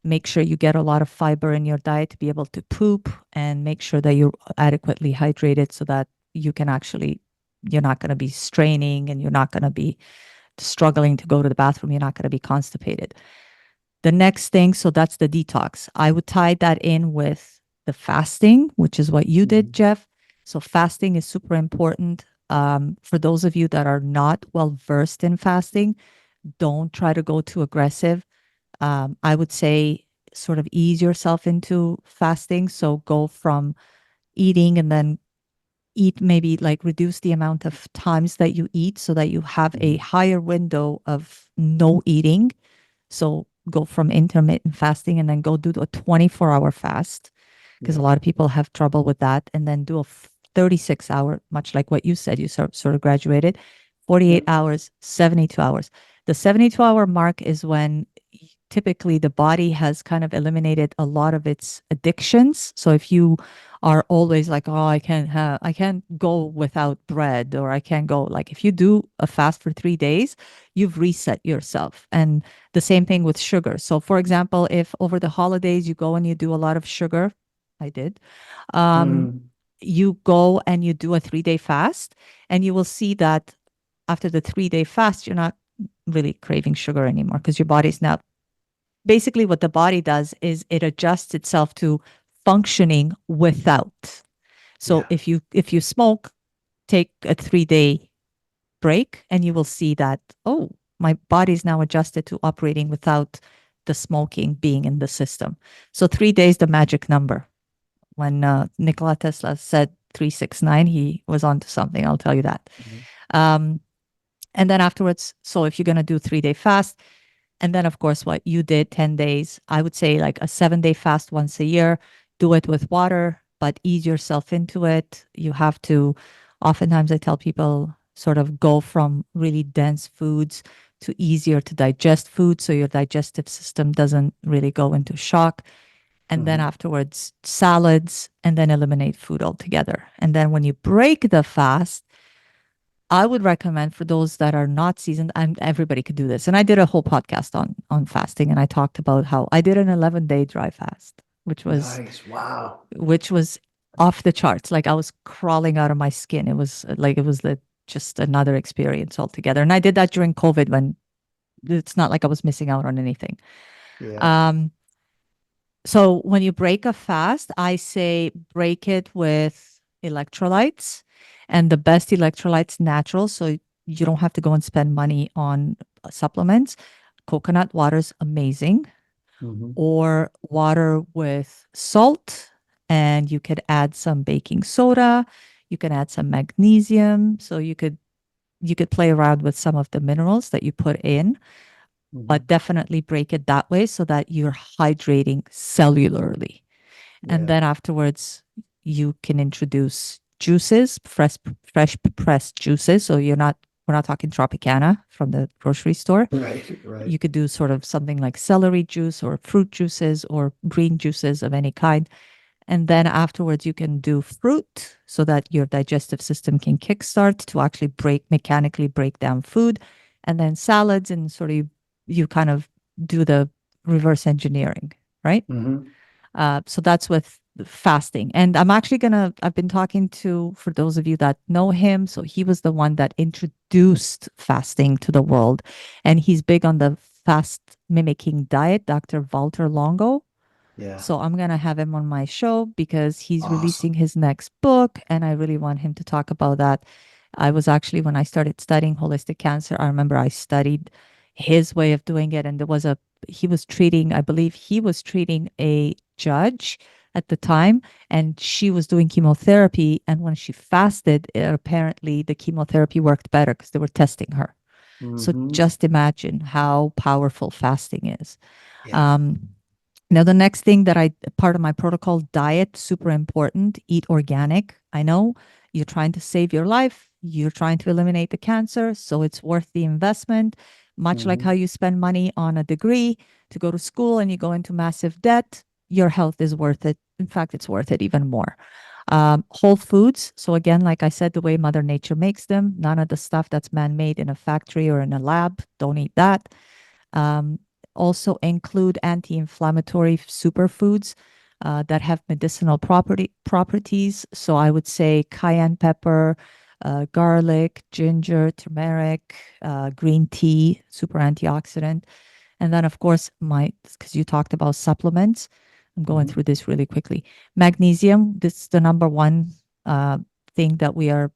Speaker 1: make sure you get a lot of fiber in your diet to be able to poop and make sure that you're adequately hydrated so that you can actually, you're not going to be straining and you're not going to be struggling to go to the bathroom. You're not going to be constipated. The next thing, so that's the detox. I would tie that in with the fasting, which is what you did,
Speaker 2: Hmm.
Speaker 1: Jeff. So fasting is super important. For those of you that are not well versed in fasting, don't try to go too aggressive. I would say sort of ease yourself into fasting. So go from eating and then eat maybe like reduce the amount of times that you eat so that you have a
Speaker 2: Hmm.
Speaker 1: higher window of no eating. So go from intermittent fasting and then go do a 24-hour fast because a
Speaker 2: Yeah.
Speaker 1: lot of people have trouble with that. And then do a 36-hour, much like what you said, you sort of graduated, 48
Speaker 2: Yep.
Speaker 1: hours, 72 hours. The 72-hour mark is when typically the body has kind of eliminated a lot of its addictions. So if you are always like, oh, I can't go without bread, or I can't go, like if you do a fast for 3 days, you've reset yourself. And the same thing with sugar. So for example, if over the holidays you go and you do a lot of sugar, I did, um,
Speaker 2: Mm.
Speaker 1: you go and you do a 3-day fast, and you will see that after the 3-day fast, you're not really craving sugar anymore because your body's now basically what the body does is it adjusts itself to functioning without. So
Speaker 2: Yeah.
Speaker 1: if you smoke, take a 3-day break and you will see that, oh, my body's now adjusted to operating without the smoking being in the system. So 3 days, the magic number. When Nikola Tesla said 369, he was onto something. I'll tell you that.
Speaker 2: Mhm.
Speaker 1: Um, and then afterwards, so if you're going to do 3-day fast, and then, of course, what you did 10 days, I would say like a 7-day fast once a year. Do it with water, but ease yourself into it. You have to, oftentimes, I tell people sort of go from really dense foods to easier to digest food so your digestive system doesn't really go into shock. And then
Speaker 2: Mhm.
Speaker 1: afterwards, salads, and then eliminate food altogether. And then when you break the fast, I would recommend for those that are not seasoned, and everybody could do this. And I did a whole podcast on fasting, and I talked about how I did an 11-day dry fast,
Speaker 2: Nice. Wow.
Speaker 1: which was off the charts. Like I was crawling out of my skin. It was like it was just another experience altogether. And I did that during COVID when it's not like I was missing out on anything.
Speaker 2: Yeah.
Speaker 1: Um, so when you break a fast, I say break it with electrolytes, and the best electrolytes natural. So you don't have to go and spend money on supplements. Coconut water is amazing,
Speaker 2: Hmm.
Speaker 1: or water with salt, and you could add some baking soda. You can add some magnesium. So you could play around with some of the minerals that you put in, but
Speaker 2: Hmm.
Speaker 1: definitely break it that way so that you're hydrating cellularly. And
Speaker 2: Yeah.
Speaker 1: then afterwards, you can introduce juices, fresh pressed juices. So you're not we're not talking Tropicana from the grocery store.
Speaker 2: Right, right.
Speaker 1: You could do sort of something like celery juice or fruit juices or green juices of any kind. And then afterwards, you can do fruit so that your digestive system can kickstart to actually mechanically break down food. And then salads, and sort of you kind of do the reverse engineering, right?
Speaker 2: Hmm.
Speaker 1: So that's with fasting. And I've been talking to, for those of you that know him, so he was the one that introduced fasting to the world. And he's big on the fast mimicking diet, Dr. Walter Longo.
Speaker 2: Yeah.
Speaker 1: So I'm going to have him on my show because he's releasing
Speaker 2: Awesome.
Speaker 1: his next book, and I really want him to talk about that. I was actually, when I started studying holistic cancer, I remember I studied his way of doing it. And he was treating, I believe he was treating a judge at the time, and she was doing chemotherapy. And when she fasted, apparently the chemotherapy worked better because they were testing her. So
Speaker 2: Hmm.
Speaker 1: just imagine how powerful fasting is.
Speaker 2: Yeah.
Speaker 1: Um, Now, the next thing that part of my protocol, diet, super important. Eat organic. I know you're trying to save your life. You're trying to eliminate the cancer. So it's worth the investment. Much like how
Speaker 2: Hmm.
Speaker 1: you spend money on a degree to go to school and you go into massive debt, your health is worth it. In fact, it's worth it even more. Whole foods. So again, like I said, the way Mother Nature makes them, none of the stuff that's man-made in a factory or in a lab. Don't eat that. Um, Also include anti-inflammatory superfoods that have medicinal properties. So I would say cayenne pepper, garlic, ginger, turmeric, green tea, super antioxidant. And then, of course, because you talked about supplements, I'm going
Speaker 2: Hmm.
Speaker 1: through this really quickly. Magnesium, this is the number one uh, thing that we are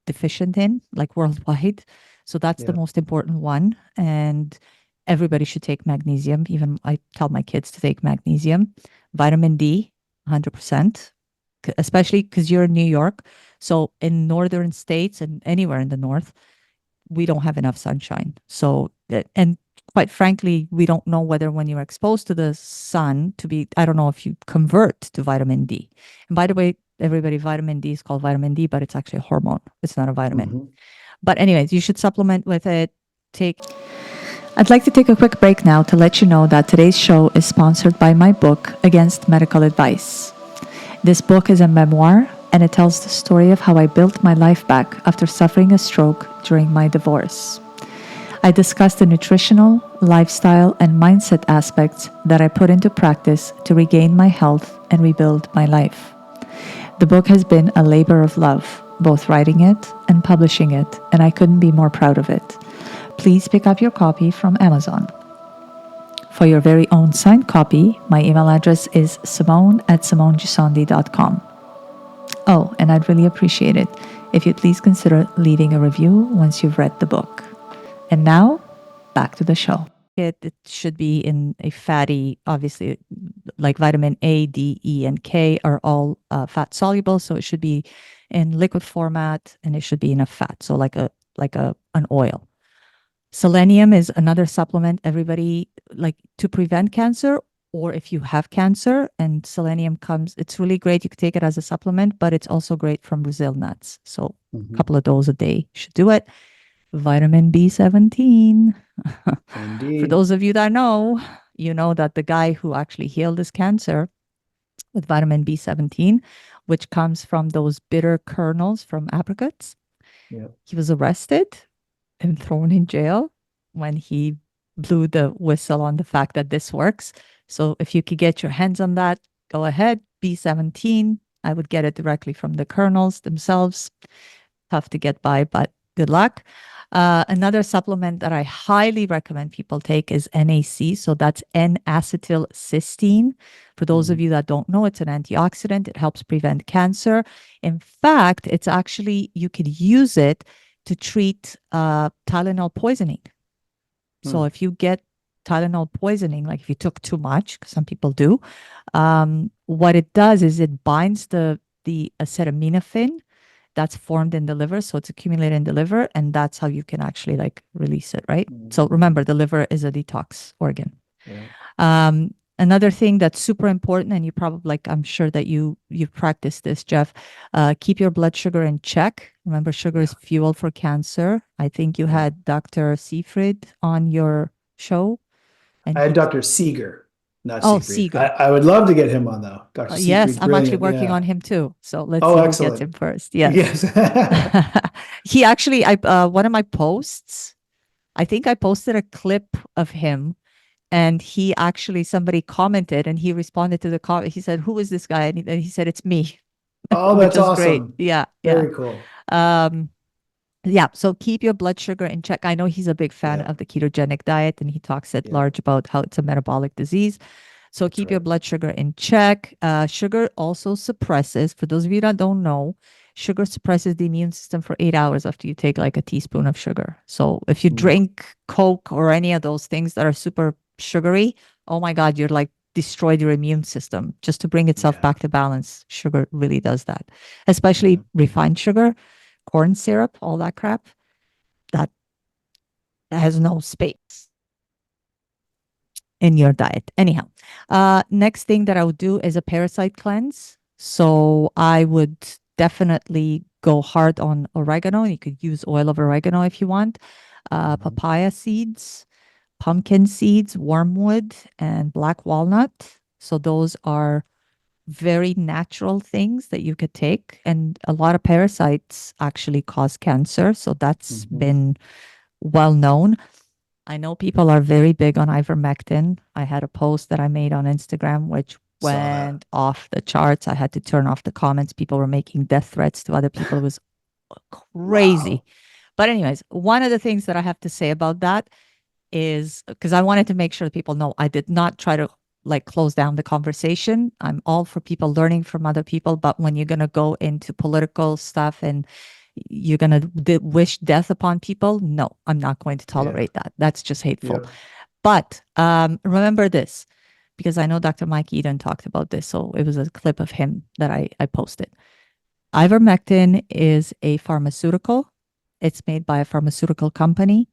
Speaker 1: deficient in, like worldwide. So that's the
Speaker 2: Yeah.
Speaker 1: most important one. And everybody should take magnesium. Even I tell my kids to take magnesium. Vitamin D, 100%, especially because you're in New York. So in northern states and anywhere in the north, we don't have enough sunshine. So, and quite frankly, we don't know whether when you're exposed to the sun I don't know if you convert to vitamin D. And by the way, everybody, vitamin D is called vitamin D, but it's actually a hormone. It's not a vitamin.
Speaker 2: Hmm.
Speaker 1: But anyways, you should supplement with it. Take I'd like to take a quick break now to let you know that today's show is sponsored by my book, Against Medical Advice. This book is a memoir, and it tells the story of how I built my life back after suffering a stroke during my divorce. I discuss the nutritional, lifestyle, and mindset aspects that I put into practice to regain my health and rebuild my life. The book has been a labor of love, both writing it and publishing it, and I couldn't be more proud of it. Please pick up your copy from Amazon. For your very own signed copy, my email address is simone@simonegisondi.com. Oh, and I'd really appreciate it if you'd please consider leaving a review once you've read the book. And now, back to the show. It should be in a fatty, obviously, like vitamin A, D, E, and K are all fat soluble. So it should be in liquid format, and it should be in a fat. So an oil. Selenium is another supplement everybody like to prevent cancer, or if you have cancer, and selenium it's really great. You could take it as a supplement, but it's also great from Brazil nuts. So a
Speaker 2: Hmm.
Speaker 1: couple of those a day should do it. Vitamin B17. For
Speaker 2: Indeed.
Speaker 1: those of you that know, you know that the guy who actually healed his cancer with vitamin B17, which comes from those bitter kernels from apricots,
Speaker 2: Yeah.
Speaker 1: he was arrested and thrown in jail when he blew the whistle on the fact that this works. So if you could get your hands on that, go ahead. B17, I would get it directly from the kernels themselves. Tough to get by, but good luck. Another supplement that I highly recommend people take is NAC. So that's N-acetylcysteine. For those of
Speaker 2: Hmm.
Speaker 1: you that don't know, it's an antioxidant. It helps prevent cancer. In fact, it's actually, you could use it to treat Tylenol poisoning. So if you get Tylenol poisoning, like if you took too much, because some people do, what it does is it binds the acetaminophen that's formed in the liver. So it's accumulated in the liver, and that's how you can actually like release it, right? So
Speaker 2: Hmm.
Speaker 1: remember, the liver is a detox organ.
Speaker 2: Yeah.
Speaker 1: Another thing that's super important, and you probably like, I'm sure that you've practiced this, Jeff. Keep your blood sugar in check. Remember, sugar is
Speaker 2: Yeah.
Speaker 1: fuel for cancer. I think you
Speaker 2: Yeah.
Speaker 1: had Dr. Seafried on your show, and
Speaker 2: I had
Speaker 1: he,
Speaker 2: Dr. Seeger, not
Speaker 1: oh,
Speaker 2: Seafried.
Speaker 1: Seeger.
Speaker 2: I would love to get him on though. Dr.
Speaker 1: Yes,
Speaker 2: Seafried's
Speaker 1: I'm actually
Speaker 2: brilliant.
Speaker 1: working
Speaker 2: Yeah.
Speaker 1: on him too. So let's
Speaker 2: Oh,
Speaker 1: see who gets
Speaker 2: excellent.
Speaker 1: him first. Yes.
Speaker 2: Yes.
Speaker 1: He actually, I one of my posts, I think I posted a clip of him, and he actually, somebody commented and he responded to the comment. He said, "Who is this guy?" And he said, "It's me,"
Speaker 2: Oh,
Speaker 1: which
Speaker 2: that's
Speaker 1: was great.
Speaker 2: awesome.
Speaker 1: Yeah, yeah.
Speaker 2: Very cool.
Speaker 1: Um, yeah, so keep your blood sugar in check. I know he's a big fan
Speaker 2: Yeah.
Speaker 1: of the ketogenic diet, and he talks at
Speaker 2: Yeah.
Speaker 1: large about how it's a metabolic disease. So
Speaker 2: That's
Speaker 1: keep your
Speaker 2: right.
Speaker 1: blood sugar in check. Sugar also suppresses, for those of you that don't know, sugar suppresses the immune system for 8 hours after you take like a teaspoon of sugar. So if you
Speaker 2: Mm,
Speaker 1: drink Coke or any of those things that are super sugary, oh my God, you're like destroyed your immune system just to bring itself
Speaker 2: yeah.
Speaker 1: back to balance. Sugar really does that,
Speaker 2: Yeah.
Speaker 1: especially refined sugar, corn syrup, all that crap that has no space in your diet. Anyhow, next thing that I would do is a parasite cleanse. So I would definitely go hard on oregano. You could use oil of oregano if you want.
Speaker 2: Mhm.
Speaker 1: Papaya seeds, pumpkin seeds, wormwood, and black walnut. So those are very natural things that you could take. And a lot of parasites actually cause cancer. So that's
Speaker 2: Mhm.
Speaker 1: been well known. I know people are very big on ivermectin. I had a post that I made on Instagram, which
Speaker 2: Saw that.
Speaker 1: went off the charts. I had to turn off the comments. People were making death threats to other people. It was crazy.
Speaker 2: Wow.
Speaker 1: But, anyways, one of the things that I have to say about that is because I wanted to make sure that people know I did not try to like close down the conversation. I'm all for people learning from other people, but when you're going to go into political stuff and you're going to wish death upon people, no, I'm not going to
Speaker 2: Yeah.
Speaker 1: tolerate that. That's just hateful.
Speaker 2: Yep.
Speaker 1: But remember this, because I know Dr. Mike Eden talked about this. So it was a clip of him that I posted. Ivermectin is a pharmaceutical. It's made by a pharmaceutical company.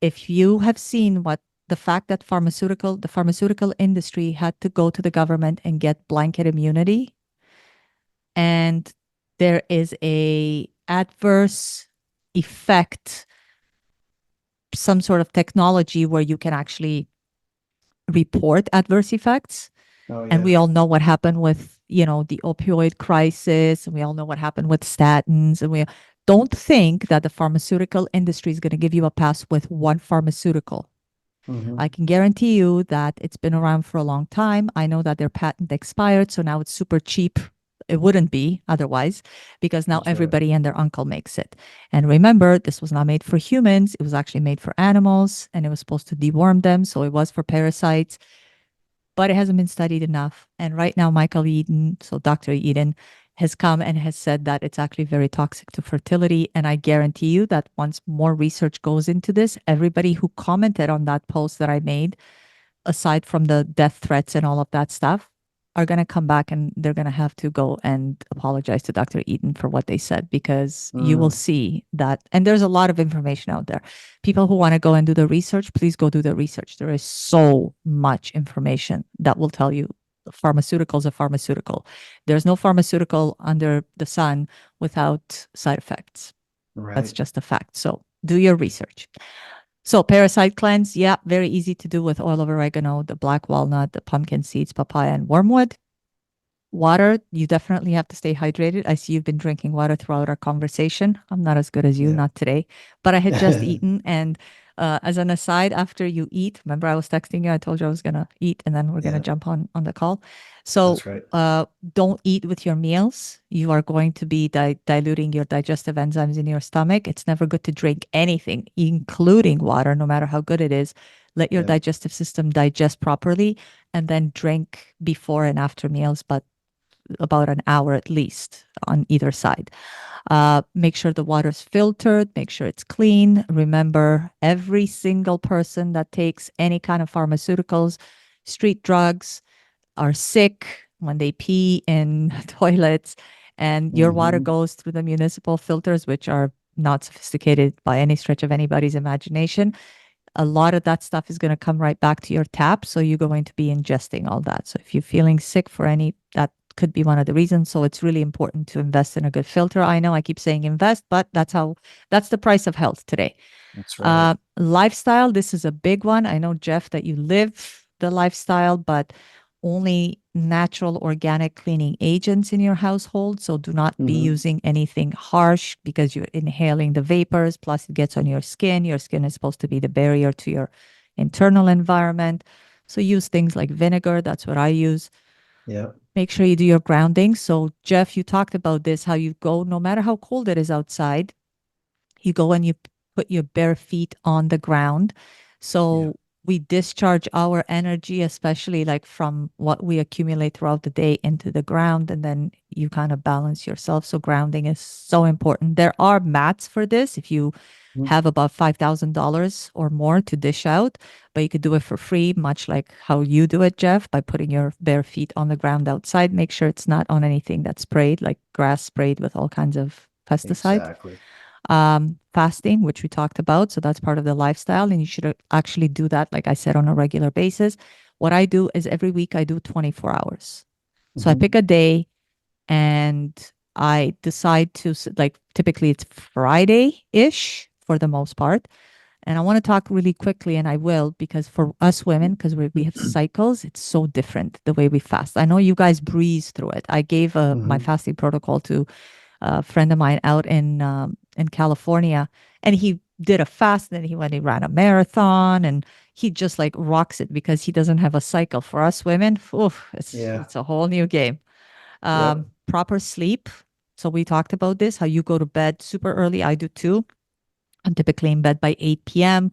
Speaker 1: If you have seen what the fact that the pharmaceutical industry had to go to the government and get blanket immunity, and there is a adverse effect, some sort of technology where you can actually report adverse effects.
Speaker 2: Oh,
Speaker 1: And we
Speaker 2: yeah.
Speaker 1: all know what happened with, the opioid crisis, and we all know what happened with statins. And we don't think that the pharmaceutical industry is going to give you a pass with one pharmaceutical. I
Speaker 2: Hmm.
Speaker 1: can guarantee you that it's been around for a long time. I know that their patent expired, so now it's super cheap. It wouldn't be otherwise, because now
Speaker 2: That's right.
Speaker 1: everybody and their uncle makes it. And remember, this was not made for humans. It was actually made for animals, and it was supposed to deworm them. So it was for parasites, but it hasn't been studied enough. And right now, Michael Eden, so Dr. Eden, has come and has said that it's actually very toxic to fertility. And I guarantee you that once more research goes into this, everybody who commented on that post that I made, aside from the death threats and all of that stuff, are going to come back and they're going to have to go and apologize to Dr. Eden for what they said, because you will
Speaker 2: Mm,
Speaker 1: see that. And there's a lot of information out there. People who want to go and do the research, please go do the research. There is so much information that will tell you pharmaceutical is a pharmaceutical. There's no pharmaceutical under the sun without side effects. That's
Speaker 2: right.
Speaker 1: just a fact. So do your research. So parasite cleanse, yeah, very easy to do with oil of oregano, the black walnut, the pumpkin seeds, papaya, and wormwood. Water, you definitely have to stay hydrated. I see you've been drinking water throughout our conversation. I'm not as good as you,
Speaker 2: Yeah.
Speaker 1: not today, but I had just eaten. And as an aside, after you eat, remember I was texting you, I told you I was going to eat and then we're going to
Speaker 2: Yeah.
Speaker 1: jump on the call. So
Speaker 2: That's right.
Speaker 1: don't eat with your meals. You are going to be diluting your digestive enzymes in your stomach. It's never good to drink anything, including water, no matter how good it is. Let your
Speaker 2: Yeah.
Speaker 1: digestive system digest properly and then drink before and after meals, but about an hour at least on either side. Make sure the water's filtered, make sure it's clean. Remember, every single person that takes any kind of pharmaceuticals, street drugs, are sick when they pee in toilets, and your water
Speaker 2: Hmm.
Speaker 1: goes through the municipal filters, which are not sophisticated by any stretch of anybody's imagination. a lot of that stuff is going to come right back to your tap. So you're going to be ingesting all that. So if you're feeling sick for any, that could be one of the reasons. So it's really important to invest in a good filter. I know I keep saying invest, but that's the price of health today.
Speaker 2: That's right.
Speaker 1: Lifestyle, this is a big one. I know, Jeff, that you live the lifestyle, but only natural organic cleaning agents in your household. So do not be
Speaker 2: Hmm.
Speaker 1: using anything harsh because you're inhaling the vapors, plus it gets on your skin. Your skin is supposed to be the barrier to your internal environment. So use things like vinegar. That's what I use.
Speaker 2: Yeah.
Speaker 1: Make sure you do your grounding. So, Jeff, you talked about this, how you go, no matter how cold it is outside, you go and you put your bare feet on the ground.
Speaker 2: Yeah.
Speaker 1: So we discharge our energy, especially like from what we accumulate throughout the day into the ground, and then you kind of balance yourself. So grounding is so important. There are mats for this if you
Speaker 2: Mhm.
Speaker 1: have about $5,000 or more to dish out, but you could do it for free, much like how you do it, Jeff, by putting your bare feet on the ground outside. Make sure it's not on anything that's sprayed, like grass sprayed with all kinds of pesticides.
Speaker 2: Exactly.
Speaker 1: Fasting, which we talked about. So that's part of the lifestyle. And you should actually do that, like I said, on a regular basis. What I do is every week I do 24 hours. So I pick
Speaker 2: Hmm.
Speaker 1: a day and I decide to, like, typically it's Friday ish for the most part. And I want to talk really quickly, and I will, because for us women, because we have cycles, it's so different the way we fast. I know you guys breeze through it. I gave my
Speaker 2: Hmm.
Speaker 1: fasting protocol to a friend of mine out in California, and he did a fast. And then he went, he ran a marathon, and he just like rocks it because he doesn't have a cycle. For us women, oof,
Speaker 2: Yeah.
Speaker 1: it's a whole new game.
Speaker 2: Yep.
Speaker 1: Proper sleep. So we talked about this, how you go to bed super early. I do too. I'm typically in bed by 8 p.m.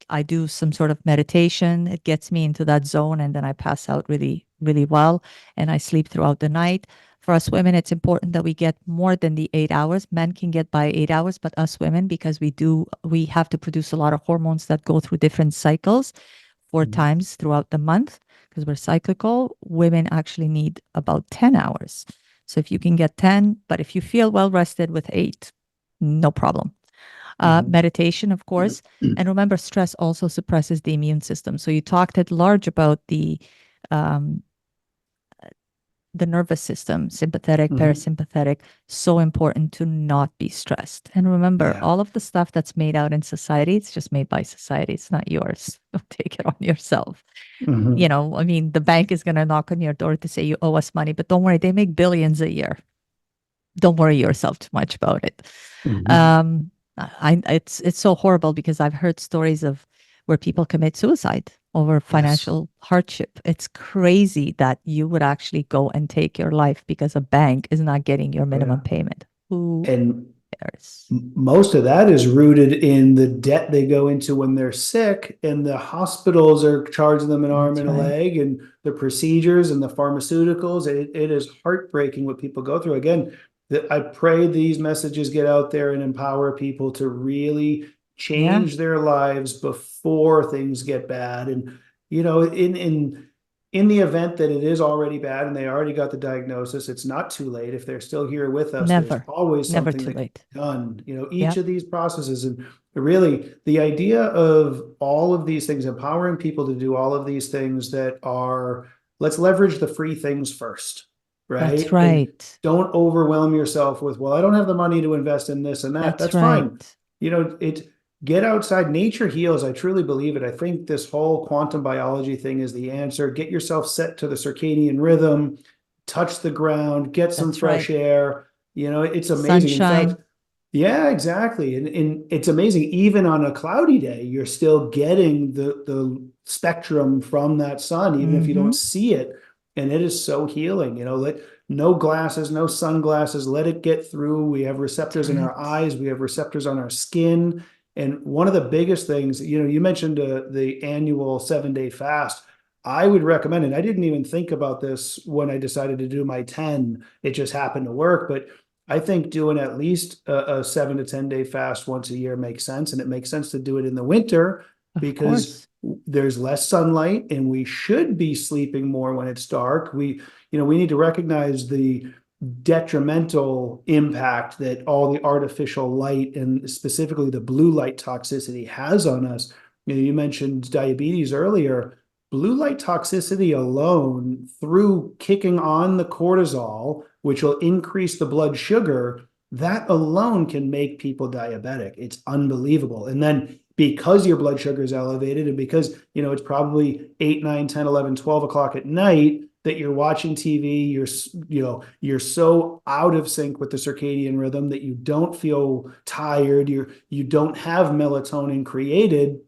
Speaker 1: I do some sort of meditation. It gets me into that zone, and then I pass out really, really well, and I sleep throughout the night. For us women, it's important that we get more than the 8 hours. Men can get by 8 hours, but us women, because we have to produce a lot of hormones that go through different cycles 4 times throughout the month because we're cyclical. Women actually need about 10 hours. So if you can get 10, but if you feel well rested with 8, no problem.
Speaker 2: Hmm.
Speaker 1: Meditation, of course. And remember, stress also suppresses the immune system. So you talked at large about um, the nervous system, sympathetic,
Speaker 2: Hmm.
Speaker 1: parasympathetic. So important to not be stressed. And remember,
Speaker 2: Yeah.
Speaker 1: all of the stuff that's made out in society, it's just made by society. It's not yours. Don't take it on yourself.
Speaker 2: Hmm.
Speaker 1: I mean, the bank is going to knock on your door to say you owe us money, but don't worry, they make billions a year. Don't worry yourself too much about it.
Speaker 2: Hmm.
Speaker 1: Um, it's so horrible because I've heard stories of where people commit suicide over
Speaker 2: Yes.
Speaker 1: financial hardship. It's crazy that you would actually go and take your life because a bank is not getting your
Speaker 2: Oh,
Speaker 1: minimum
Speaker 2: yeah.
Speaker 1: payment. Who
Speaker 2: And
Speaker 1: cares?
Speaker 2: most of that is rooted in the debt they go into when they're sick, and the hospitals are charging them an arm
Speaker 1: That's
Speaker 2: and a
Speaker 1: right.
Speaker 2: leg, and the procedures and the pharmaceuticals. It is heartbreaking what people go through. Again, that I pray these messages get out there and empower people to really
Speaker 1: Yeah,
Speaker 2: change their lives before things get bad. And in the event that it is already bad and they already got the diagnosis, it's not too late. If they're still here with us, there's
Speaker 1: never,
Speaker 2: always
Speaker 1: never
Speaker 2: something
Speaker 1: too
Speaker 2: that can
Speaker 1: late.
Speaker 2: be done. Each
Speaker 1: Yep,
Speaker 2: of these processes, and really the idea of all of these things, empowering people to do all of these things that are, let's leverage the free things first,
Speaker 1: that's
Speaker 2: right? And
Speaker 1: right.
Speaker 2: don't overwhelm yourself with, well, I don't have the money to invest in this and that.
Speaker 1: That's
Speaker 2: That's fine.
Speaker 1: right.
Speaker 2: It get outside. Nature heals. I truly believe it. I think this whole quantum biology thing is the answer. Get yourself set to the circadian rhythm, touch the ground, get some
Speaker 1: That's right.
Speaker 2: fresh air. It's amazing. In fact,
Speaker 1: Sunshine.
Speaker 2: yeah, exactly. And it's amazing. Even on a cloudy day, you're still getting the spectrum from that sun, even if you
Speaker 1: Mm-hmm.
Speaker 2: don't see it. And it is so healing. Let no glasses, no sunglasses, let it get through. We have
Speaker 1: That's
Speaker 2: receptors in our
Speaker 1: right.
Speaker 2: eyes, we have receptors on our skin. And one of the biggest things, you mentioned the annual 7-day fast. I would recommend, and I didn't even think about this when I decided to do my 10. It just happened to work. But I think doing at least a 7 to 10 day fast once a year makes sense. And it makes sense to do it in the winter
Speaker 1: Of
Speaker 2: because
Speaker 1: course.
Speaker 2: there's less sunlight and we should be sleeping more when it's dark. We need to recognize the detrimental impact that all the artificial light and specifically the blue light toxicity has on us. You mentioned diabetes earlier. Blue light toxicity alone, through kicking on the cortisol, which will increase the blood sugar, that alone can make people diabetic. It's unbelievable. And then because your blood sugar is elevated and because, it's probably 8, 9, 10, 11, 12 o'clock at night that you're watching TV, you're so out of sync with the circadian rhythm that you don't feel tired, you don't have melatonin created,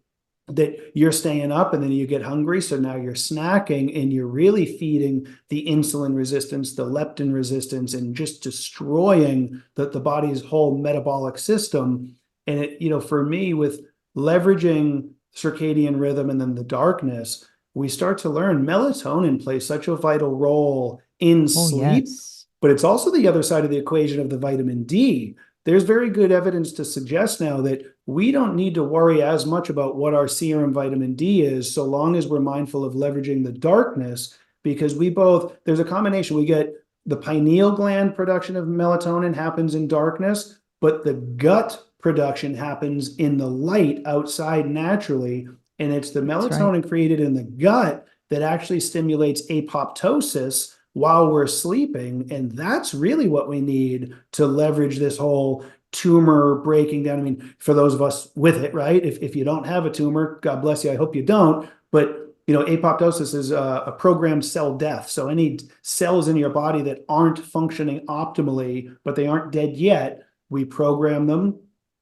Speaker 2: that you're staying up and then you get hungry. So now you're snacking and you're really feeding the insulin resistance, the leptin resistance, and just destroying the body's whole metabolic system. And for me, with leveraging circadian rhythm and then the darkness, we start to learn melatonin plays such a vital role in
Speaker 1: Oh,
Speaker 2: sleep,
Speaker 1: yes.
Speaker 2: but it's also the other side of the equation of the vitamin D. There's very good evidence to suggest now that we don't need to worry as much about what our serum vitamin D is, so long as we're mindful of leveraging the darkness, because there's a combination. We get the pineal gland production of melatonin happens in darkness, but the gut production happens in the light outside naturally. And it's the
Speaker 1: That's right.
Speaker 2: melatonin created in the gut that actually stimulates apoptosis while we're sleeping. And that's really what we need to leverage this whole tumor breaking down. I mean, for those of us with it, right? If you don't have a tumor, God bless you. I hope you don't. But apoptosis is a programmed cell death. So any cells in your body that aren't functioning optimally, but they aren't dead yet, we program them.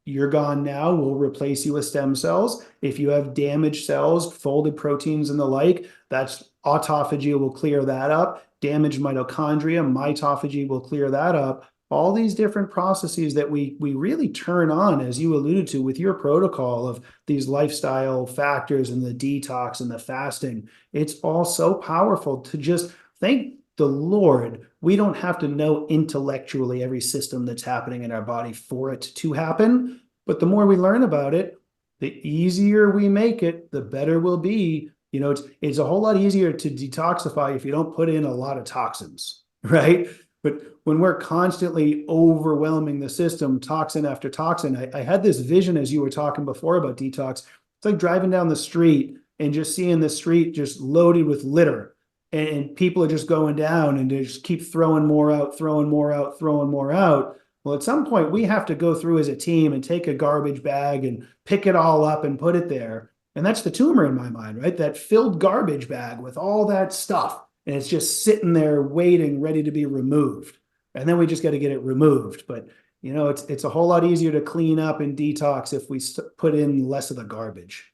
Speaker 2: You're gone now. We'll replace you with stem cells. If you have damaged cells, folded proteins and the like, that's autophagy will clear that up. Damaged mitochondria, mitophagy will clear that up. All these different processes that we really turn on, as you alluded to with your protocol of these lifestyle factors and the detox and the fasting. It's all so powerful to just thank the Lord. We don't have to know intellectually every system that's happening in our body for it to happen. But the more we learn about it, the easier we make it, the better we'll be. It's a whole lot easier to detoxify if you don't put in a lot of toxins, right? But when we're constantly overwhelming the system, toxin after toxin, I had this vision as you were talking before about detox. It's like driving down the street and just seeing the street just loaded with litter. And people are just going down and they just keep throwing more out, throwing more out, throwing more out. Well, at some point, we have to go through as a team and take a garbage bag and pick it all up and put it there. And that's the tumor in my mind, right? That filled garbage bag with all that stuff. And it's just sitting there waiting, ready to be removed. And then we just got to get it removed. But it's a whole lot easier to clean up and detox if we put in less of the garbage.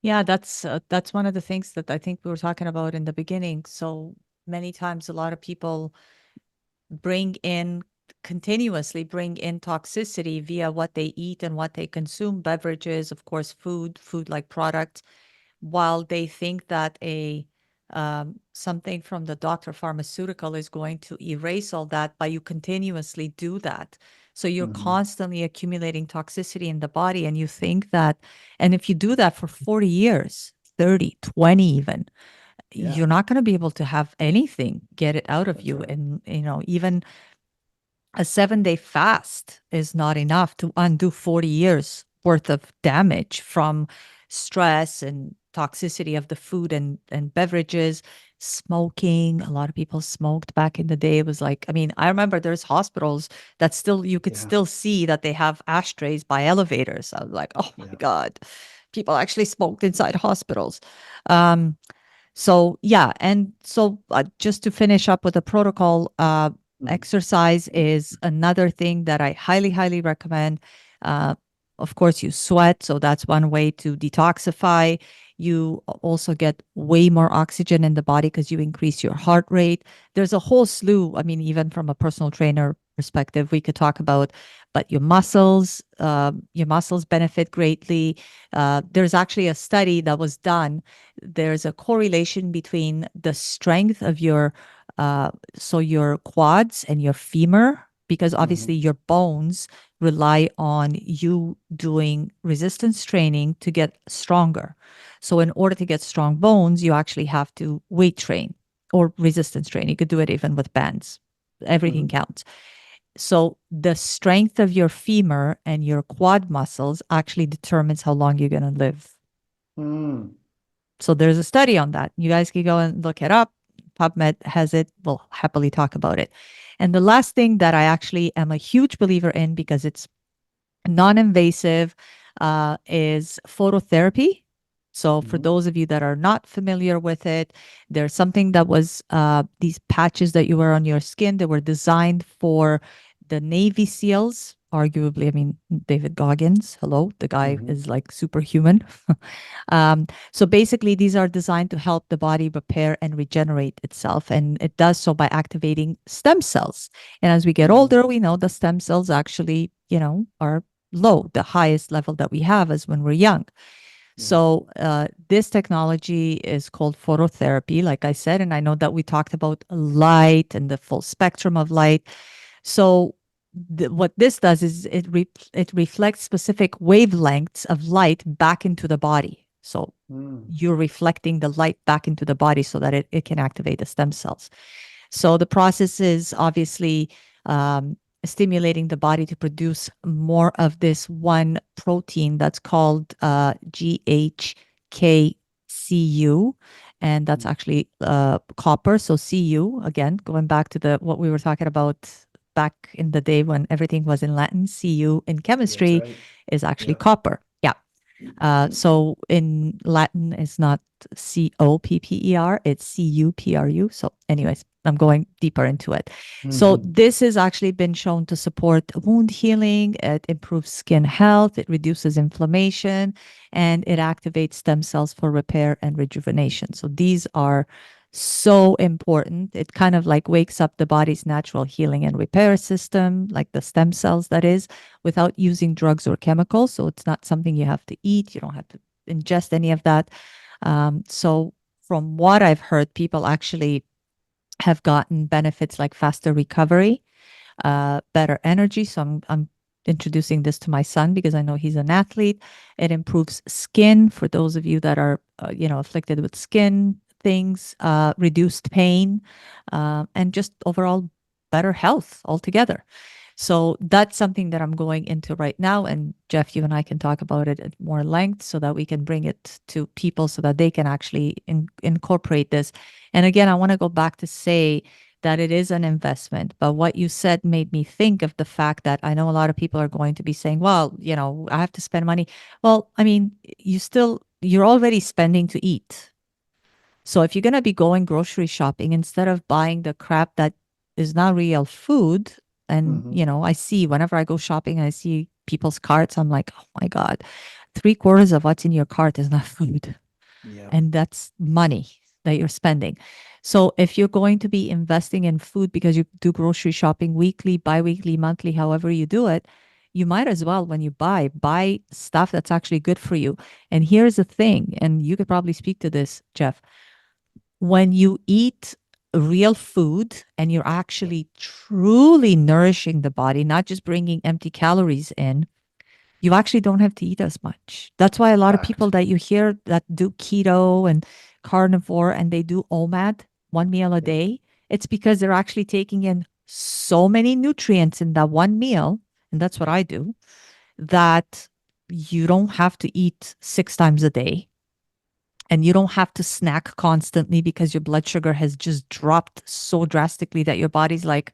Speaker 1: Yeah, that's one of the things that I think we were talking about in the beginning. So many times, a lot of people bring in continuously bring in toxicity via what they eat and what they consume, beverages, of course, food like products, while they think that a something from the doctor pharmaceutical is going to erase all that, but you continuously do that. So you're
Speaker 2: Mhm.
Speaker 1: constantly accumulating toxicity in the body, and you think that, and if you do that for 40 years, 30, 20 even,
Speaker 2: Yeah,
Speaker 1: you're not going to be able to have anything get it out of
Speaker 2: that's
Speaker 1: you.
Speaker 2: right.
Speaker 1: And, even a 7-day fast is not enough to undo 40 years worth of damage from stress and toxicity of the food and beverages, smoking. A lot of people smoked back in the day. It was like, I mean, I remember there's hospitals that still, you could
Speaker 2: Yeah,
Speaker 1: still see that they have ashtrays by elevators. I was like, oh my
Speaker 2: yeah.
Speaker 1: God, people actually smoked inside hospitals. Um, so yeah, and so just to finish up with the protocol,
Speaker 2: Mhm.
Speaker 1: exercise is another thing that I highly, highly recommend. Uh, of course, you sweat, so that's one way to detoxify. You also get way more oxygen in the body because you increase your heart rate. There's a whole slew. I mean, even from a personal trainer perspective, we could talk about, but your muscles benefit greatly. There's actually a study that was done. There's a correlation between the strength of your quads and your femur, because obviously
Speaker 2: Mhm.
Speaker 1: your bones rely on you doing resistance training to get stronger. So in order to get strong bones, you actually have to weight train or resistance train. You could do it even with bands. Everything
Speaker 2: Mhm.
Speaker 1: counts. So the strength of your femur and your quad muscles actually determines how long you're going to live.
Speaker 2: Mm.
Speaker 1: So there's a study on that. You guys can go and look it up. PubMed has it. We'll happily talk about it. And the last thing that I actually am a huge believer in, because it's non-invasive, is phototherapy. So for
Speaker 2: Mhm.
Speaker 1: those of you that are not familiar with it, there's something that was these patches that you wear on your skin. They were designed for the Navy SEALs, arguably. I mean, David Goggins, hello, the guy
Speaker 2: Mhm.
Speaker 1: is like superhuman. So basically, these are designed to help the body repair and regenerate itself. And it does so by activating stem cells. And as we get
Speaker 2: Mhm.
Speaker 1: older, we know the stem cells actually, are low. The highest level that we have is when we're young.
Speaker 2: Yeah.
Speaker 1: So this technology is called phototherapy, like I said, and I know that we talked about light and the full spectrum of light. So what this does is it reflects specific wavelengths of light back into the body. So
Speaker 2: Mm.
Speaker 1: you're reflecting the light back into the body so that it can activate the stem cells. So the process is obviously stimulating the body to produce more of this one protein that's called GHKCU. And that's
Speaker 2: Mm.
Speaker 1: actually copper. So Cu, again, going back to the what we were talking about back in the day when everything was in Latin, Cu in
Speaker 2: That's
Speaker 1: chemistry
Speaker 2: right.
Speaker 1: is actually
Speaker 2: Yeah.
Speaker 1: copper. Yeah. So in Latin, it's not COPPER, it's CUPRU. So, anyways, I'm going deeper into it. So,
Speaker 2: Mhm.
Speaker 1: this has actually been shown to support wound healing, it improves skin health, it reduces inflammation, and it activates stem cells for repair and rejuvenation. So, these are so important. It kind of like wakes up the body's natural healing and repair system, like the stem cells, that is, without using drugs or chemicals. So it's not something you have to eat. You don't have to ingest any of that. So from what I've heard, people actually have gotten benefits like faster recovery, better energy. So I'm introducing this to my son because I know he's an athlete. It improves skin for those of you that are, afflicted with skin things, reduced pain, and just overall better health altogether. So that's something that I'm going into right now. And Jeff, you and I can talk about it at more length so that we can bring it to people so that they can actually incorporate this. And again, I want to go back to say that it is an investment. But what you said made me think of the fact that I know a lot of people are going to be saying, well, I have to spend money. Well, I mean, you're already spending to eat. So if you're going to be going grocery shopping, instead of buying the crap that is not real food, and,
Speaker 2: Mhm.
Speaker 1: I see whenever I go shopping, I see people's carts, I'm like, oh my God, three-quarters of what's in your cart is not food.
Speaker 2: Yeah.
Speaker 1: And that's money that you're spending. So if you're going to be investing in food because you do grocery shopping weekly, bi-weekly, monthly, however you do it, you might as well, when you buy stuff that's actually good for you. And here's the thing, and you could probably speak to this, Jeff. When you eat real food and you're actually truly nourishing the body, not just bringing empty calories in, you actually don't have to eat as much. That's why a lot of people
Speaker 2: Fact.
Speaker 1: that you hear that do keto and carnivore and they do OMAD, one meal a
Speaker 2: Yeah.
Speaker 1: day, it's because they're actually taking in so many nutrients in that one meal. And that's what I do, that you don't have to eat six times a day and you don't have to snack constantly because your blood sugar has just dropped so drastically that your body's like,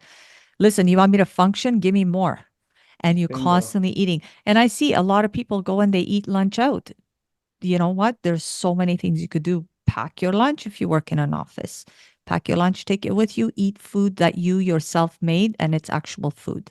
Speaker 1: listen, you want me to function? Give me more. And you're
Speaker 2: Bingo.
Speaker 1: constantly eating. And I see a lot of people go and they eat lunch out. You know what? There's so many things you could do. Pack your lunch if you work in an office. Pack your lunch, take it with you, eat food that you yourself made, and it's actual food.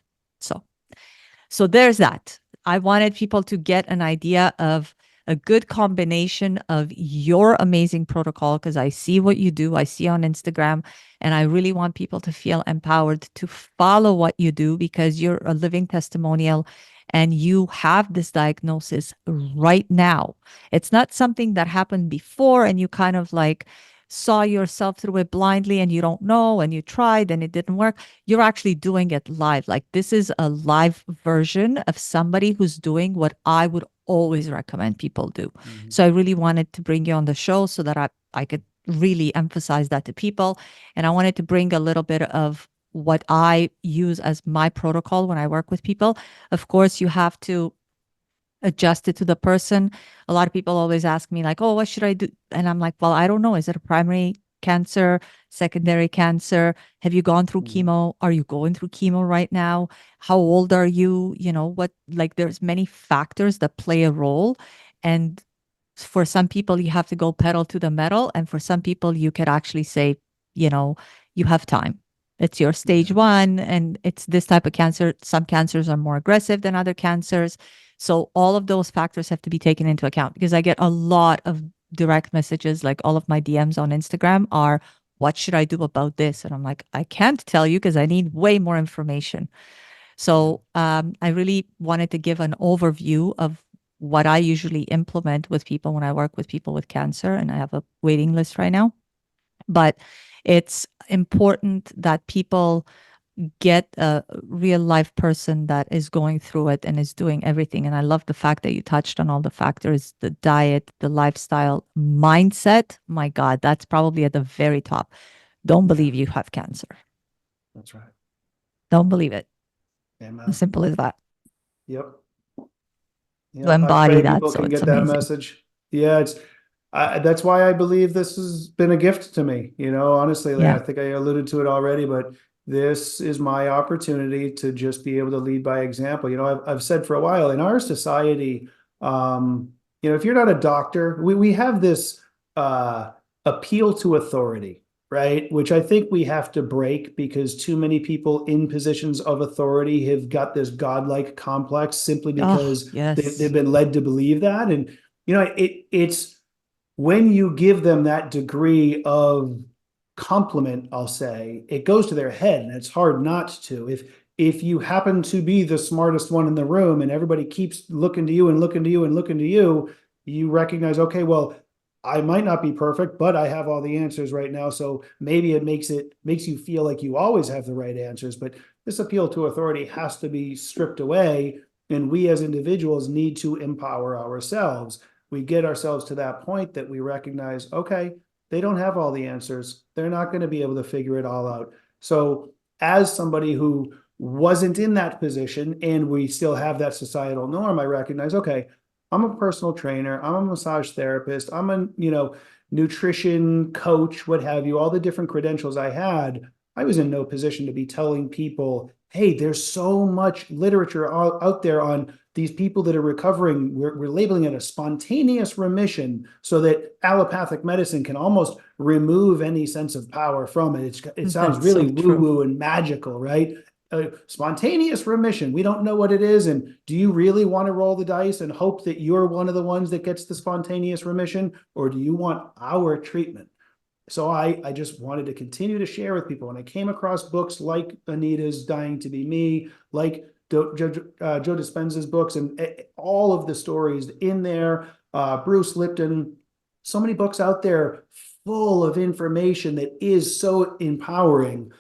Speaker 1: So there's that. I wanted people to get an idea of a good combination of your amazing protocol because I see what you do, I see on Instagram, and I really want people to feel empowered to follow what you do because you're a living testimonial and you have this diagnosis right now. It's not something that happened before and you kind of like saw yourself through it blindly and you don't know and you tried and it didn't work. You're actually doing it live. Like this is a live version of somebody who's doing what I would always recommend people do.
Speaker 2: Mhm.
Speaker 1: So I really wanted to bring you on the show so that I could really emphasize that to people. And I wanted to bring a little bit of what I use as my protocol when I work with people. Of course, you have to adjust it to the person. A lot of people always ask me, like, oh, what should I do? And I'm like, well, I don't know. Is it a primary cancer, secondary cancer? Have you gone through
Speaker 2: Mhm.
Speaker 1: chemo? Are you going through chemo right now? How old are you? You know, what, like, there's many factors that play a role. And for some people, you have to go pedal to the metal. And for some people, you could actually say, you know, you have time. It's your stage
Speaker 2: Yeah.
Speaker 1: one, and it's this type of cancer. Some cancers are more aggressive than other cancers. So all of those factors have to be taken into account, because I get a lot of direct messages, like all of my DMs on Instagram are, what should I do about this? And I'm like, I can't tell you because I need way more information.
Speaker 2: Yeah.
Speaker 1: So I really wanted to give an overview of what I usually implement with people when I work with people with cancer. And I have a waiting list right now. But it's important that people get a real life person that is going through it and is doing everything. And I love the fact that you touched on all the factors, the diet, the lifestyle, mindset. My God, that's probably at the very top. Don't
Speaker 2: Yeah.
Speaker 1: believe you have cancer.
Speaker 2: That's right.
Speaker 1: Don't believe it. As
Speaker 2: Amen.
Speaker 1: simple as that.
Speaker 2: Yep.
Speaker 1: You
Speaker 2: Yep. I
Speaker 1: embody
Speaker 2: pray
Speaker 1: that.
Speaker 2: people
Speaker 1: So
Speaker 2: can
Speaker 1: it's
Speaker 2: get that
Speaker 1: amazing.
Speaker 2: message. Yeah, that's why I believe this has been a gift to me. Honestly,
Speaker 1: Yeah.
Speaker 2: I think I alluded to it already, but this is my opportunity to just be able to lead by example. I've said for a while in our society, if you're not a doctor, we have this uh, appeal to authority, right? Which I think we have to break because too many people in positions of authority have got this godlike complex simply
Speaker 1: Oh,
Speaker 2: because they've
Speaker 1: yes.
Speaker 2: been led to believe that. And it's when you give them that degree of compliment, I'll say, it goes to their head, and it's hard not to. If you happen to be the smartest one in the room and everybody keeps looking to you and looking to you and looking to you, you recognize, okay, well, I might not be perfect, but I have all the answers right now. So maybe it makes you feel like you always have the right answers. But this appeal to authority has to be stripped away. And we as individuals need to empower ourselves. We get ourselves to that point that we recognize, okay, they don't have all the answers. They're not going to be able to figure it all out. So, as somebody who wasn't in that position and we still have that societal norm, I recognize, okay, I'm a personal trainer, I'm a massage therapist, I'm a, nutrition coach, what have you, all the different credentials I had. I was in no position to be telling people, hey, there's so much literature out there on these people that are recovering. We're labeling it a spontaneous remission so that allopathic medicine can almost remove any sense of power from it. It sounds
Speaker 1: That's
Speaker 2: really
Speaker 1: so
Speaker 2: woo
Speaker 1: true.
Speaker 2: woo and magical, right? Spontaneous remission. We don't know what it is. And do you really want to roll the dice and hope that you're one of the ones that gets the spontaneous remission? Or do you want our treatment? So I just wanted to continue to share with people. And I came across books like Anita's Dying to Be Me, like Joe Dispenza's books, and all of the stories in there. Bruce Lipton, so many books out there full of information that is so empowering.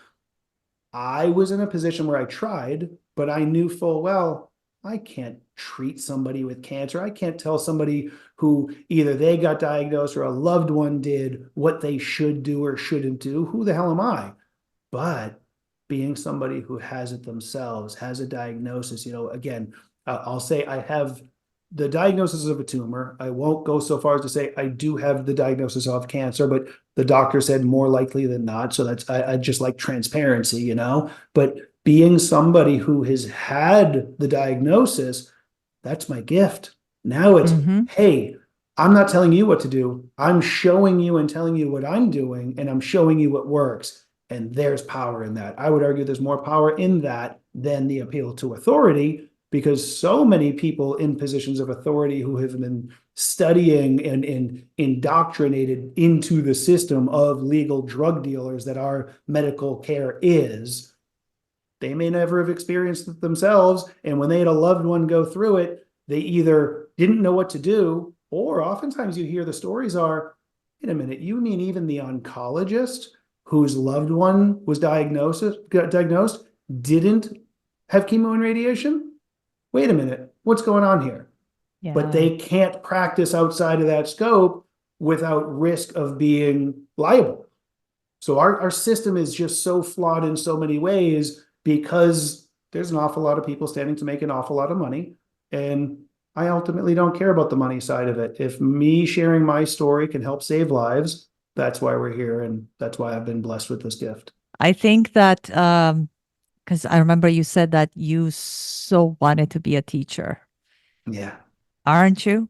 Speaker 2: I was in a position where I tried, but I knew full well I can't treat somebody with cancer. I can't tell somebody who either they got diagnosed or a loved one did what they should do or shouldn't do. Who the hell am I? But being somebody who has it themselves, has a diagnosis, again, I'll say I have the diagnosis of a tumor. I won't go so far as to say I do have the diagnosis of cancer, but the doctor said more likely than not. So I just like transparency. But being somebody who has had the diagnosis, that's my gift. Now it's,
Speaker 1: Mm-hmm.
Speaker 2: hey, I'm not telling you what to do. I'm showing you and telling you what I'm doing, and I'm showing you what works. And there's power in that. I would argue there's more power in that than the appeal to authority, because so many people in positions of authority who have been studying and indoctrinated into the system of legal drug dealers that our medical care is, they may never have experienced it themselves. And when they had a loved one go through it, they either didn't know what to do, or oftentimes you hear the stories are, wait a minute, you mean even the oncologist whose loved one was diagnosed didn't have chemo and radiation? Wait a minute, what's going on here? But
Speaker 1: Yeah.
Speaker 2: they can't practice outside of that scope without risk of being liable. So our system is just so flawed in so many ways because there's an awful lot of people standing to make an awful lot of money. And I ultimately don't care about the money side of it. If me sharing my story can help save lives, that's why we're here. And that's why I've been blessed with this gift.
Speaker 1: I think that because I remember you said that you so wanted to be a teacher,
Speaker 2: Yeah.
Speaker 1: aren't you?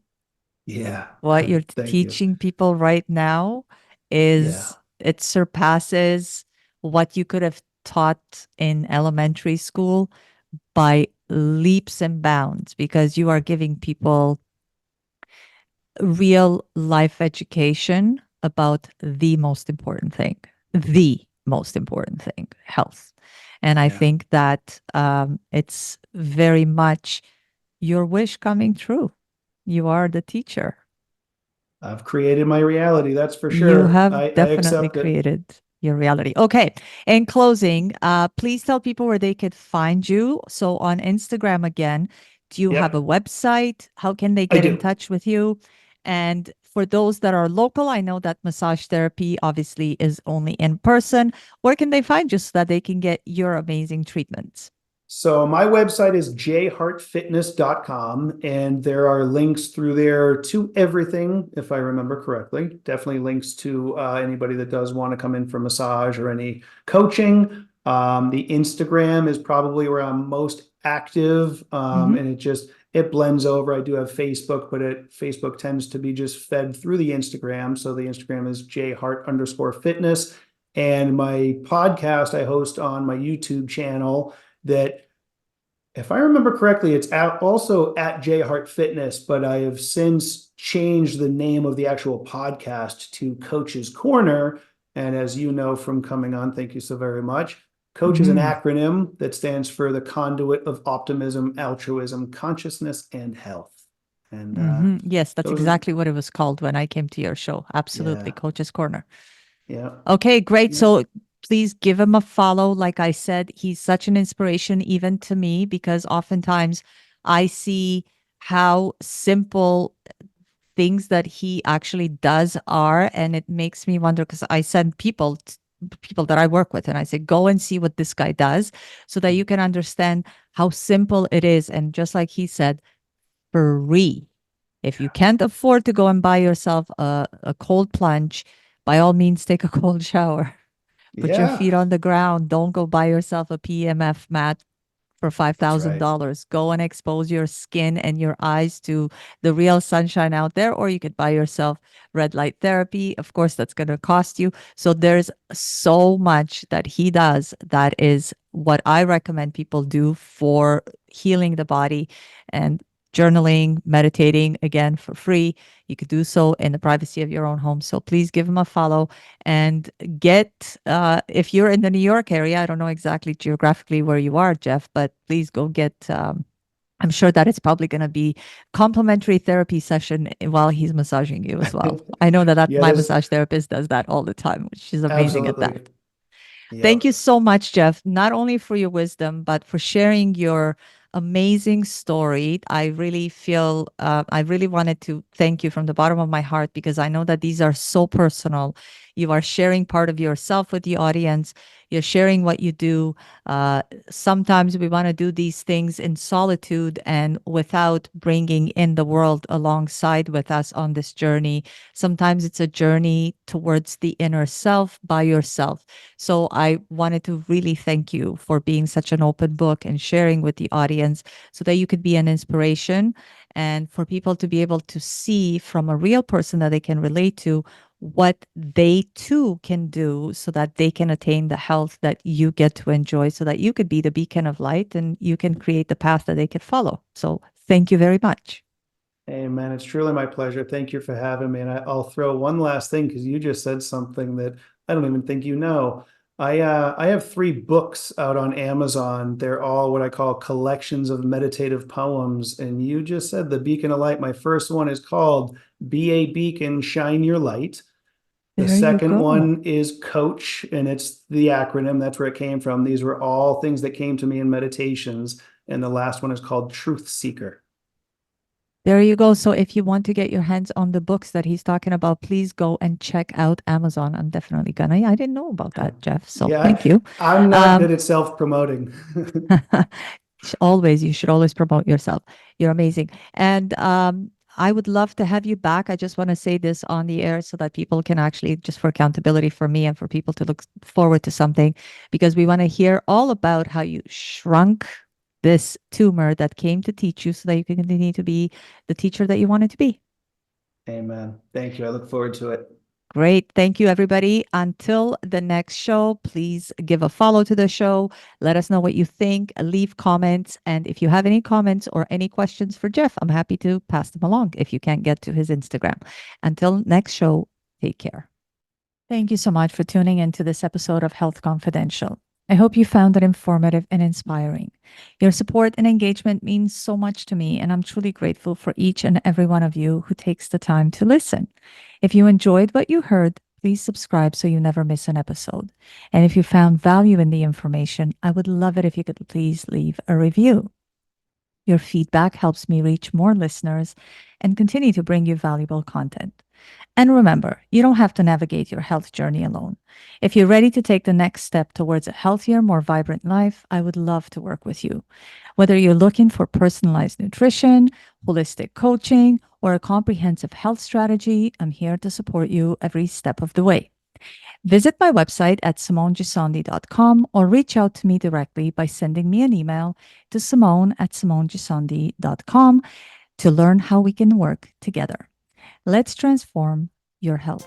Speaker 2: Yeah.
Speaker 1: What you're
Speaker 2: Thank you.
Speaker 1: teaching people right now
Speaker 2: Yeah.
Speaker 1: is it surpasses what you could have taught in elementary school by leaps and bounds because you are giving people real life education about the most important thing, the most important thing, health. And I
Speaker 2: Yeah.
Speaker 1: think that it's very much your wish coming true. You are the teacher.
Speaker 2: I've created my reality. That's for
Speaker 1: You
Speaker 2: sure.
Speaker 1: have
Speaker 2: I
Speaker 1: definitely
Speaker 2: accept it.
Speaker 1: created your reality. Okay. In closing, please tell people where they could find you. So on Instagram again, do you have a
Speaker 2: Yep.
Speaker 1: website? How can they
Speaker 2: I
Speaker 1: get in
Speaker 2: do.
Speaker 1: touch with you? And for those that are local, I know that massage therapy obviously is only in person. Where can they find you so that they can get your amazing treatments?
Speaker 2: So my website is jhartfitness.com, and there are links through there to everything, if I remember correctly. Definitely links to anybody that does want to come in for massage or any coaching. The Instagram is probably where I'm most active,
Speaker 1: Mm-hmm.
Speaker 2: and it blends over. I do have Facebook, but Facebook tends to be just fed through the Instagram. So the Instagram is jhart_fitness. And my podcast I host on my YouTube channel that, if I remember correctly, it's also at J Hart Fitness, but I have since changed the name of the actual podcast to Coach's Corner. And as you know from coming on, thank you so very much. Coach is an
Speaker 1: Mm-hmm.
Speaker 2: acronym that stands for the conduit of optimism, altruism, consciousness, and health. And
Speaker 1: Mm-hmm. Yes, that's
Speaker 2: those,
Speaker 1: exactly what it was called when I came to your show. Absolutely.
Speaker 2: yeah,
Speaker 1: Coach's Corner.
Speaker 2: yeah,
Speaker 1: Okay, great.
Speaker 2: yeah,
Speaker 1: So please give him a follow. Like I said, he's such an inspiration even to me because oftentimes I see how simple things that he actually does are, and it makes me wonder because I send people that I work with and I say go and see what this guy does so that you can understand how simple it is, and just like he said, free. If you can't afford to go and buy yourself a cold plunge, by all means take a cold shower. Put your
Speaker 2: yeah.
Speaker 1: feet on the ground. Don't go buy yourself a PMF mat for
Speaker 2: That's right.
Speaker 1: $5,000. Go and expose your skin and your eyes to the real sunshine out there, or you could buy yourself red light therapy. Of course, that's going to cost you. So there's so much that he does that is what I recommend people do for healing the body and journaling, meditating again for free. You could do so in the privacy of your own home. So please give him a follow and get, if you're in the New York area, I don't know exactly geographically where you are, Jeff, but please go get, I'm sure that it's probably going to be complimentary therapy session while he's massaging you as well. I know that
Speaker 2: Yeah,
Speaker 1: my
Speaker 2: there's
Speaker 1: massage therapist does that all the time, which is amazing at that.
Speaker 2: absolutely.
Speaker 1: Thank
Speaker 2: Yep.
Speaker 1: you so much, Jeff, not only for your wisdom, but for sharing your amazing story. I really feel, I really wanted to thank you from the bottom of my heart because I know that these are so personal. You are sharing part of yourself with the audience. You're sharing what you do. Sometimes we want to do these things in solitude and without bringing in the world alongside with us on this journey. Sometimes it's a journey towards the inner self by yourself. So I wanted to really thank you for being such an open book and sharing with the audience so that you could be an inspiration and for people to be able to see from a real person that they can relate to what they too can do so that they can attain the health that you get to enjoy so that you could be the beacon of light and you can create the path that they could follow. So thank you very much.
Speaker 2: Hey man, it's truly my pleasure. Thank you for having me. And I'll throw one last thing because you just said something that I don't even think you know. I have three books out on Amazon. They're all what I call collections of meditative poems. And you just said The Beacon of Light. My first one is called Be a Beacon, Shine Your Light. The
Speaker 1: There you
Speaker 2: second
Speaker 1: go.
Speaker 2: one is Coach, and it's the acronym. That's where it came from. These were all things that came to me in meditations. And the last one is called Truth Seeker.
Speaker 1: There you go. So if you want to get your hands on the books that he's talking about, please go and check out Amazon. I'm definitely gonna. I didn't know about that, Jeff. So
Speaker 2: Yeah,
Speaker 1: thank you.
Speaker 2: I'm not
Speaker 1: Um,
Speaker 2: good at self-promoting.
Speaker 1: always, you should always promote yourself. You're amazing. And I would love to have you back. I just want to say this on the air so that people can actually, just for accountability for me and for people to look forward to something, because we want to hear all about how you shrunk this tumor that came to teach you so that you can continue to be the teacher that you wanted to be.
Speaker 2: Amen. Thank you. I look forward to it.
Speaker 1: Great. Thank you, everybody. Until the next show, please give a follow to the show. Let us know what you think. Leave comments. And if you have any comments or any questions for Jeff, I'm happy to pass them along if you can't get to his Instagram. Until next show, take care. Thank you so much for tuning into this episode of Health Confidential. I hope you found it informative and inspiring. Your support and engagement means so much to me, and I'm truly grateful for each and every one of you who takes the time to listen. If you enjoyed what you heard, please subscribe so you never miss an episode. And if you found value in the information, I would love it if you could please leave a review. Your feedback helps me reach more listeners and continue to bring you valuable content. And remember, you don't have to navigate your health journey alone. If you're ready to take the next step towards a healthier, more vibrant life, I would love to work with you. Whether you're looking for personalized nutrition, holistic coaching, or a comprehensive health strategy, I'm here to support you every step of the way. Visit my website at simonegisondi.com or reach out to me directly by sending me an email to simone@simonegisondi.com to learn how we can work together. Let's transform your health.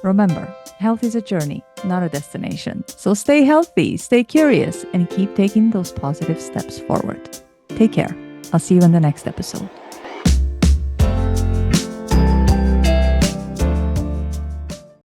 Speaker 1: Remember, health is a journey, not a destination. So stay healthy, stay curious, and keep taking those positive steps forward. Take care. I'll see you in the next episode.